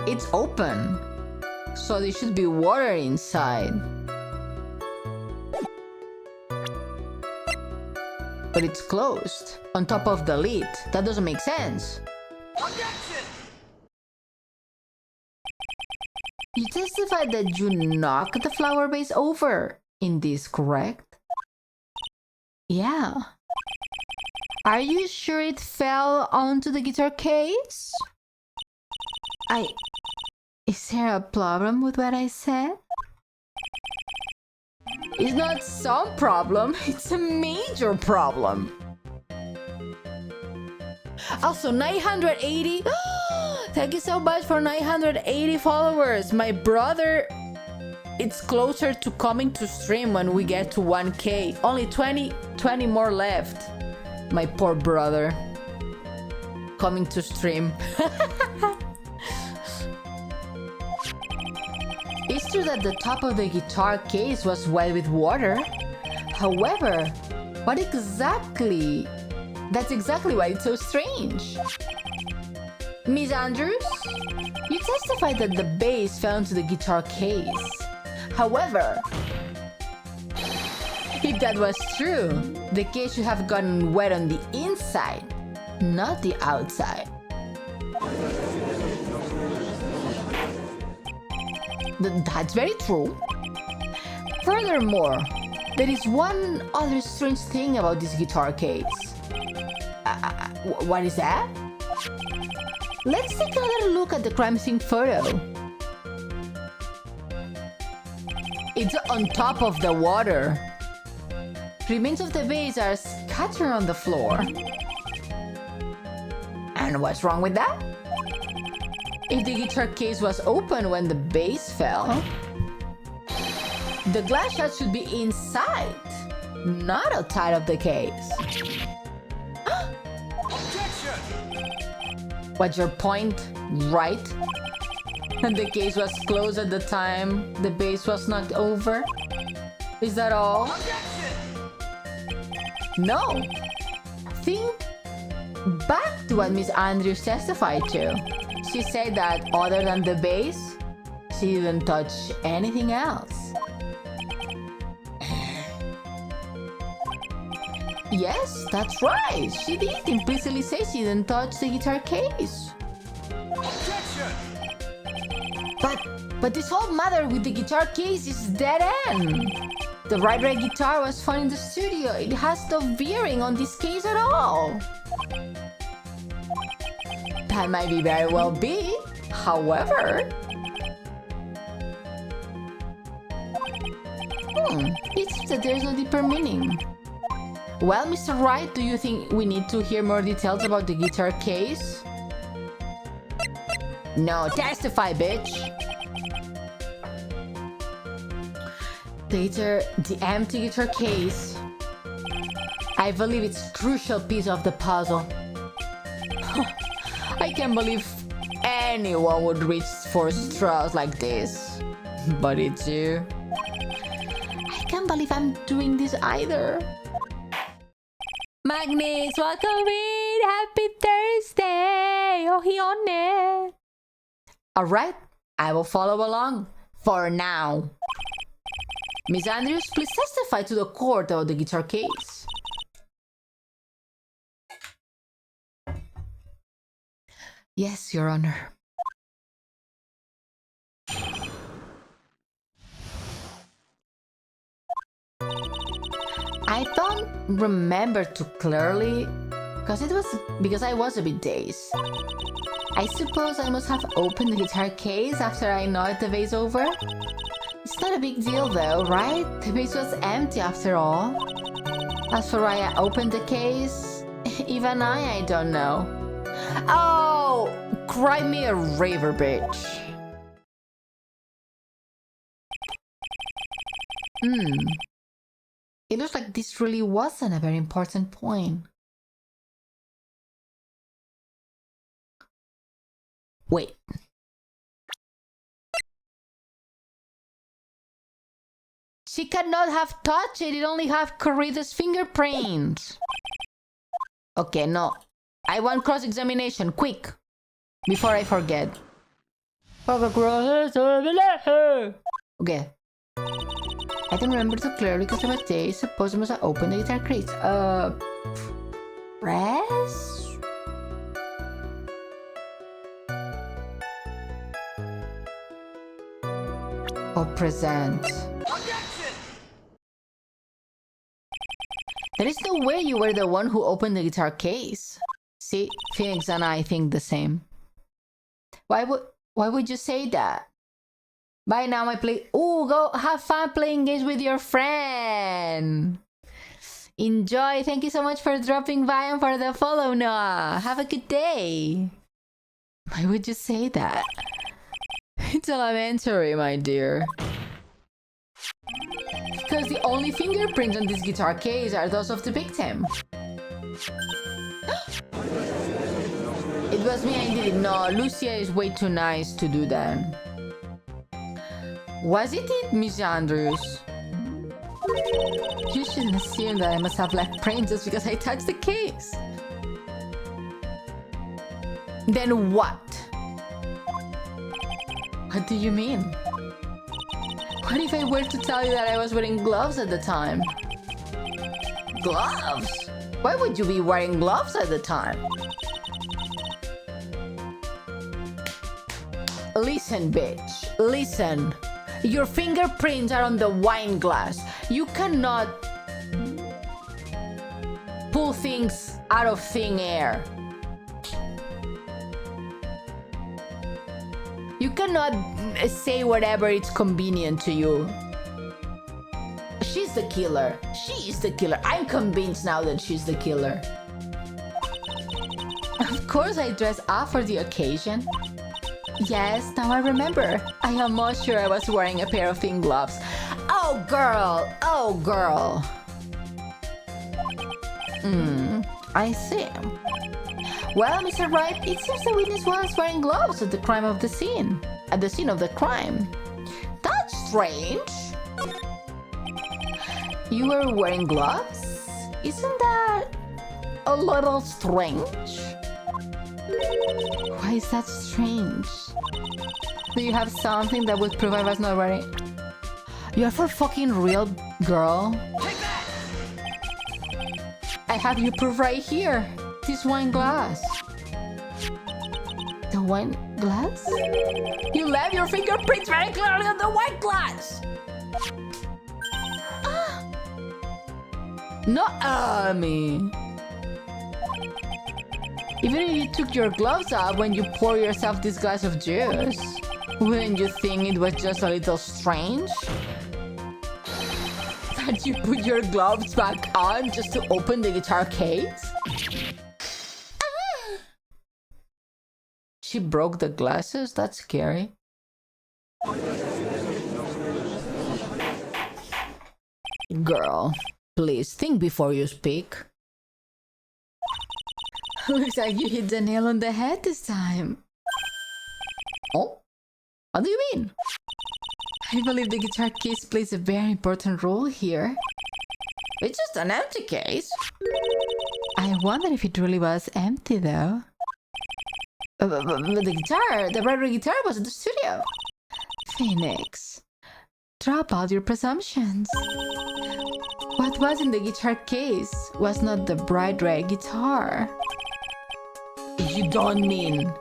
It's open, so there should be water inside. But it's closed, on top of the lid. That doesn't make sense. Objection! You testified that you knocked the flower vase over in this, correct? Yeah. Are you sure it fell onto the guitar case? Is there a problem with what I said? It's not some problem, it's a major problem. Also, 980. Thank you so much for 980 followers. My brother, it's closer to coming to stream when we get to 1K. Only 20 more left. My poor brother. Coming to stream. It's true that the top of the guitar case was wet with water. However, what exactly? That's exactly why it's so strange. Miss Andrews, you testified that the bass fell into the guitar case. However, if that was true, the case should have gotten wet on the inside, not the outside. That's very true. Furthermore, there is one other strange thing about this guitar case. What is that? Let's take another look at the crime scene photo. It's on top of the water. Remains of the bass are scattered on the floor. And what's wrong with that? If the guitar case was open when the bass fell, the glass shot should be inside, not outside of the case. What's your point, right? And the case was closed at the time the bass was knocked over? Is that all? No. Think back to what Miss Andrews testified to. She said that other than the bass, she didn't touch anything else. Yes, that's right. She did implicitly say she didn't touch the guitar case. But this whole matter with the guitar case is dead end. The right guitar was found in the studio. It has no bearing on this case at all. That might be very well be. However, it seems that there's no deeper meaning. Well, Mr. Wright, do you think we need to hear more details about the guitar case? No, testify, bitch! The empty guitar case. I believe it's a crucial piece of the puzzle. I can't believe anyone would reach for straws like this. But it's you. I can't believe I'm doing this either. Magnus, welcome in! Happy Thursday! Oh, Ione! Alright, I will follow along. For now. Miss Andrews, please testify to the court about the guitar case. Yes, Your Honor. I don't remember too clearly because I was a bit dazed. I suppose I must have opened the guitar case after I knocked the vase over. It's not a big deal though, right? The vase was empty after all. As for why I opened the case, even I don't know. Oh, cry me a river, bitch. It looks like this really wasn't a very important point. Wait. She cannot have touched it. It only have Corrida's fingerprints. Okay, no. I want cross-examination, quick. Before I forget. Okay. I don't remember too clearly because I was dazed. Suppose I must have opened the guitar case. Press? Or present? There is no way you were the one who opened the guitar case. See, Phoenix and I think the same. Why would you say that? Bye now, my play. Ooh, go have fun playing games with your friend. Enjoy. Thank you so much for dropping by and for the follow, Noah. Have a good day. Why would you say that? It's elementary, my dear. Because the only fingerprints on this guitar case are those of the victim. It was me, I did it. No, Lucia is way too nice to do that. Was it Miss Andrews? You shouldn't assume that I must have left prints just because I touched the case. Then what? What do you mean? What if I were to tell you that I was wearing gloves at the time? Gloves? Why would you be wearing gloves at the time? Listen, bitch. Listen. Your fingerprints are on the wine glass. You cannot pull things out of thin air. You cannot say whatever it's convenient to you. She's the killer. She is the killer. I'm convinced now that she's the killer. Of course I dress up for the occasion. Yes, now I remember. I am almost sure I was wearing a pair of thin gloves. Oh girl, oh girl. I see. Well, Mr. Wright, it seems the witness was wearing gloves at the crime of the scene. At the scene of the crime. That's strange. You were wearing gloves? Isn't that a little strange? Why is that strange? Do you have something that would prove I was not wearing? You are for fucking real, girl? I have you proof right here. This wine glass. The wine glass? You left your fingerprints very clearly on the wine glass! No, me. Even if you took your gloves off when you pour yourself this glass of juice, wouldn't you think it was just a little strange? That you put your gloves back on just to open the guitar case? She broke the glasses? That's scary. Girl, please think before you speak. Looks like you hit the nail on the head this time. Oh? What do you mean? I believe the guitar case plays a very important role here. It's just an empty case. I wonder if it really was empty though. But the bright red guitar was at the studio. Phoenix, drop out your presumptions. What was in the guitar case was not the bright red guitar. You don't mean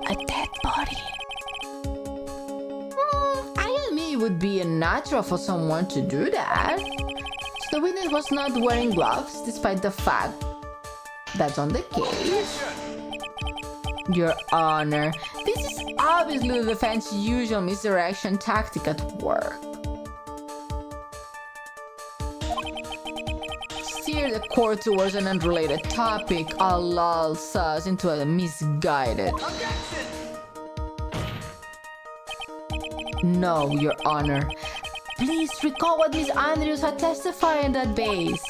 a dead body? I admit it would be unnatural for someone to do that. So the witness was not wearing gloves, despite the fact that's on the case. Your Honor, this is obviously the defense's usual misdirection tactic at work. Steer the court towards an unrelated topic, all lulls us into a misguided. No, Your Honor. Please recall what Miss Andrews had testified in that base.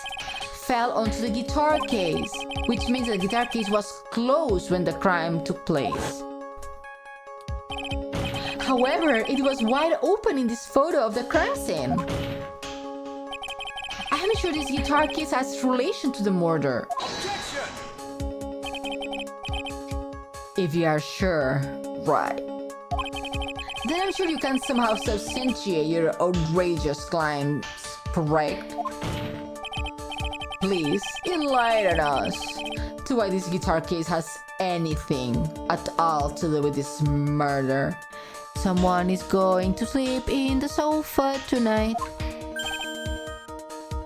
Fell onto the guitar case, which means the guitar case was closed when the crime took place. However, it was wide open in this photo of the crime scene. I'm sure this guitar case has relation to the murder. If you are sure, right. Then I'm sure you can somehow substantiate your outrageous claims, correct? Please enlighten us to why this guitar case has anything at all to do with this murder. Someone is going to sleep in the sofa tonight.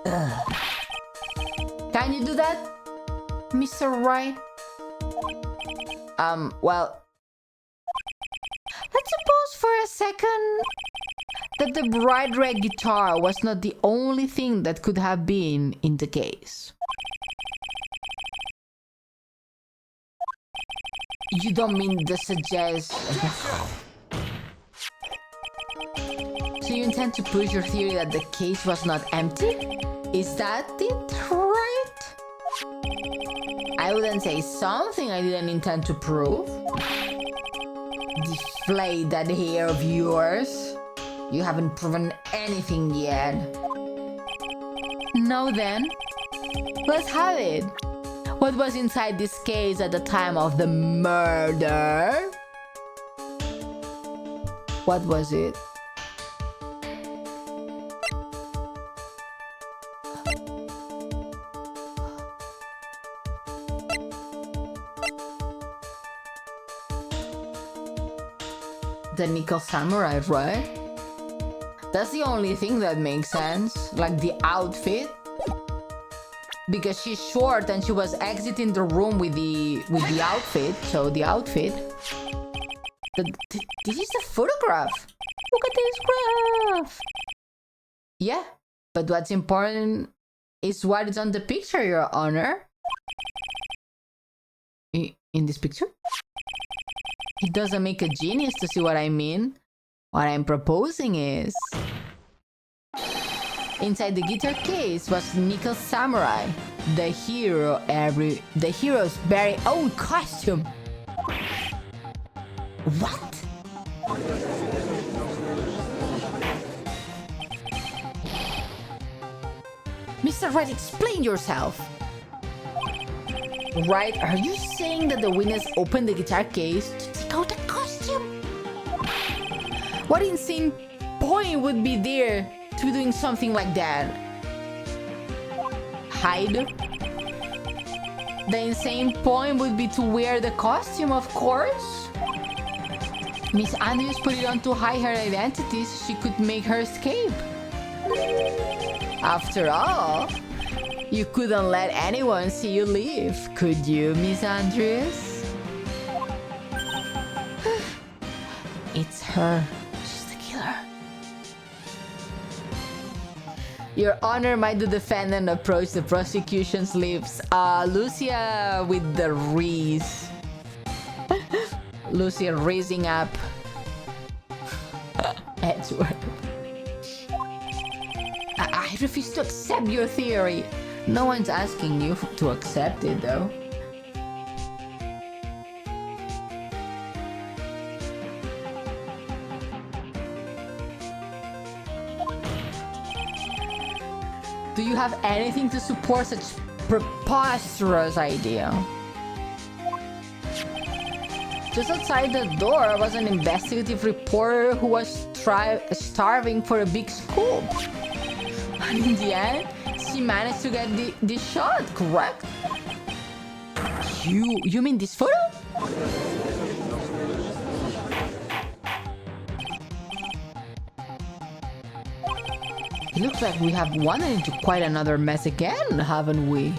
Ugh. Can you do that, Mr. Wright? Well, let's suppose for a second that the bright red guitar was not the only thing that could have been in the case. You don't mean to suggest... So you intend to push your theory that the case was not empty? Is that it, right? I wouldn't say something I didn't intend to prove. Deflate that hair of yours. You haven't proven anything yet. No then. Let's have it. What was inside this case at the time of the murder? What was it? The nickel samurai, right? That's the only thing that makes sense. Like the outfit. Because she's short and she was exiting the room with the outfit. So the outfit. This is a photograph. Look at this graph. Yeah, but what's important is what is on the picture, Your Honor. In this picture? It doesn't make a genius to see what I mean. What I'm proposing is... Inside the guitar case was Nickel Samurai, the hero's very own costume. What? Mr. Red, explain yourself. Right, are you saying that the witness opened the guitar case to take out the costume? What insane point would be there to be doing something like that? Hide? The insane point would be to wear the costume, of course. Miss Andrews put it on to hide her identity so she could make her escape. After all, you couldn't let anyone see you leave, could you, Miss Andrews? It's her. She's the killer. Your Honor, might the defendant approach the prosecution's lips? Lucia with the Reese. Lucia raising up. Edward. I refuse to accept your theory. No one's asking you to accept it, though. Do you have anything to support such preposterous idea? Just outside the door was an investigative reporter who was starving for a big scoop. And in the end, she managed to get the shot, correct? You mean this photo? It looks like we have wandered into quite another mess again, haven't we?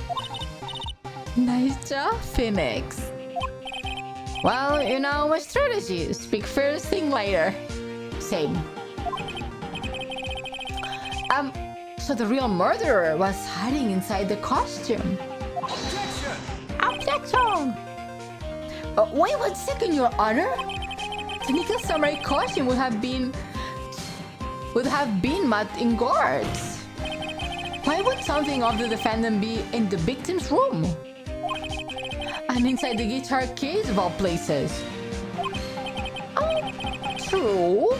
Nice job, Phoenix. Well, you know my strategy. Speak first, think later. Same. So the real murderer was hiding inside the costume. Objection! Objection! Wait 1 second, Your Honor. The Nickel Samurai costume would have been mud in guards. Why would something of the defendant be in the victim's room? And inside the guitar case of all places. Oh, true.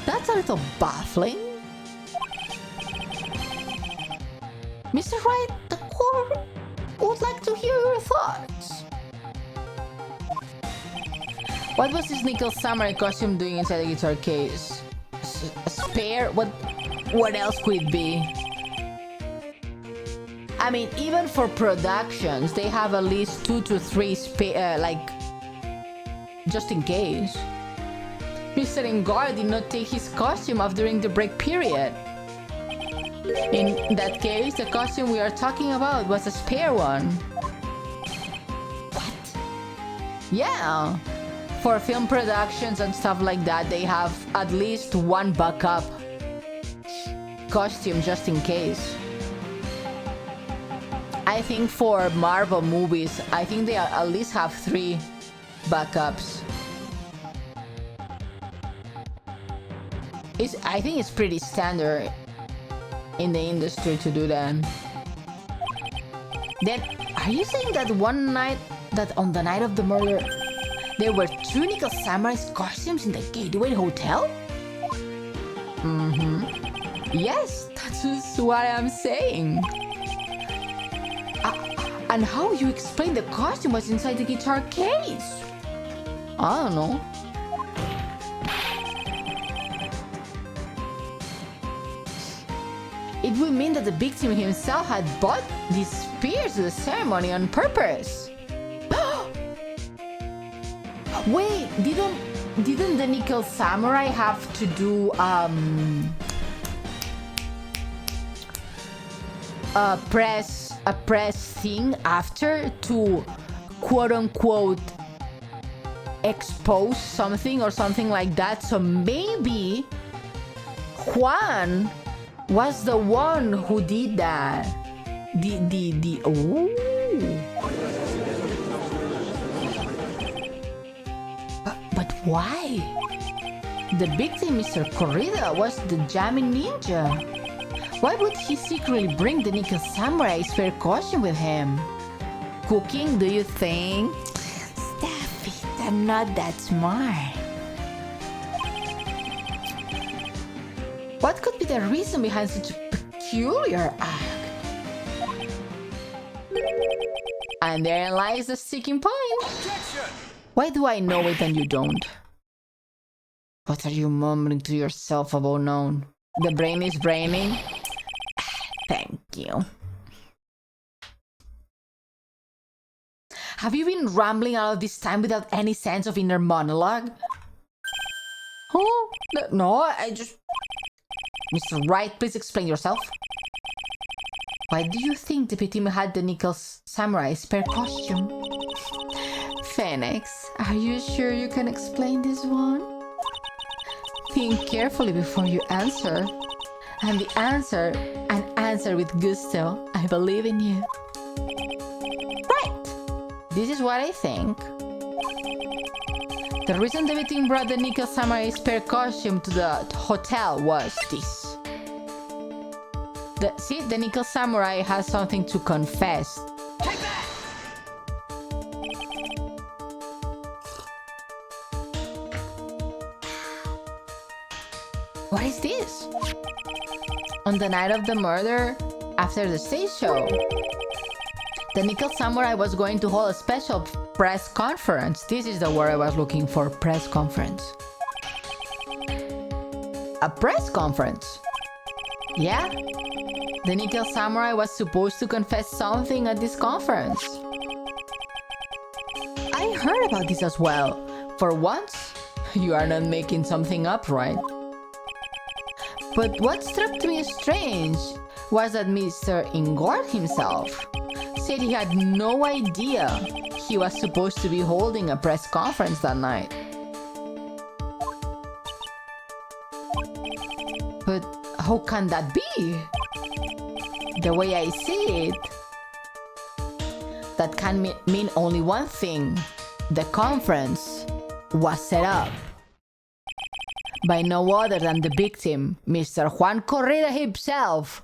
That's a little baffling. Mr. Wright, the court would like to hear your thoughts. What was this Nickel Samurai costume doing inside the guitar case? A spare? What else could it be? I mean, even for productions, they have at least 2 to 3 like, just in case. Mr. Ingard did not take his costume off during the break period. In that case, the costume we are talking about was a spare one. What? Yeah. For film productions and stuff like that, they have at least one backup costume just in case. I think for Marvel movies, I think they at least have 3 backups. I think it's pretty standard in the industry to do that. Then, are you saying that on the night of the murder, there were 2 Nickel Samurai's costumes in the Gateway Hotel? Yes, that's just what I'm saying. And how you explain the costume was inside the guitar case? I don't know. It would mean that the victim himself had bought these spears to the ceremony on purpose. Wait, didn't the Nickel Samurai have to do a press thing after to quote unquote expose something or something like that? So maybe Juan was the one who did that. But why? The victim, Mr. Corrida, was the jamming ninja. Why would he secretly bring the Nickel Samurai spare costume with him? Cooking, do you think? Steffi, they're not that smart. What could be the reason behind such a peculiar act? And therein lies the sticking point. Why do I know it and you don't? What are you mumbling to yourself about known? The brain is braining. Thank you. Have you been rambling all of this time without any sense of inner monologue? Oh, no, I just... Mr. Wright, please explain yourself. Why do you think the victim had the Nickel Samurai spare costume? Phoenix, are you sure you can explain this one? Think carefully before you answer. And answer with gusto. I believe in you. Right! This is what I think. The reason the victim brought the Nickel Samurai spare costume to the hotel was this. The Nickel Samurai has something to confess. What is this? On the night of the murder, after the stage show, the Nickel Samurai was going to hold a special press conference. This is the word I was looking for, press conference. A press conference? Yeah? The Nickel Samurai was supposed to confess something at this conference. I heard about this as well. For once, you are not making something up, right? But what struck me as strange was that Mr. Ingord himself said he had no idea he was supposed to be holding a press conference that night. But how can that be? The way I see it, that can mean only one thing. The conference was set up by no other than the victim, Mr. Juan Corrida himself.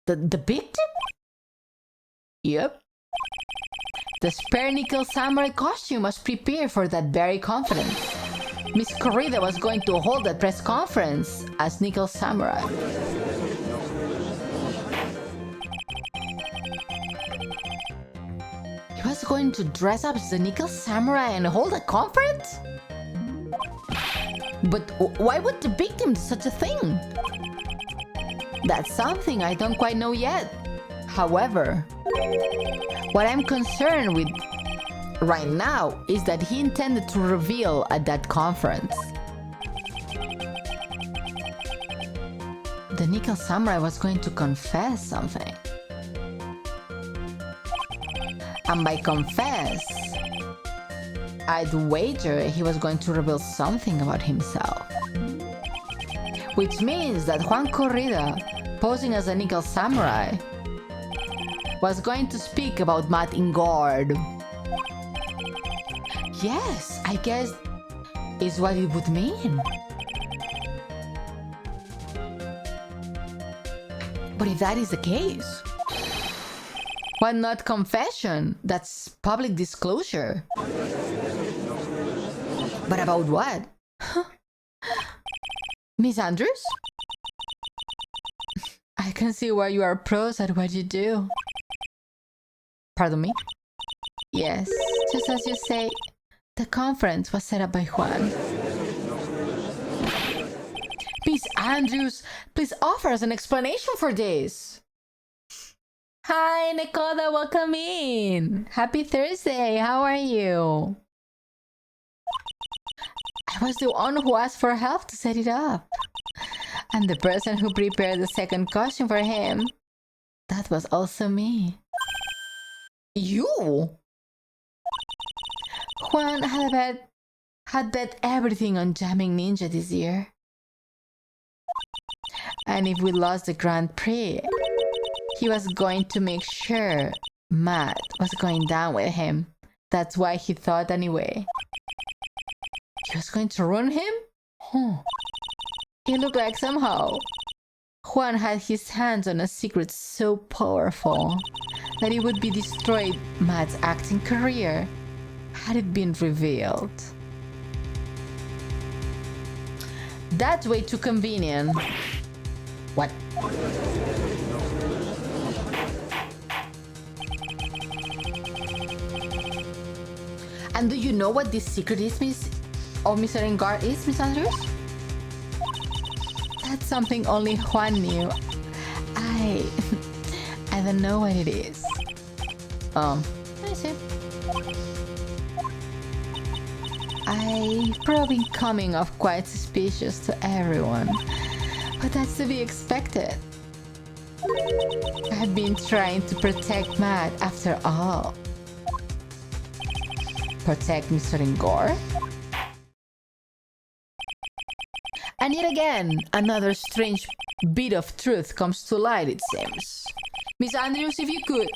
The victim? Yep. The spare Nickel Samurai costume was prepared for that very conference. Miss Corrida was going to hold that press conference as Nickel Samurai. He was going to dress up as the Nickel Samurai and hold a conference? But why would the victim do such a thing? That's something I don't quite know yet. However, what I'm concerned with right now is that he intended to reveal at that conference. The Nickel Samurai was going to confess something. And by confess, I'd wager he was going to reveal something about himself. Which means that Juan Corrida, posing as a Nickel Samurai, was going to speak about Matt Ingord. Yes, I guess is what it would mean. But if that is the case, why not confession? That's public disclosure. But about what? Miss Andrews? I can see why you are pros at what you do. Pardon me? Yes, just as you say, the conference was set up by Juan. Miss Andrews, please offer us an explanation for this. Hi, Nicola, welcome in. Happy Thursday, how are you? I was the one who asked for help to set it up. And the person who prepared the second costume for him, that was also me. You? Juan had bet everything on jamming Ninja this year. And if we lost the Grand Prix, he was going to make sure Matt was going down with him. That's why he thought anyway. He was going to ruin him? It looked like somehow Juan had his hands on a secret so powerful that it would be destroyed Matt's acting career had it been revealed. That's way too convenient. What? And do you know what this secret is, Mr. Engar is, Miss Andrews? That's something only Juan knew. I don't know what it is. I see. I probably coming off quite suspicious to everyone, but that's to be expected. I've been trying to protect Matt after all. Protect Mr. Ngor? And yet again, another strange bit of truth comes to light, it seems. Miss Andrews, if you could,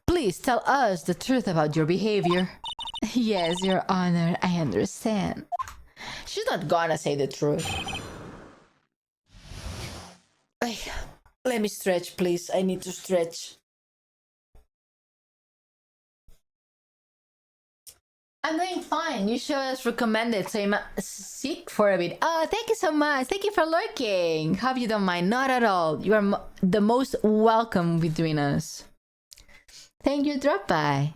please tell us the truth about your behavior. Yes, Your Honor, I understand. She's not gonna say the truth. Let me stretch, please. I need to stretch. I'm doing fine. You show us recommended, so I'm sick for a bit. Oh, thank you so much. Thank you for lurking. Hope you don't mind. Not at all. You are the most welcome between us. Thank you, drop by.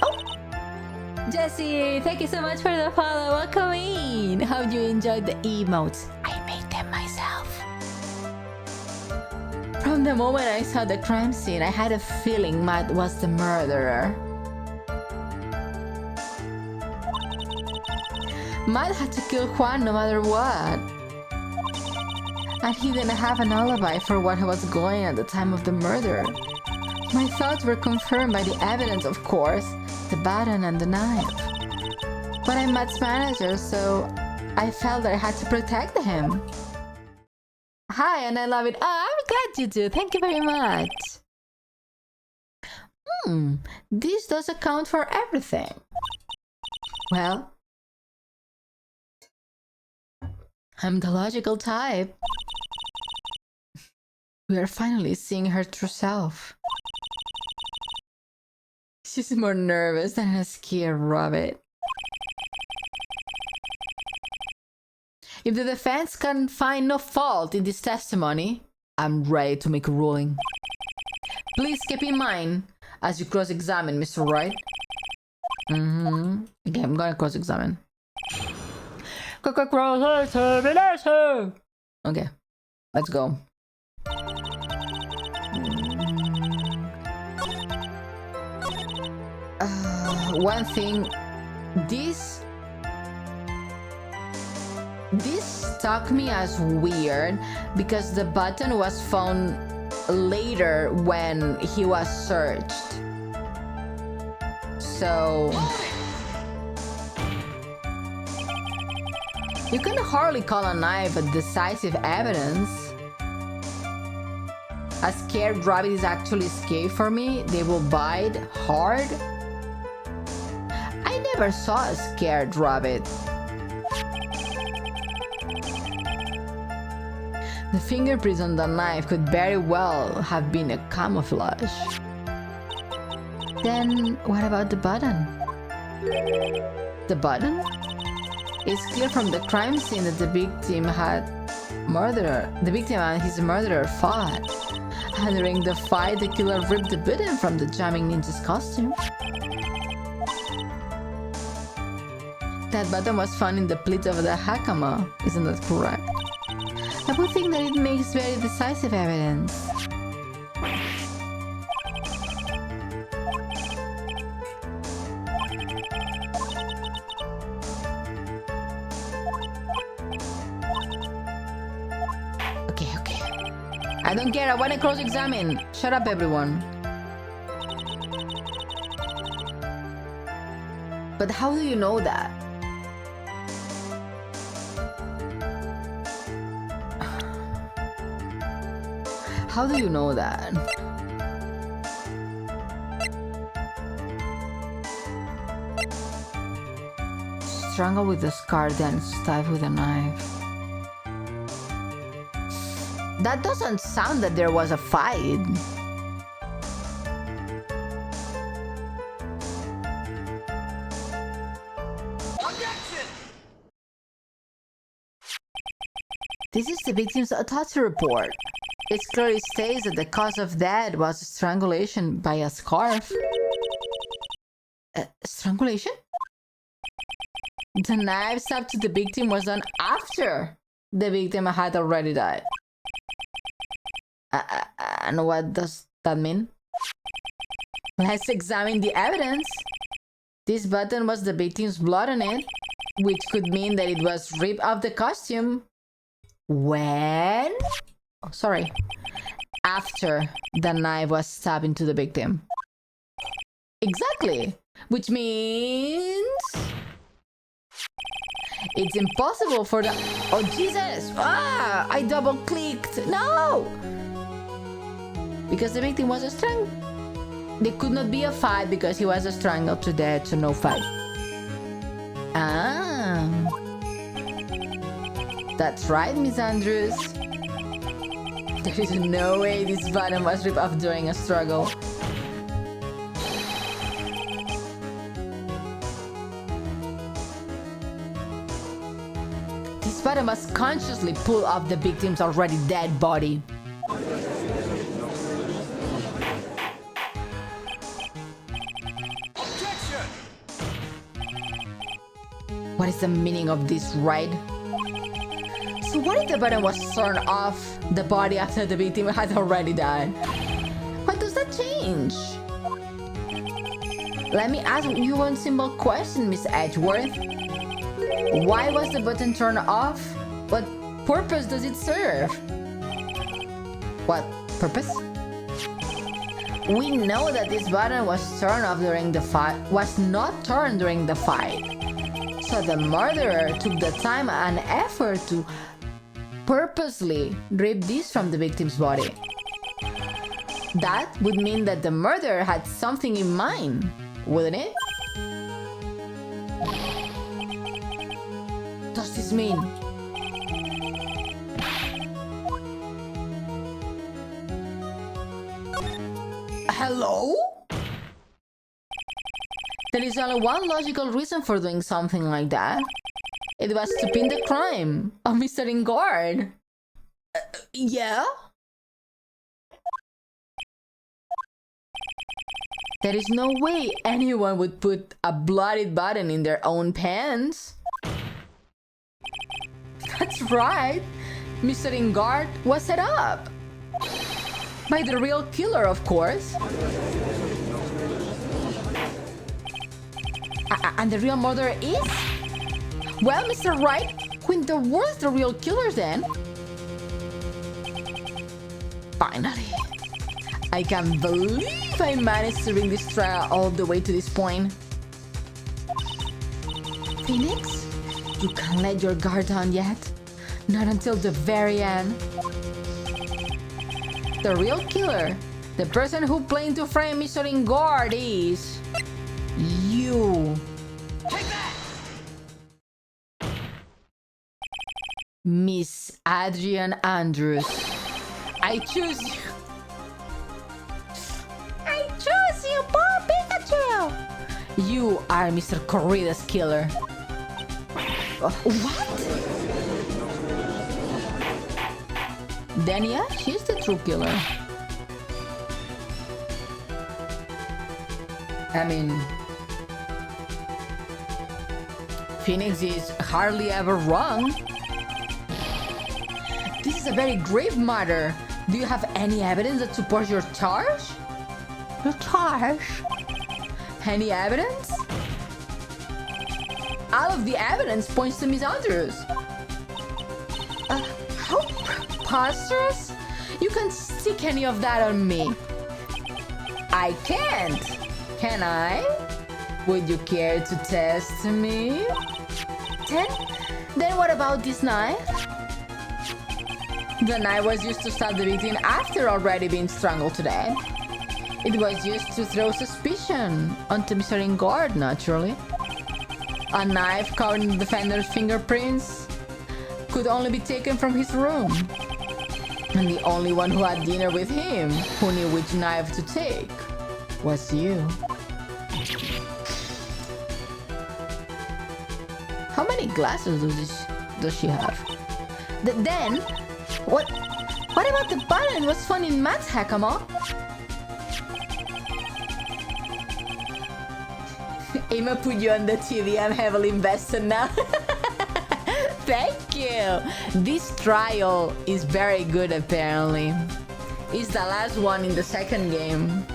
Oh, Jessie, thank you so much for the follow. Welcome in. Hope you enjoyed the emotes. I made them myself. From the moment I saw the crime scene, I had a feeling Matt was the murderer. Matt had to kill Juan no matter what. And he didn't have an alibi for what was going on at the time of the murder. My thoughts were confirmed by the evidence, of course, the baton and the knife. But I'm Matt's manager, so I felt that I had to protect him. Hi, and I love it. Oh, I'm glad you do. Thank you very much. This does account for everything. Well, I'm the logical type. We are finally seeing her true self. She's more nervous than a scared rabbit. If the defense can find no fault in this testimony, I'm ready to make a ruling. Please keep in mind as you cross-examine Mr. Wright. Okay, I'm gonna cross-examine. Okay, let's go. One thing, this struck me as weird because the button was found later when he was searched. So you can hardly call a knife a decisive evidence. A scared rabbit is actually scary for me. They will bite hard. I never saw a scared rabbit. The fingerprints on the knife could very well have been a camouflage. Then what about the button? The button? It's clear from the crime scene that the victim and his murderer fought. During the fight, the killer ripped the button from the jamming ninja's costume. That button was found in the pleat of the hakama, isn't that correct? I would think that it makes very decisive evidence. Okay. I don't care, I want to cross-examine. Shut up, everyone. But how do you know that? How do you know that? Strangle with a scar, then stab with a knife. That doesn't sound that there was a fight. This is the victim's autopsy report. It clearly states that the cause of death was strangulation by a scarf. Strangulation? The knife stab to the victim was done after the victim had already died. And what does that mean? Let's examine the evidence. This button was the victim's blood on it, which could mean that it was ripped off the costume. When? Oh, sorry. After the knife was stabbed into the victim. Exactly. Which means... it's impossible for the... Oh, Jesus! Ah! I double-clicked! No! Because the victim was strangled. There could not be a fight because he was strangled to death, so no fight. Ah... That's right, Miss Andrews. There is no way this button was ripped off during a struggle. This button must consciously pull off the victim's already dead body. What is the meaning of this, right? So what if the button was turned off the body after the victim had already died? What does that change? Let me ask you one simple question, Miss Edgeworth. Why was the button turned off? What purpose does it serve? What purpose? We know that this button was turned off during the fight, was not turned during the fight. So the murderer took the time and effort to purposely rip this from the victim's body. That would mean that the murderer had something in mind, wouldn't it? Does this mean? Hello? There is only one logical reason for doing something like that. It was to pin the crime of Mr. Ingard. Yeah? There is no way anyone would put a bloodied button in their own pants. That's right. Mr. Ingard was set up. By the real killer, of course. And the real murderer is? Well, Mr. Wright, when there was the real killer then? Finally. I can't believe I managed to bring this trial all the way to this point. Phoenix, you can't let your guard down yet. Not until the very end. The real killer, the person who planned to frame Mr. Ingard is... you. Miss Adrian Andrews. I choose you. I choose you, poor Pikachu. You are Mr. Corrida's killer. What? Then yeah, she's the true killer. I mean, Phoenix is hardly ever wrong. This is a very grave matter. Do you have any evidence that supports your charge? Your charge? Any evidence? All of the evidence points to Miss Andrews. How preposterous? You can't stick any of that on me. I can't. Can I? Would you care to test me? Then what about this knife? The knife was used to stab the victim after already being strangled to death. It was used to throw suspicion onto Mr. Ingord, naturally. A knife covered in the defender's fingerprints could only be taken from his room. And the only one who had dinner with him, who knew which knife to take, was you. How many glasses does she have? Then, what about the button was found in Matt's Hakama? Emma put you on the TV. I'm heavily invested now. Thank you. This trial is very good, apparently. It's the last one in the second game.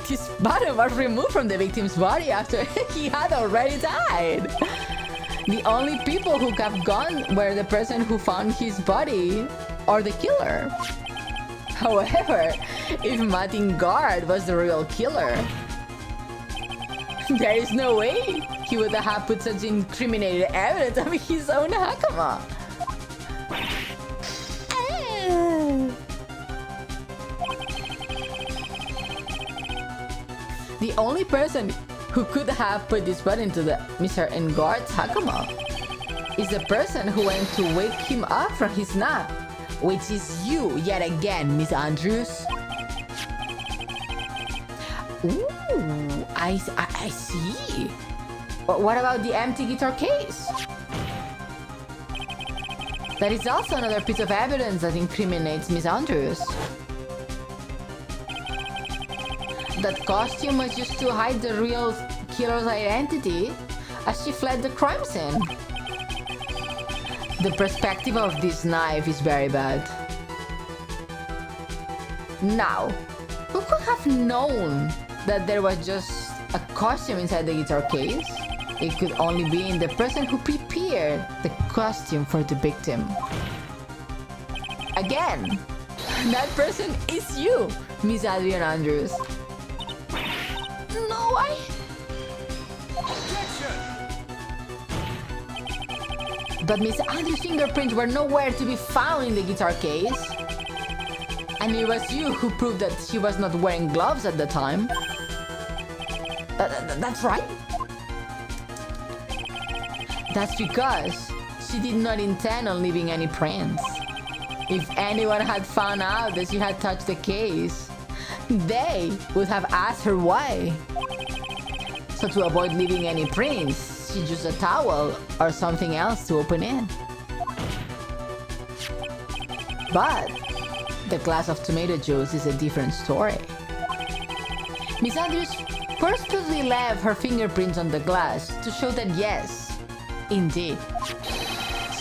His button was removed from the victim's body after he had already died. The only people who have gone were the person who found his body or the killer. However, if Martin Guard was the real killer, there is no way he would have put such incriminating evidence on his own Hakama. The only person who could have put this button into the Mr. Engard's Hakama is the person who went to wake him up from his nap, which is you yet again, Miss Andrews. Ooh, I see. But what about the empty guitar case? That is also another piece of evidence that incriminates Miss Andrews. That costume was used to hide the real killer's identity as she fled the crime scene. The perspective of this knife is very bad. Now, who could have known that there was just a costume inside the guitar case? It could only be in the person who prepared the costume for the victim. Again, that person is you, Miss Adrian Andrews. No, But Miss Andrews' fingerprints were nowhere to be found in the guitar case. And it was you who proved that she was not wearing gloves at the time. That's right. That's because she did not intend on leaving any prints. If anyone had found out that she had touched the case, they would have asked her why. So to avoid leaving any prints, she used a towel or something else to open it. But the glass of tomato juice is a different story. Miss Andrews purposely left her fingerprints on the glass to show that yes, indeed,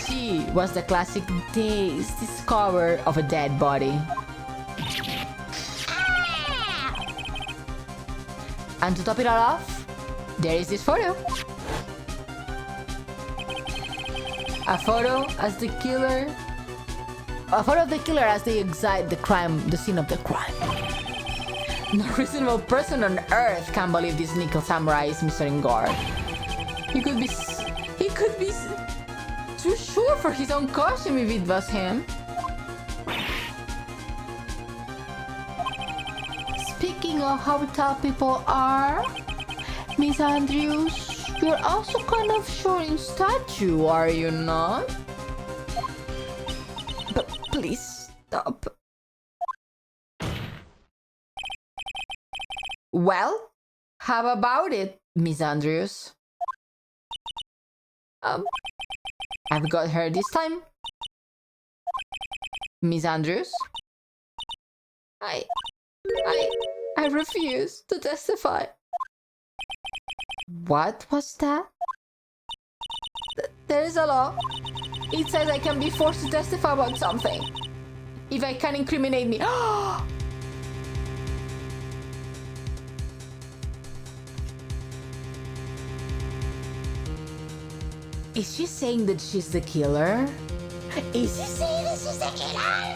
she was the classic day's discoverer of a dead body. And to top it all off, there is this photo. A photo of the killer as they exit the scene of the crime. No reasonable person on earth can believe this nickel samurai is Mr. Ingard. He could be too sure for his own costume if it was him. Speaking of how tall people are, Miss Andrews, you're also kind of short in stature, are you not? But please stop. Well, how about it, Miss Andrews? I've got her this time. Miss Andrews? I I refuse to testify. What was that? There is a law. It says I can be forced to testify about something if I can incriminate me. Is she saying that she's the killer? Is she saying that she's the killer?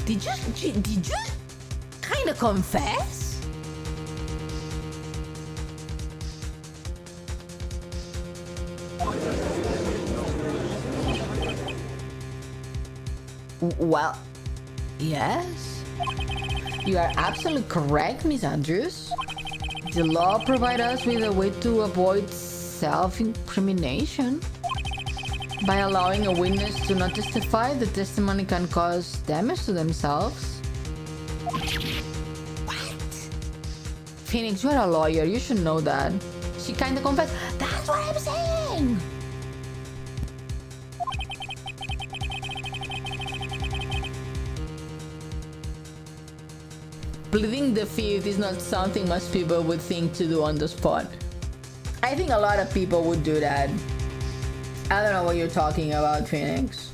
Did you kind of confess? Well, yes. You are absolutely correct, Miss Andrews. The law provides us with a way to avoid self-incrimination. By allowing a witness to not testify, the testimony can cause damage to themselves. What? Phoenix, you're a lawyer. You should know that. She kind of confessed. That's what I'm saying! Pleading the fifth is not something most people would think to do on the spot. I think a lot of people would do that. I don't know what you're talking about, Phoenix.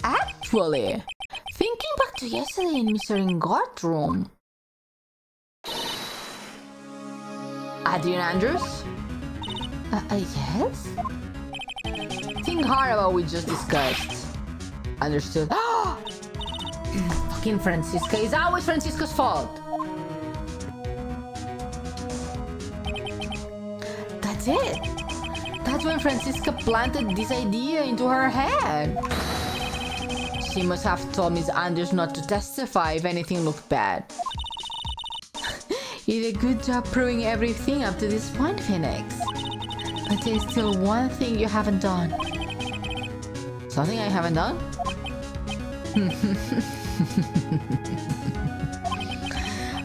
Actually, thinking back to yesterday in Mr. Ingot's room. Adrian Andrews? Yes? Think hard about what we just discussed. Understood. Fucking Francisca. It's always Francisco's fault. That's it. That's when Francisca planted this idea into her head. She must have told Miss Andrews not to testify if anything looked bad. You did a good job proving everything up to this point, Phoenix. But there's still one thing you haven't done. Something I haven't done?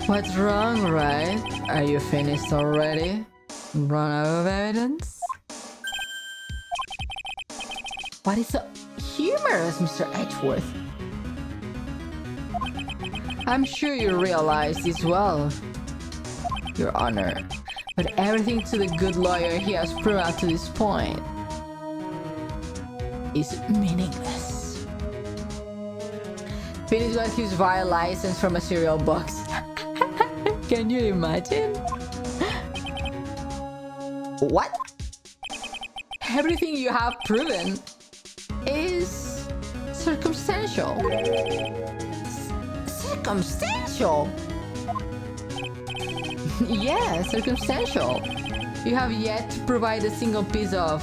What's wrong, right? Are you finished already? Run out of evidence? What is so humorous, Mr. Edgeworth? I'm sure you realize this well, Your Honor, but everything to the good lawyer he has proven up to this point is meaningless. Phoenix got his vial license from a cereal box. Can you imagine? What? Everything you have proven is circumstantial. Circumstantial? Yeah, circumstantial. You have yet to provide a single piece of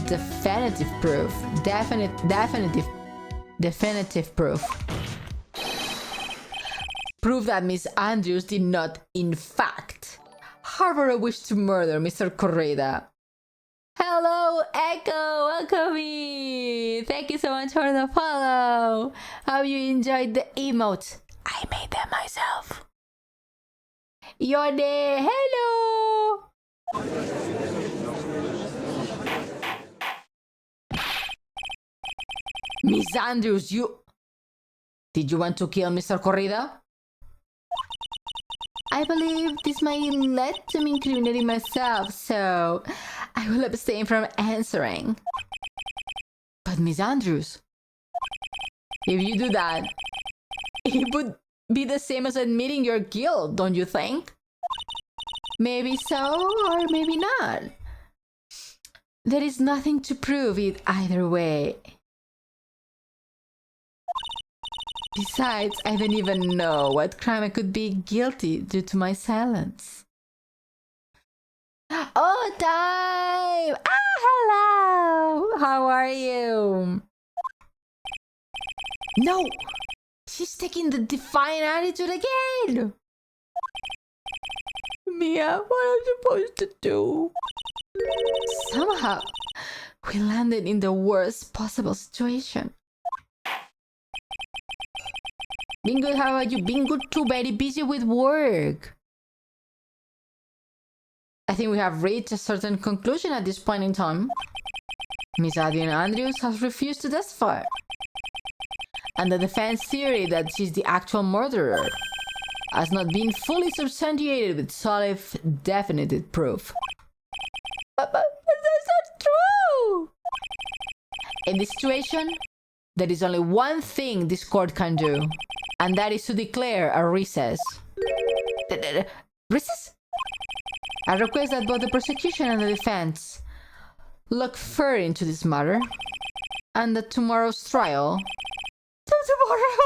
definitive proof. Definitive proof. Proof that Miss Andrews did not, in fact, harbor a wish to murder Mr. Corrida. Hello, Echo! Welcome in! Thank you so much for the follow! Hope you enjoyed the emotes. I made them myself. Ione, hello! Miss Andrews, you... Did you want to kill Mr. Corrida? I believe this might lead to me incriminating myself, so I will abstain from answering. But Miss Andrews, if you do that, it would be the same as admitting your guilt, don't you think? Maybe so, or maybe not. There is nothing to prove it either way. Besides, I don't even know what crime I could be guilty due to my silence. Oh, time! Ah, hello! How are you? No! She's taking the defiant attitude again! Mia, what am I supposed to do? Somehow, we landed in the worst possible situation. Been good, how about you? Been good too, very busy with work. I think we have reached a certain conclusion at this point in time. Miss Ione Andrews has refused to testify. And the defense theory that she's the actual murderer has not been fully substantiated with solid, definitive proof. But that's not true! In this situation, there is only one thing this court can do, and that is to declare a recess. Recess? I request that both the prosecution and the defense look further into this matter, and that tomorrow's trial... Tomorrow?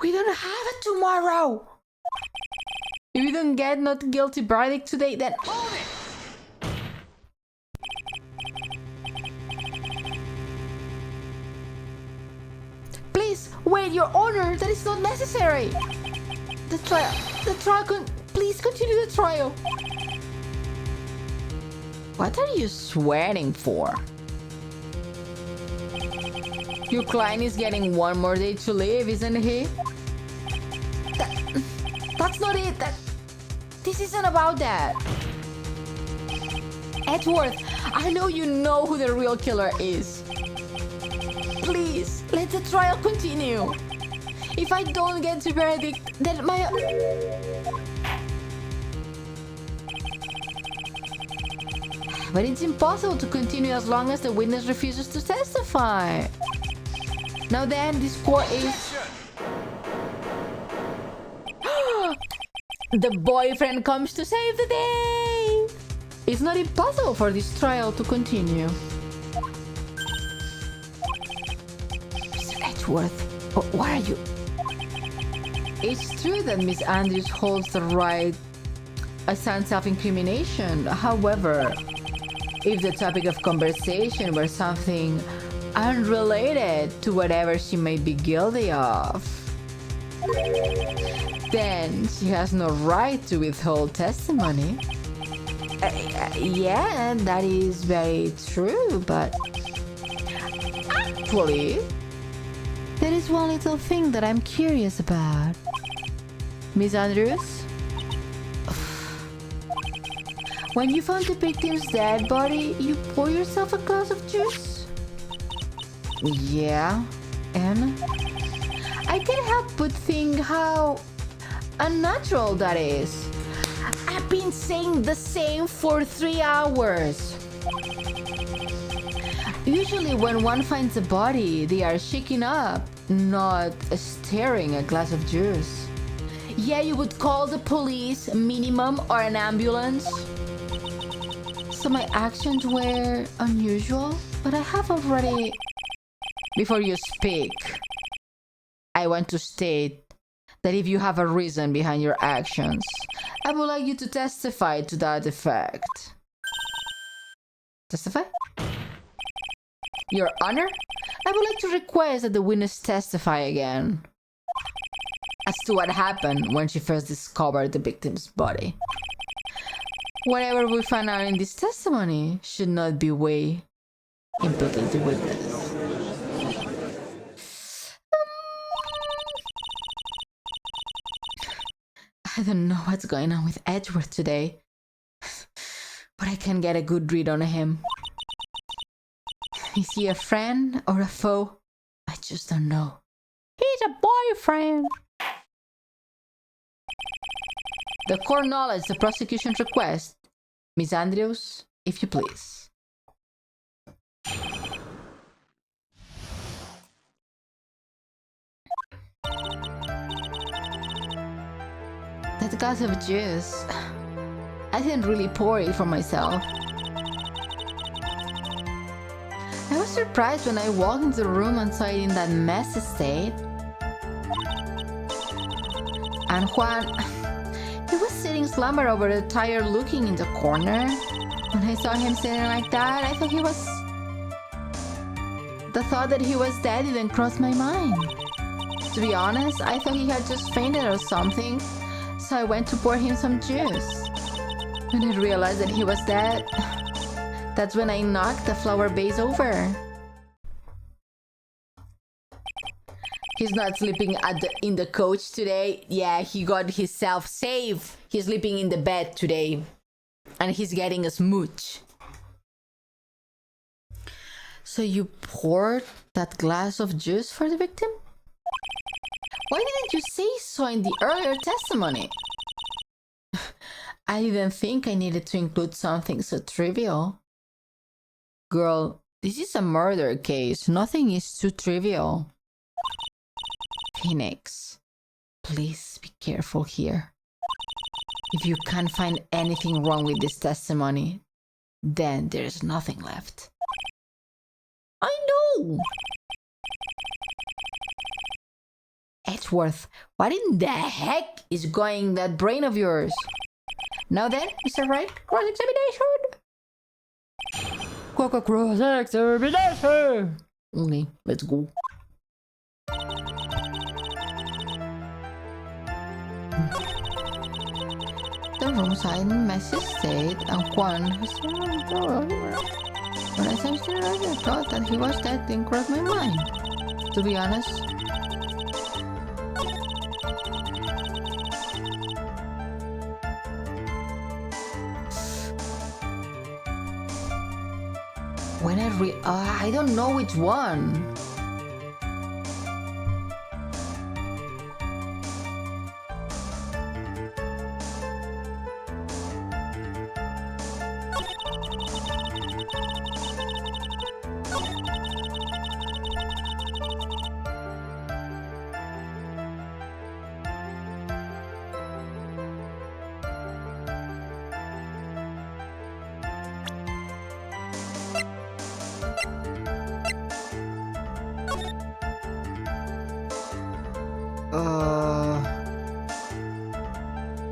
We don't have it tomorrow! If we don't get not guilty verdict today, then... Please, wait, Your Honor, that is not necessary! The trial, please continue the trial. What are you swearing for? Your client is getting one more day to live, isn't he? That's not it. This isn't about that. Edward, I know you know who the real killer is. Please, let the trial continue. If I don't get the verdict, then my... But it's impossible to continue as long as the witness refuses to testify. Now then, this court is... The boyfriend comes to save the day! It's not impossible for this trial to continue. Mr. Edgeworth, what are you... It's true that Miss Andrews holds the right against self-incrimination. However, if the topic of conversation were something unrelated to whatever she may be guilty of, then she has no right to withhold testimony. Yeah, that is very true, but actually, there is one little thing that I'm curious about. Miss Andrews? When you found the victim's dead body, you pour yourself a glass of juice? Yeah, and I can't help but think how unnatural that is. I've been saying the same for 3 hours. Usually when one finds a body, they are shaking up, not stirring a glass of juice. Yeah, you would call the police, minimum, or an ambulance. So my actions were unusual, but I have already... Before you speak, I want to state that if you have a reason behind your actions, I would like you to testify to that effect. Testify? Your Honor, I would like to request that the witness testify again as to what happened when she first discovered the victim's body. Whatever we find out in this testimony should not be way implicate the witness. I don't know what's going on with Edward today, but I can't get a good read on him. Is he a friend or a foe? I just don't know. He's a boyfriend. The court acknowledges the prosecution's request. Miss Andrews, if you please. That glass of juice, I didn't really pour it for myself. I was surprised when I walked into the room and saw it in that messy state. And Juan, he was sitting slumber over the tire looking in the corner. When I saw him sitting like that, I thought he was... The thought that he was dead didn't cross my mind. To be honest, I thought he had just fainted or something, so I went to pour him some juice. When I realized that he was dead, that's when I knocked the flower vase over. He's not sleeping in the coach today. Yeah, he got himself safe. He's sleeping in the bed today. And he's getting a smooch. So you poured that glass of juice for the victim? Why didn't you say so in the earlier testimony? I didn't think I needed to include something so trivial. Girl, this is a murder case. Nothing is too trivial. Phoenix, please be careful here. If you can't find anything wrong with this testimony, then there's nothing left. I know! Edgeworth, what in the heck is going in that brain of yours? Now then, Mr. Wright, cross-examination! Cross-examination! Okay, let's go. The rooms are in a messy state, and Juan has when I thought that he was dead, didn't cross my mind. To be honest. When I don't know which one.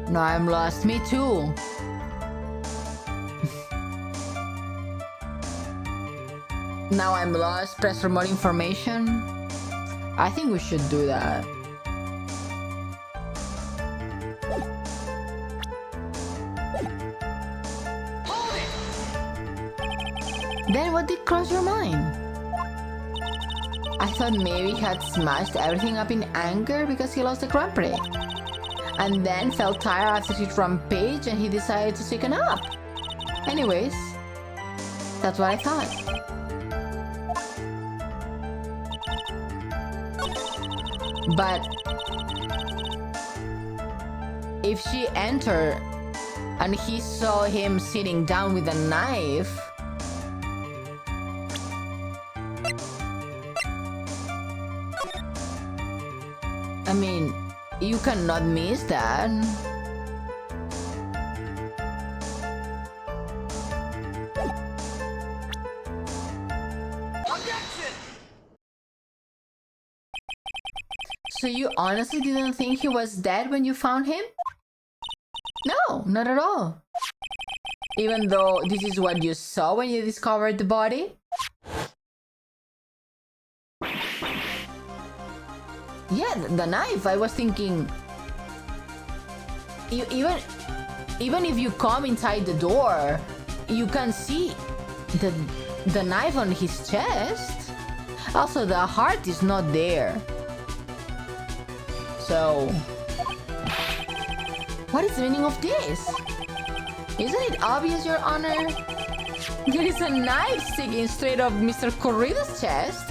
No, I'm lost. Me too. Now I'm lost. Press for more information. I think we should do that. Then what did cross your mind? I thought maybe he had smashed everything up in anger because he lost the Grand Prix. And then felt tired after his rampage and he decided to take a nap. Anyways, that's what I thought. But if she entered and he saw him sitting down with a knife, I mean, you cannot miss that. Objection! So you honestly didn't think he was dead when you found him? No, not at all. Even though this is what you saw when you discovered the body? Yeah, the knife. I was thinking, even if you come inside the door, you can see the knife on his chest. Also, the heart is not there. So, what is the meaning of this? Isn't it obvious, Your Honor? There is a knife sticking straight off Mr. Corrido's chest.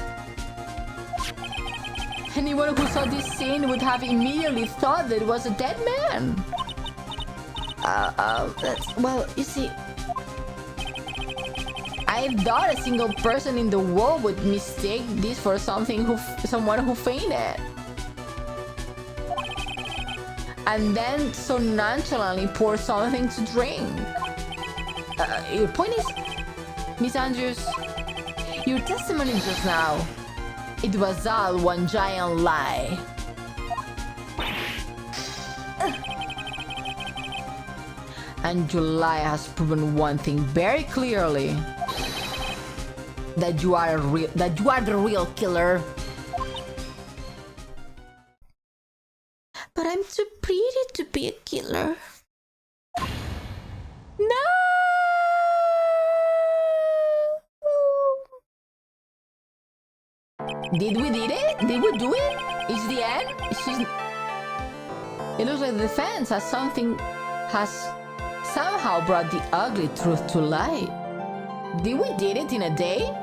Anyone who saw this scene would have immediately thought that it was a dead man. Well, you see, I doubt a single person in the world would mistake this for someone who fainted. And then so nonchalantly pour something to drink. Your point is, Miss Andrews, your testimony just now, it was all one giant lie. And July has proven one thing very clearly: that you are the real killer. But I'm too pretty to be a killer. No! Did we it? Did we do it? It's the end? It looks like the defense has somehow brought the ugly truth to light. Did we did it in a day?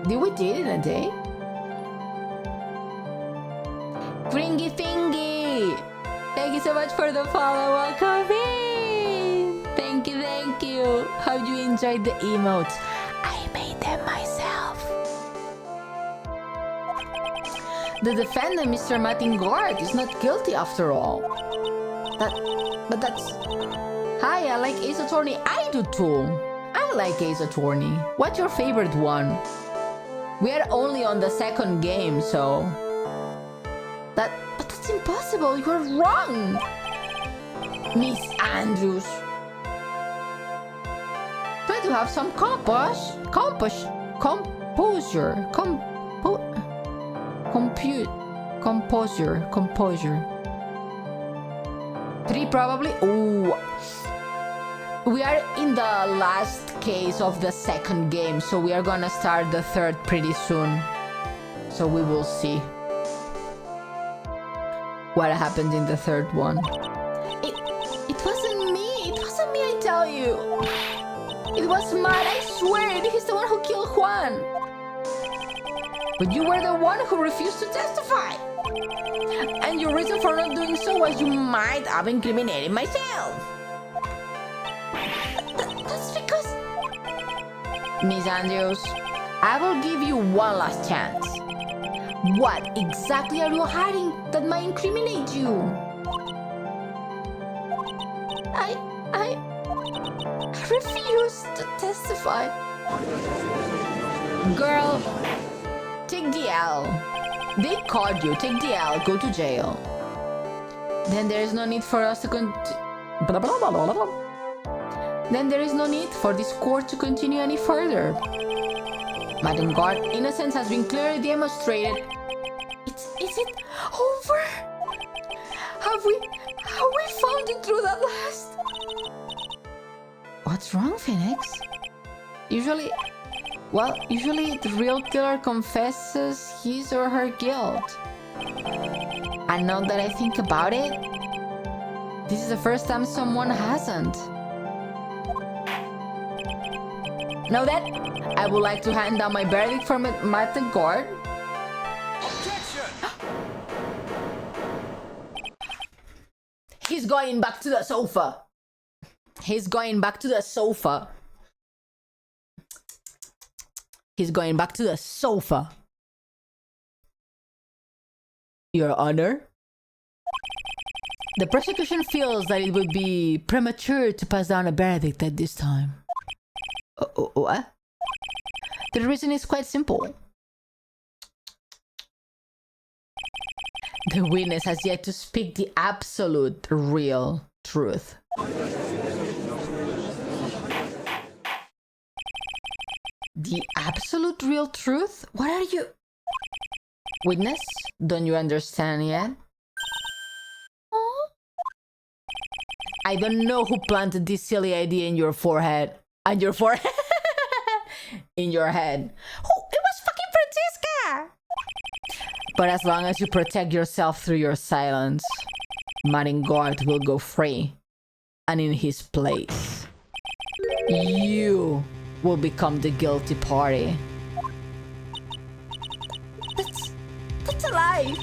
Did we date in a day? Gringy Thingy! Thank you so much for the follow. Welcome in! Thank you, thank you. How you enjoyed the emotes? I made them myself. The defendant, Mr. Matingard, is not guilty after all. But that's... Hi, I like Ace Attorney. I do too. I like Ace Attorney. What's your favorite one? We are only on the second game, so... But that's impossible. You're wrong. Miss Andrews. Try to have some composure. 3 probably. Ooh. We are in the last case of the second game, so we are gonna start the third pretty soon. So we will see what happened in the third one. It wasn't me. It wasn't me, I tell you. It was Matt, I swear. He's the one who killed Juan. But you were the one who refused to testify. And your reason for not doing so was you might have incriminated myself. That's because... Miss Andrews, I will give you one last chance. What exactly are you hiding that might incriminate you? I refuse to testify. Girl, take the L. They caught you. Take the L. Go to jail. Then there is no need for us to Then there is no need for this court to continue any further. Madam Guard, innocence has been clearly demonstrated. Is it over? Have we found it through that last? What's wrong, Phoenix? Usually the real killer confesses his or her guilt. And now that I think about it, this is the first time someone hasn't. Now that, I would like to hand down my verdict for Madam Guard. He's going back to the sofa. He's going back to the sofa. He's going back to the sofa. Your Honor? The prosecution feels that it would be premature to pass down a verdict at this time. What? The reason is quite simple. The witness has yet to speak the absolute real truth. The absolute real truth? What are you... Witness? Don't you understand yet? I don't know who planted this silly idea in your forehead. And your forehead? In your head. Oh, it was fucking Francisca! But as long as you protect yourself through your silence, Maringard will go free. And in his place, you will become the guilty party. That's a lie.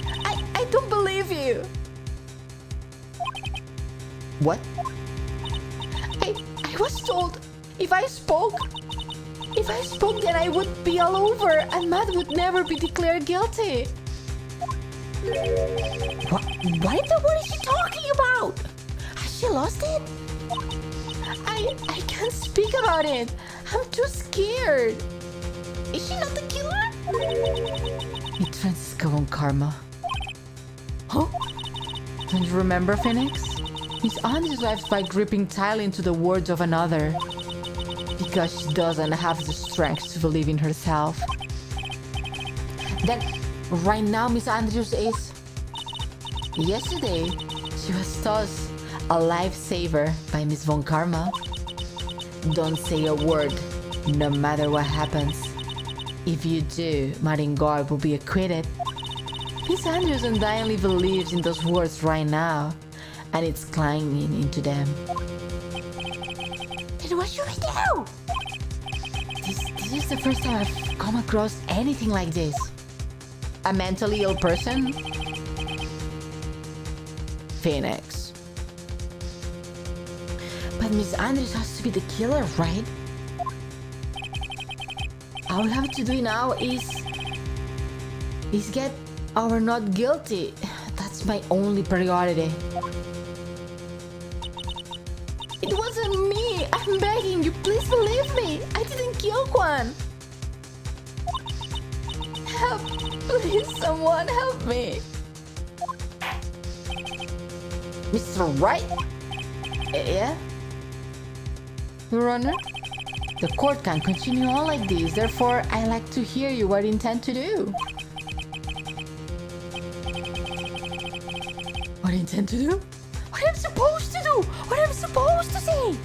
I don't believe you. What? I was told if I spoke then I would be all over and Matt would never be declared guilty. What is she talking about? Has she lost it? I can't speak about it. I'm too scared. Is she not the killer? It's Francisca von Karma. Huh? Don't you remember, Phoenix? Miss Angie lives by gripping tightly into the words of another. Because she doesn't have the strength to believe in herself. Then, right now, Miss Andrews is... Yesterday, she was tossed a lifesaver by Miss Von Karma. Don't say a word, no matter what happens. If you do, Maringard will be acquitted. Miss Andrews undyingly believes in those words right now, and it's clinging into them. Then what should we do? This is the first time I've come across anything like this. A mentally ill person? Phoenix. But Miss Andrews has to be the killer, right? All we have to do now is get our not guilty. That's my only priority. It wasn't me. I'm begging you, please believe me. I didn't kill Juan. Help, please, someone help me. Mr. Wright? Yeah? Your Honor? The court can't continue on like this, therefore I like to hear you what you intend to do. What do you intend to do? What am I supposed to do? What am I supposed to say?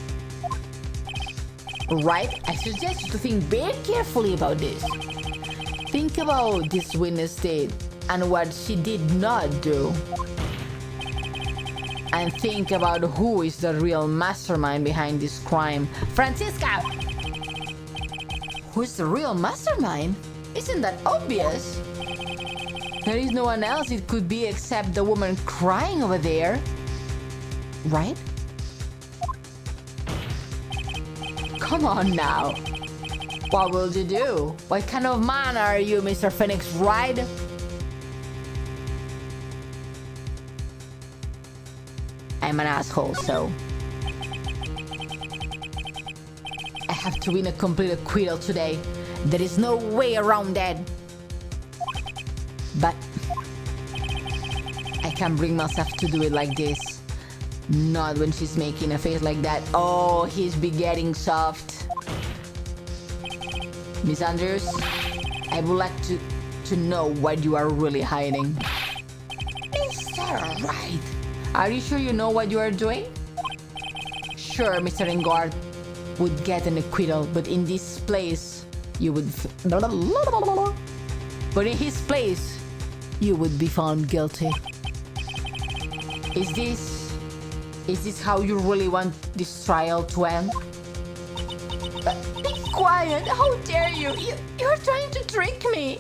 Right, I suggest you to think very carefully about this. Think about this witness date and what she did not do. And think about who is the real mastermind behind this crime. Francisca! Who's the real mastermind? Isn't that obvious? There is no one else it could be except the woman crying over there. Right? Come on now. What will you do? What kind of man are you, Mr. Phoenix Wright? I'm an asshole, so I have to win a complete acquittal today. There is no way around that. But I can't bring myself to do it like this. Not when she's making a face like that. Oh, he's be getting soft. Miss Andrews, I would like to know what you are really hiding. Mr. Wright, are you sure you know what you are doing? Sure, Mr. Engard would get an acquittal, but in this place, you would... But in his place, you would be found guilty. Is this how you really want this trial to end? Be quiet! How dare you? You're trying to trick me!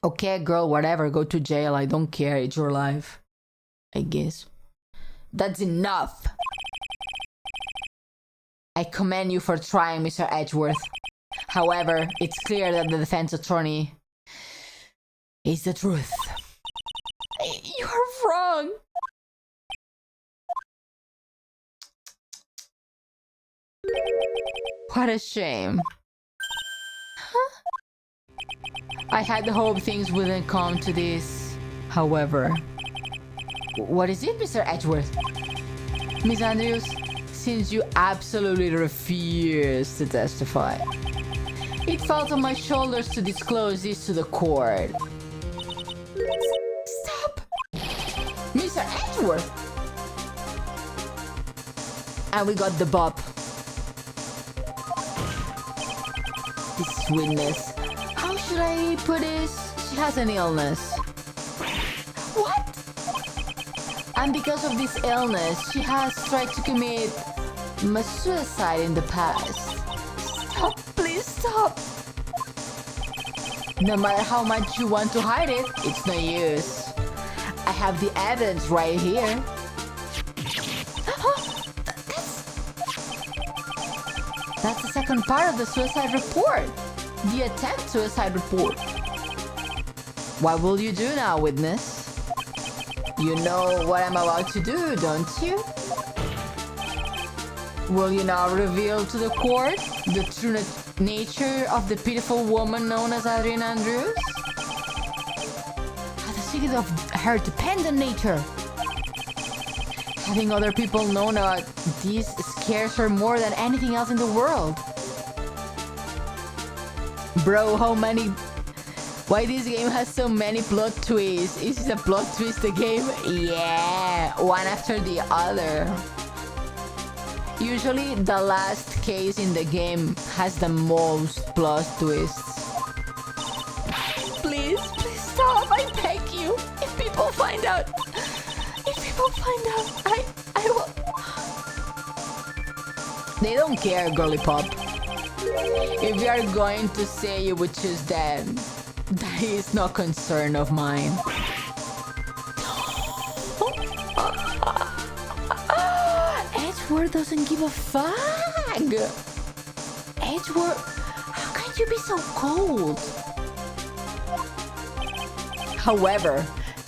Okay, girl, whatever. Go to jail. I don't care. It's your life. I guess. That's enough! I commend you for trying, Mr. Edgeworth. However, it's clear that the defense attorney is the truth. You're wrong! What a shame. Huh? I had hoped things wouldn't come to this. However... What is it, Mr. Edgeworth? Miss Andrews, since you absolutely refuse to testify, it falls on my shoulders to disclose this to the court. Stop! Mr. Edgeworth! And we got the bop. This witness. How should I put this? She has an illness. What? And because of this illness, she has tried to commit suicide in the past. Stop, please stop. No matter how much you want to hide it, it's no use. I have the evidence right here. That's the second part of the suicide report. The attempt suicide report. What will you do now, witness? You know what I'm about to do, don't you? Will you now reveal to the court the true nature of the pitiful woman known as Adrienne Andrews? The secret of her dependent nature. Having other people know about this scares her more than anything else in the world. Bro, how many... Why this game has so many plot twists? Is this a plot twist game? Yeah, one after the other. Usually the last case in the game has the most plot twists. Please, please stop, I beg you. If people find out, I will... They don't care, girly pop. If you are going to say you would choose that, that is no concern of mine. Edgeworth doesn't give a fuck. Edgeworth, how can you be so cold? However,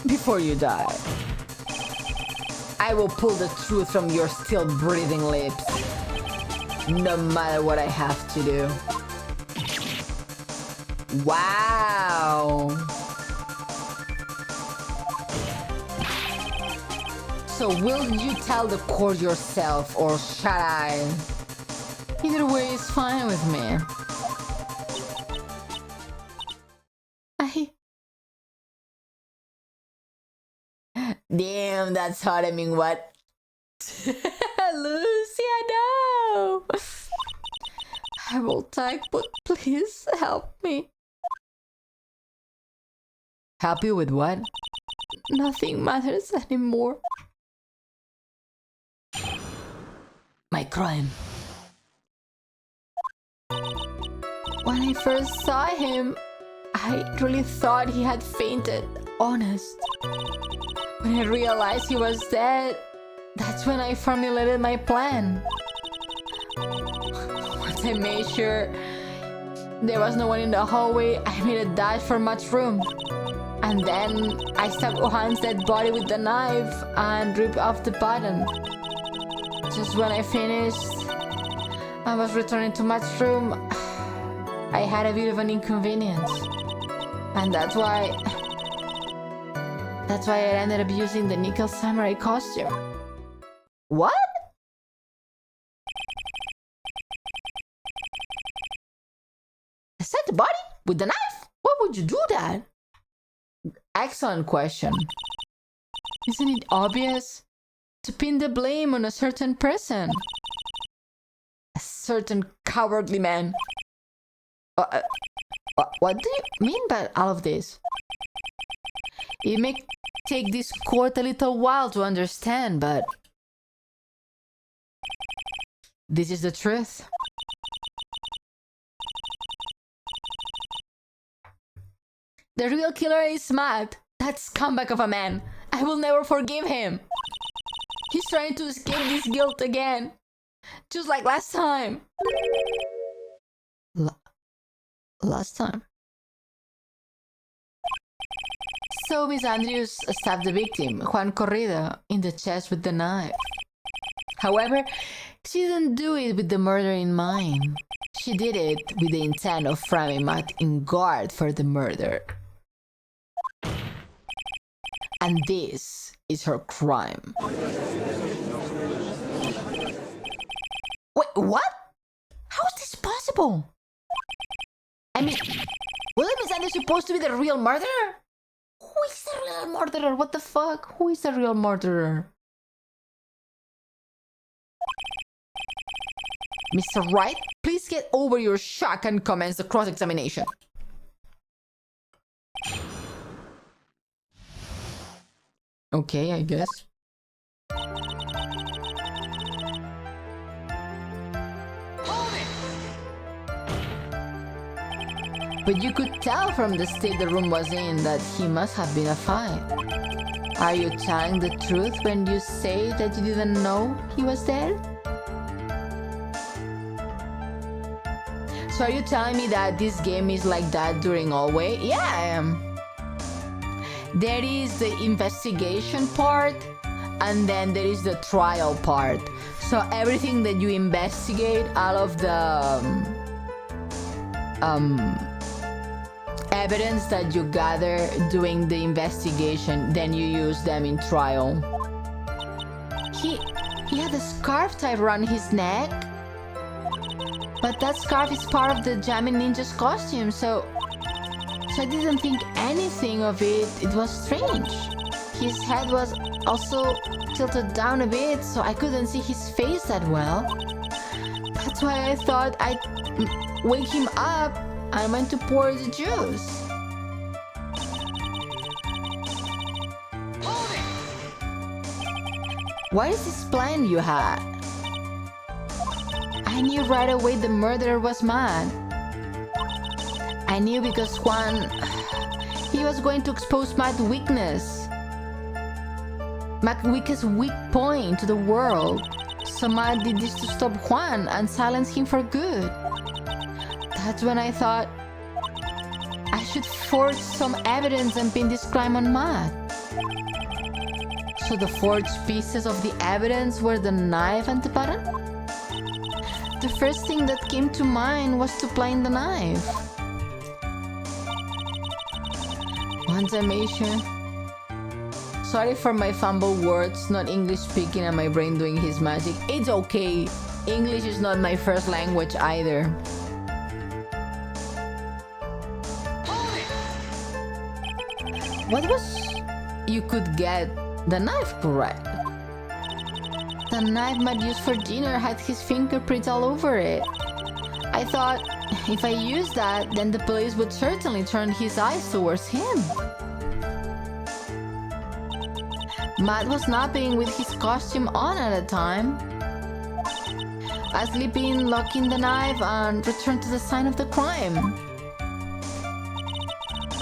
before you die, I will pull the truth from your still breathing lips, no matter what I have to do. Wow. So will you tell the court yourself or shall I? Either way is fine with me. Damn, that's hot. I mean, what? Lucia, no! I will type, but please help me. Help you with what? Nothing matters anymore. My crime. When I first saw him, I really thought he had fainted. Honest. When I realized he was dead, that's when I formulated my plan. Once I made sure there was no one in the hallway, I made a dash for much room. And then I stabbed Johan's dead body with the knife and ripped off the button. Just when I finished, I was returning to much room. I had a bit of an inconvenience. And that's why I ended up using the nickel samurai costume. What? Set the body with the knife? Why would you do that? Excellent question. Isn't it obvious? To pin the blame on a certain person. A certain cowardly man. What do you mean by all of this? It may take this court a little while to understand, but this is the truth. The real killer is mad. That scumbag of a man. I will never forgive him. He's trying to escape this guilt again. Just like last time. Last time? So Miss Andrews stabbed the victim, Juan Corrida, in the chest with the knife. However, she didn't do it with the murder in mind. She did it with the intent of framing Matt in guard for the murder. And this is her crime. Wait, what? How is this possible? I mean, wasn't Miss Andrews supposed to be the real murderer? Who is the real murderer? What the fuck? Who is the real murderer? Mr. Wright, please get over your shock and commence the cross-examination. Okay, I guess. But you could tell from the state the room was in that he must have been a fight. Are you telling the truth when you say that you didn't know he was dead? So are you telling me that this game is like that during Always? Yeah, I am. There is the investigation part, and then there is the trial part. So everything that you investigate, all of the evidence that you gather doing the investigation, then you use them in trial. He had a scarf tied around his neck, but that scarf is part of the Jamming Ninja's costume, so I didn't think anything of it. It was strange. His head was also tilted down a bit, so I couldn't see his face that well. That's why I thought I'd wake him up and went to pour the juice. What is this plan you had? I I knew right away the murderer was Matt. I knew because Juan, he was going to expose Matt's weakness. Matt's weakest weak point to the world. So Matt did this to stop Juan and silence him for good. That's when I thought I should forge some evidence and pin this crime on Matt. So the forged pieces of the evidence were the knife and the button? The first thing that came to mind was to plane the knife. Once I made sure. Sorry for my fumbled words, not English speaking and my brain doing his magic. It's okay. English is not my first language either. What was... You could get the knife correct. The knife Matt used for dinner had his fingerprints all over it. I thought, if I used that, then the police would certainly turn his eyes towards him. Matt was napping with his costume on at the time. I slipped in, locking the knife, and returned to the scene of the crime.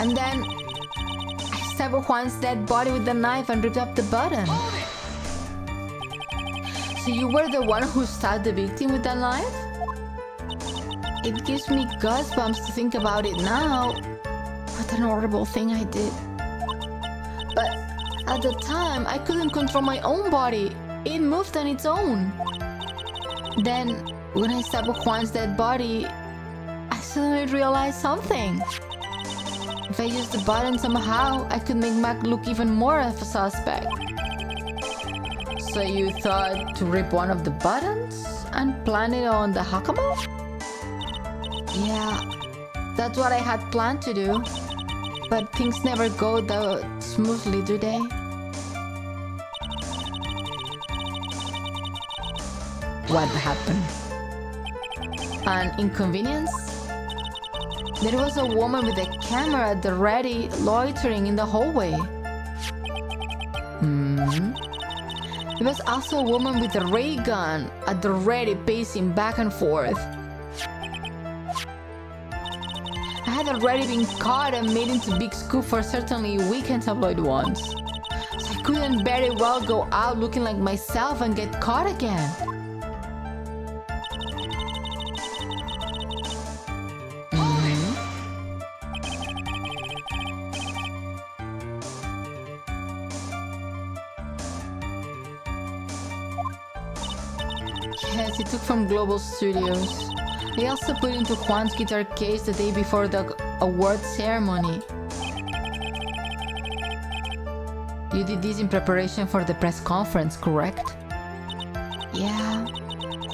And then I stabbed Juan's dead body with the knife and ripped up the button. So you were the one who stabbed the victim with that knife? It gives me goosebumps to think about it now. What an horrible thing I did. But at the time, I couldn't control my own body. It moved on its own. Then, when I stabbed Juan's dead body, I suddenly realized something. If I used the button somehow, I could make Mac look even more of a suspect. So you thought to rip one of the buttons and plant it on the Hakama? Yeah, that's what I had planned to do. But things never go that smoothly, do they? What happened? An inconvenience? There was a woman with a camera at the ready, loitering in the hallway. There was also a woman with a ray gun at the ready, pacing back and forth. I had already been caught and made into big scoop for certainly weekend tabloid ones. So I couldn't very well go out looking like myself and get caught again. Yes, it took from Global Studios. They also put into Juan's guitar case the day before the award ceremony. You did this in preparation for the press conference, correct? Yeah.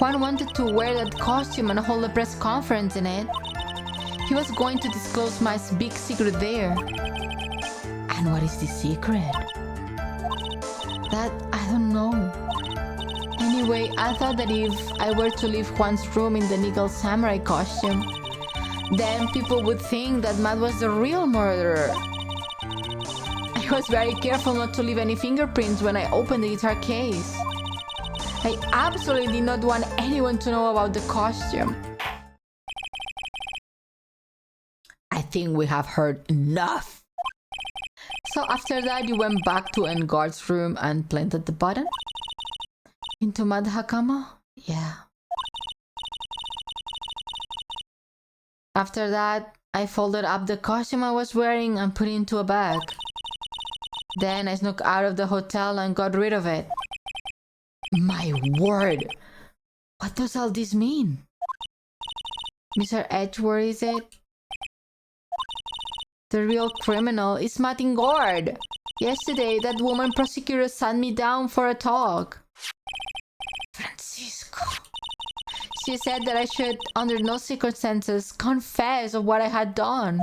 Juan wanted to wear that costume and hold a press conference in it. He was going to disclose my big secret there. And what is the secret? That I don't know. Anyway, I thought that if I were to leave Juan's room in the Nigel samurai costume, then people would think that Matt was the real murderer. I was very careful not to leave any fingerprints when I opened the guitar case. I absolutely did not want anyone to know about the costume. I think we have heard enough. So after that, you went back to Enguard's room and planted the button? Into Matt Hakama? Yeah. After that, I folded up the costume I was wearing and put it into a bag. Then I snuck out of the hotel and got rid of it. My word! What does all this mean? Mr. Edgeworth, is it? The real criminal is Matt Enguard. Yesterday, that woman prosecutor sat me down for a talk. Francisco. She said that I should, under no circumstances, confess of what I had done.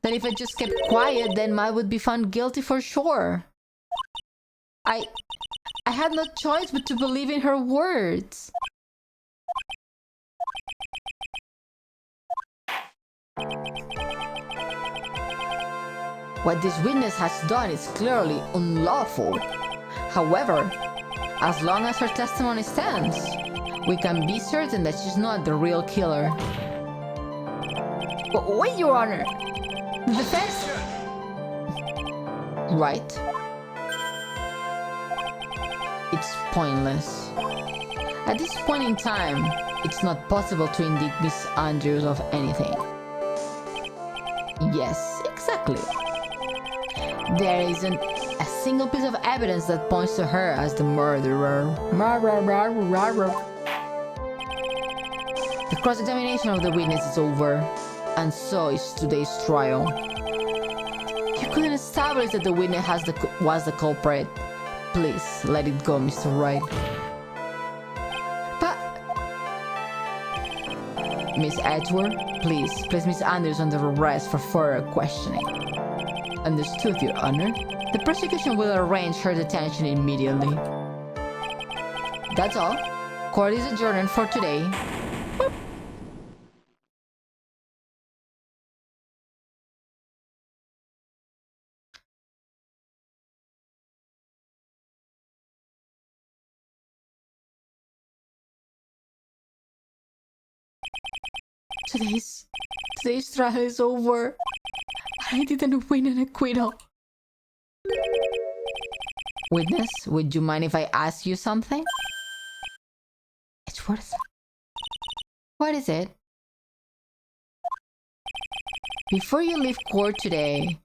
That if I just kept quiet, then Matt would be found guilty for sure. I had no choice but to believe in her words. What this witness has done is clearly unlawful. However, As long as her testimony stands, we can be certain that she's not the real killer. Wait, Your Honor! The defense... Right? It's pointless. At this point in time, it's not possible to indict Miss Andrews of anything. Yes, exactly. There isn't a single piece of evidence that points to her as the murderer. The cross-examination of the witness is over, and so is today's trial. You couldn't establish that the witness was the culprit. Please, let it go, Mr. Wright. But... Miss Edgeworth, please place Miss Andrews under arrest for further questioning. Understood, Your Honor. The prosecution will arrange her detention immediately. That's all. Court is adjourned for today. Boop. Today's trial is over. I didn't win an acquittal. Witness, would you mind if I ask you something? Edgeworth? What is it? Before you leave court today,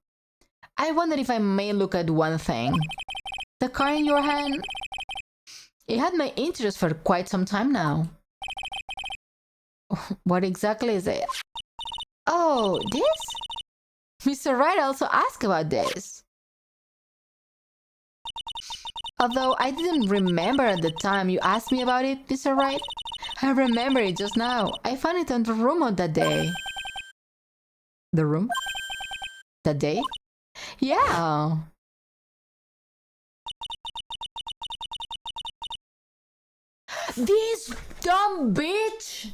I wonder if I may look at one thing. The card in your hand? It had my interest for quite some time now. What exactly is it? Oh, this? Mr. Wright also asked about this. Although I didn't remember at the time you asked me about it, Mr. Wright. I remember it just now. I found it on the room on that day. The room? That day? Yeah. This dumb bitch!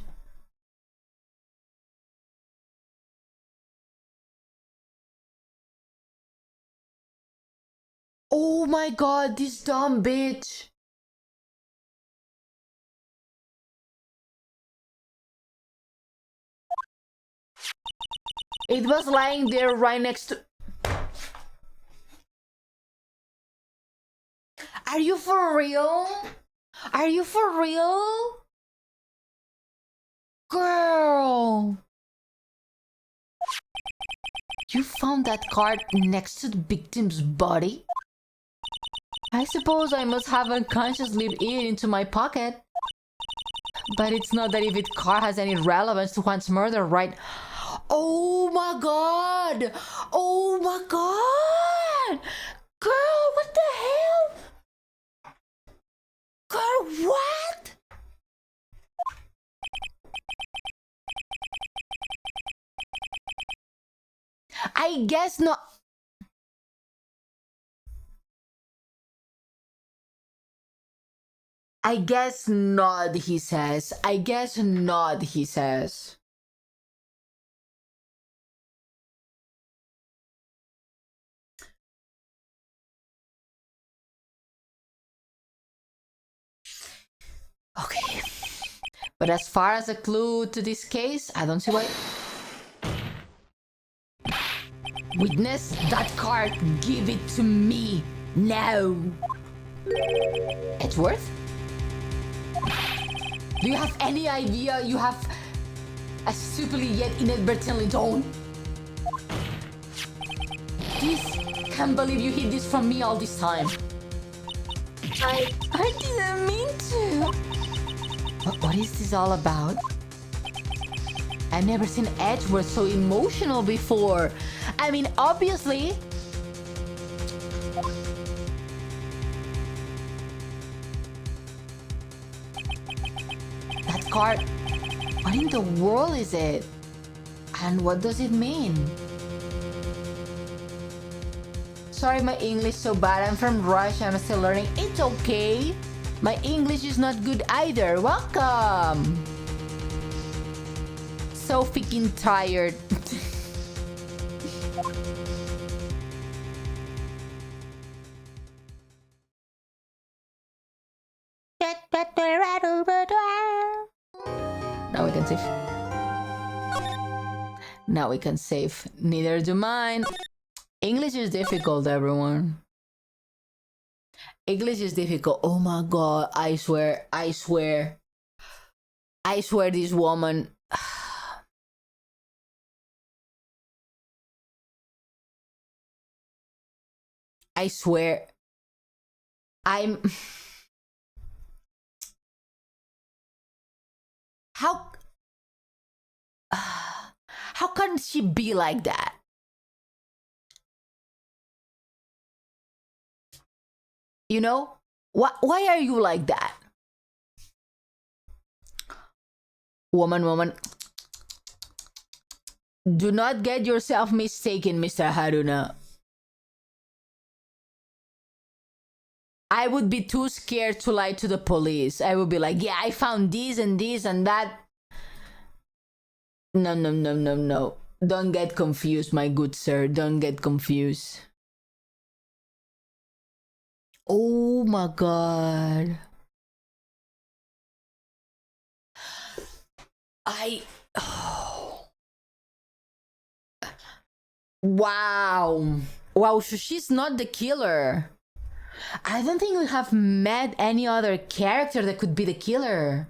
Oh my god, this dumb bitch! It was lying there right next to... Are you for real? Are you for real? Girl! You found that card next to the victim's body? I suppose I must have unconsciously slipped it into my pocket. But it's not that if it card has any relevance to Juan's murder, right? Oh my god! Oh my god! Girl, what the hell? Girl, what? I guess not. I guess not, he says. I guess not, he says. Okay. But as far as a clue to this case, I don't see why... Witness, that card, give it to me, now. Edgeworth? Do you have any idea you have a stupidly yet inadvertently done? This, can't believe you hid this from me all this time. I didn't mean to. What is this all about? I've never seen Edgeworth so emotional before. I mean, obviously. That card, what in the world is it? And what does it mean? Sorry, my English so bad. I'm from Russia. I'm still learning. It's okay. My English is not good either. Welcome. So freaking tired. Now we can save. Now we can save. Neither do mine. English is difficult, everyone. English is difficult. Oh my god, I swear this woman. I swear. How can she be like that? You know? Why are you like that? Woman. Do not get yourself mistaken, Mr. Haruna. I would be too scared to lie to the police. I would be like, yeah, I found this and this and that. No. Don't get confused, my good sir. Don't get confused. Oh my god. Wow, so she's not the killer. I don't think we have met any other character that could be the killer.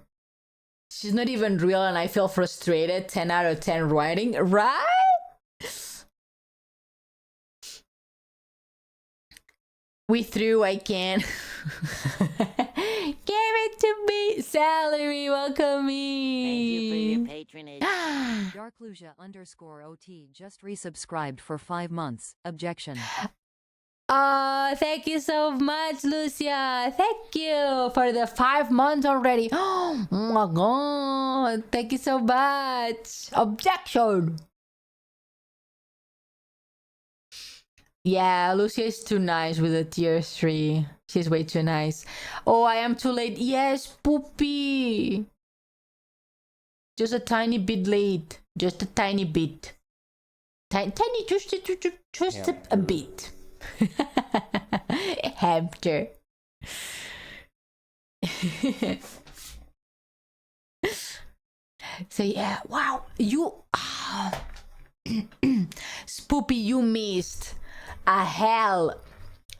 She's not even real and I feel frustrated. 10 out of 10 writing, right? We threw, I can. Give it to me. Salary, welcome me. Thank you for your patronage. Darklusia_OT just resubscribed for 5 months. Objection. Thank you so much, Lucia. Thank you for the 5 months already. Oh my god. Thank you so much. Objection. Yeah, Lucia is too nice with the tier 3. She's way too nice. Oh, I am too late. Yes, Poopy. Just a tiny bit late. Just a tiny bit. Tiny, just a bit. Hamster. So yeah, wow, you Spoopy, you missed a hell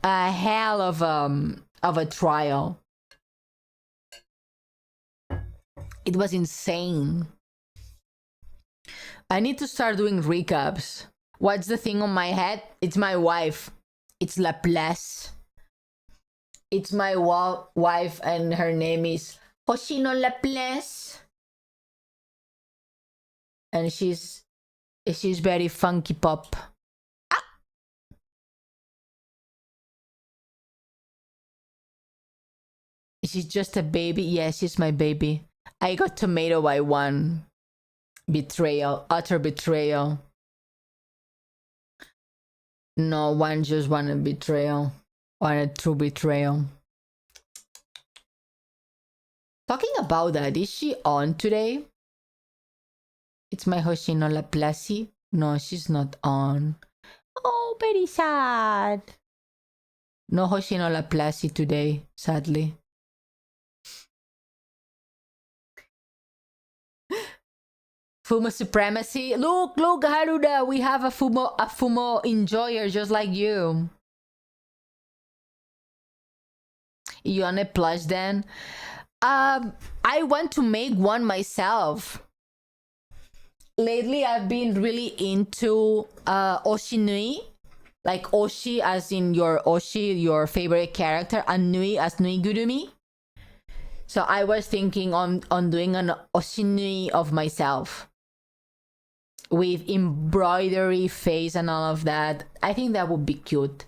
of a trial. It was insane. I need to start doing recaps. What's the thing on my head? It's my wife. It's Laplace. It's my wife and her name is Hoshino Laplace. And she's very funky pop. Ah! She's just a baby. Yeah, she's my baby. I got tomato by 1. Betrayal. Utter betrayal. No, one just wanted betrayal. Wanted true betrayal. Talking about that, is she on today? It's my Hoshino Laplace. No, she's not on. Oh, very sad. No Hoshino Laplace today, sadly. Fumo supremacy. Look, Haruda, we have a Fumo enjoyer just like you. Ione plush then. I want to make one myself. Lately, I've been really into Oshinui. Like Oshi as in your Oshi, your favorite character, and Nui as Nuigurumi. So I was thinking on doing an Oshinui of myself. With embroidery face and all of that. I think that would be cute.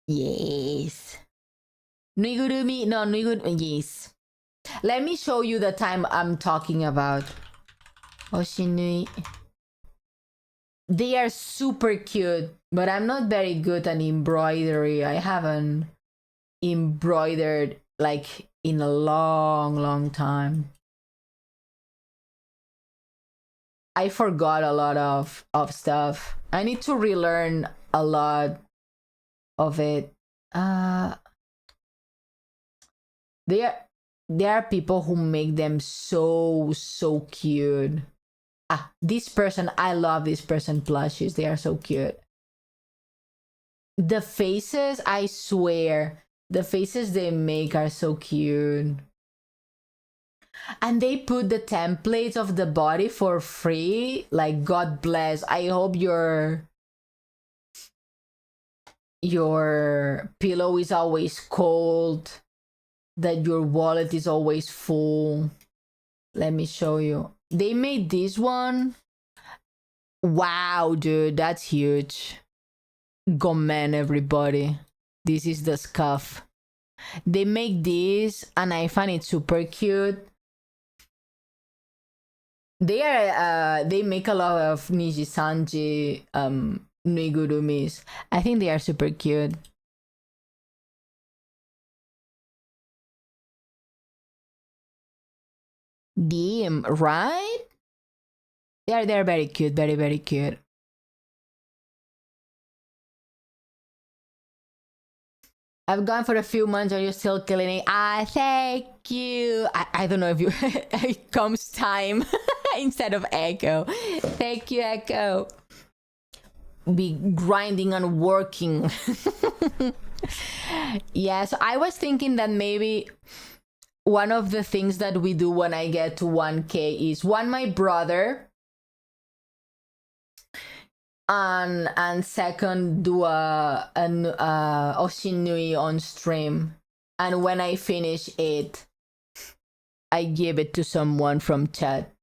Yes. Nuigurumi, no, Nuigurumi, yes. Let me show you the time I'm talking about. Oshinui. They are super cute, but I'm not very good at embroidery. I haven't embroidered like in a long time. I forgot a lot of stuff. I need to relearn a lot of it. There are people who make them so cute. This person, I love this person plushies. They are so cute. The faces, I swear, the faces they make are so cute. And they put the templates of the body for free. Like, God bless. I hope your pillow is always cold, that your wallet is always full. Let me show you. They made this one. Wow, dude, that's huge. Go man, everybody. This is the scuff. They make this, and I find it super cute. They make a lot of Nijisanji nuigurumis. I think they are super cute. Damn, right? They're very cute, very cute. I've gone for a few months. Are you still killing it? Thank you. I don't know if you it comes time instead of Echo. Thank you, Echo. Be grinding and working. Yeah, so I was thinking that maybe one of the things that we do when I get to 1K is my brother, and second, do a Oshinui on stream, and when I finish it, I give it to someone from chat.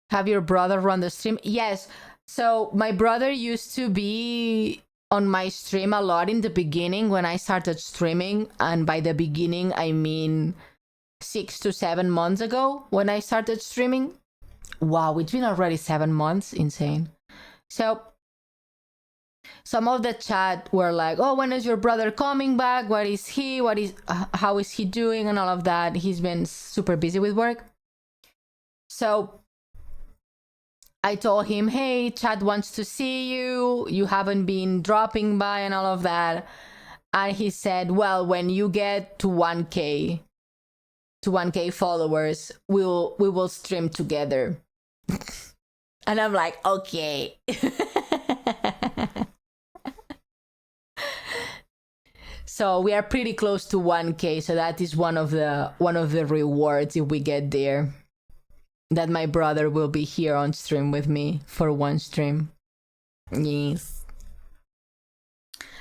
Have your brother run the stream? Yes. So my brother used to be on my stream a lot in the beginning when I started streaming, and by the beginning I mean 6 to 7 months ago when I started streaming. Wow, it's been already 7 months. Insane. So some of the chat were like, oh, when is your brother coming back? How is he doing, and all of that. He's been super busy with work. So I told him, hey, chat wants to see you. You haven't been dropping by and all of that. And he said, well, when you get to 1K followers, we will stream together. And I'm like, okay. So we are pretty close to 1K, so that is one of the rewards if we get there, that my brother will be here on stream with me for one stream. Yes.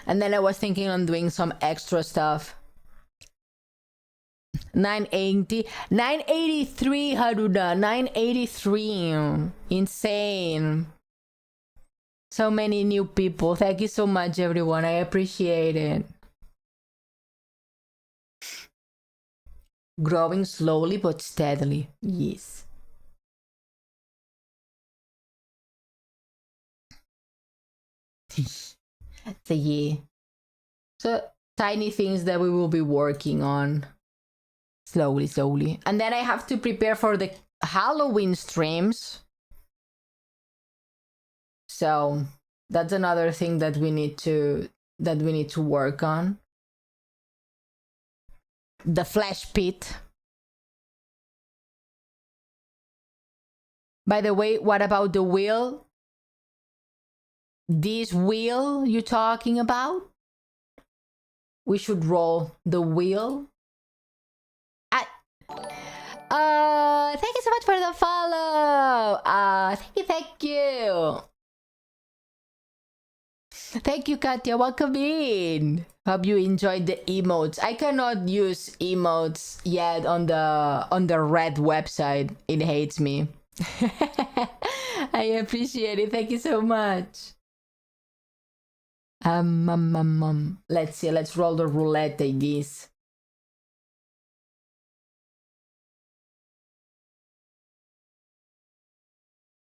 And then I was thinking on doing some extra stuff. 983, Haruda. 983. Insane. So many new people. Thank you so much, everyone. I appreciate it. Growing slowly but steadily. Yes. So yeah. So tiny things that we will be working on. Slowly. And then I have to prepare for the Halloween streams. So that's another thing that we need to work on. The flash pit. By the way, what about the wheel? This wheel you talking about? We should roll the wheel. Thank you so much for the follow. Thank you. Thank you, Katya. Welcome in. Hope you enjoyed the emotes. I cannot use emotes yet on the red website. It hates me. I appreciate it. Thank you so much. Let's see. Let's roll the roulette, I guess.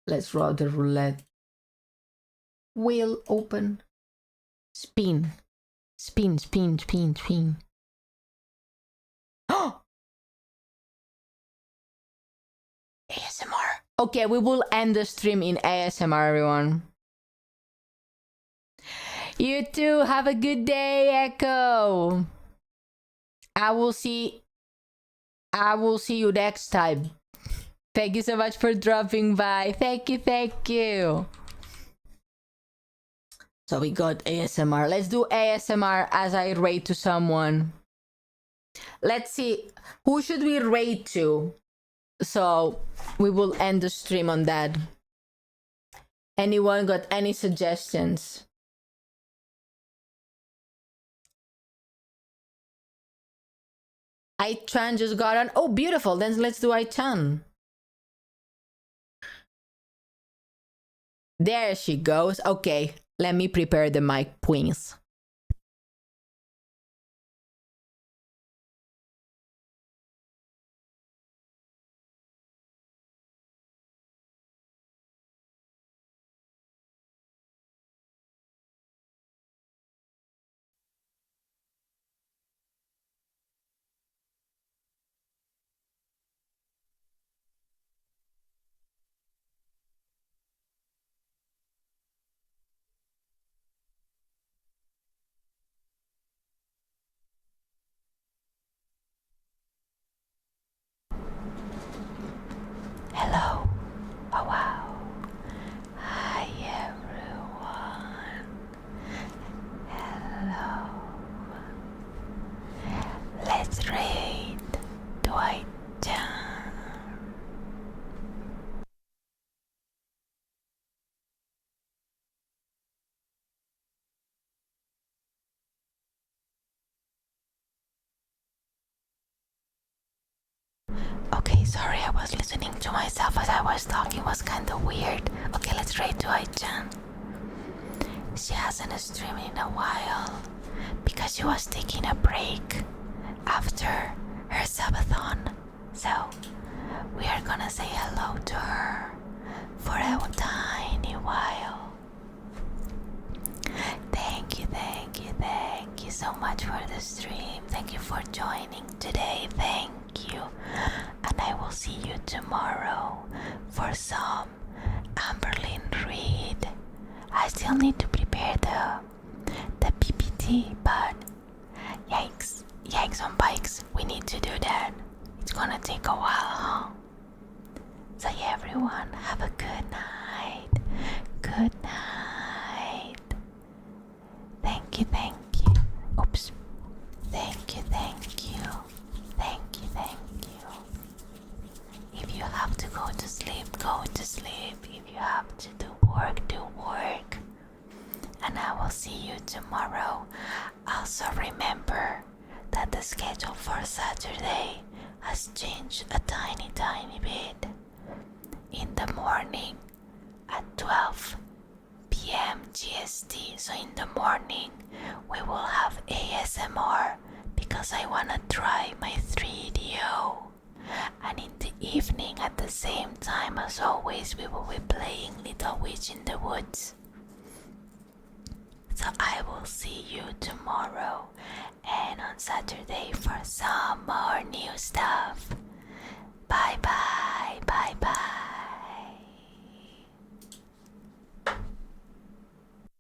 Let's roll the roulette. Wheel open. Spin. Spin. Oh! ASMR. Okay, we will end the stream in ASMR, everyone. You too. Have a good day, Echo. I will see you next time. Thank you so much for dropping by. Thank you. So we got ASMR. Let's do ASMR as I rate to someone. Let's see. Who should we rate to? So we will end the stream on that. Anyone got any suggestions? Ai-chan just got on. Oh, beautiful. Then let's do Ai-chan. There she goes. Okay, let me prepare the mic, please. Hello. Oh, wow. Hi, everyone. Hello. Let's read Ai-chan. Okay, sorry, I was listening to myself as I was talking. It was kind of weird. Okay, let's read to Ai-chan. She hasn't streamed in a while because she was taking a break after her subathon. So we are gonna say hello to her for a tiny while. Thank you so much for the stream. Thank you for joining today. Thank you. And I will see you tomorrow for some Amberlin read. I still need to prepare the PPT, but yikes on bikes. We need to do that. It's gonna take a while, huh? So yeah, everyone, have a good night. Good night. Thank you. Oops. Thank you. If you have to go to sleep, go to sleep. If you have to do work. And I will see you tomorrow. Also remember that the schedule for Saturday has changed a tiny bit. In the morning at 12 p.m. GST. So in the morning we will have ASMR because I wanna try my 3DO. And in the evening at the same time as always we will be playing Little Witch in the Woods. So I will see you tomorrow and on Saturday for some more new stuff. Bye bye.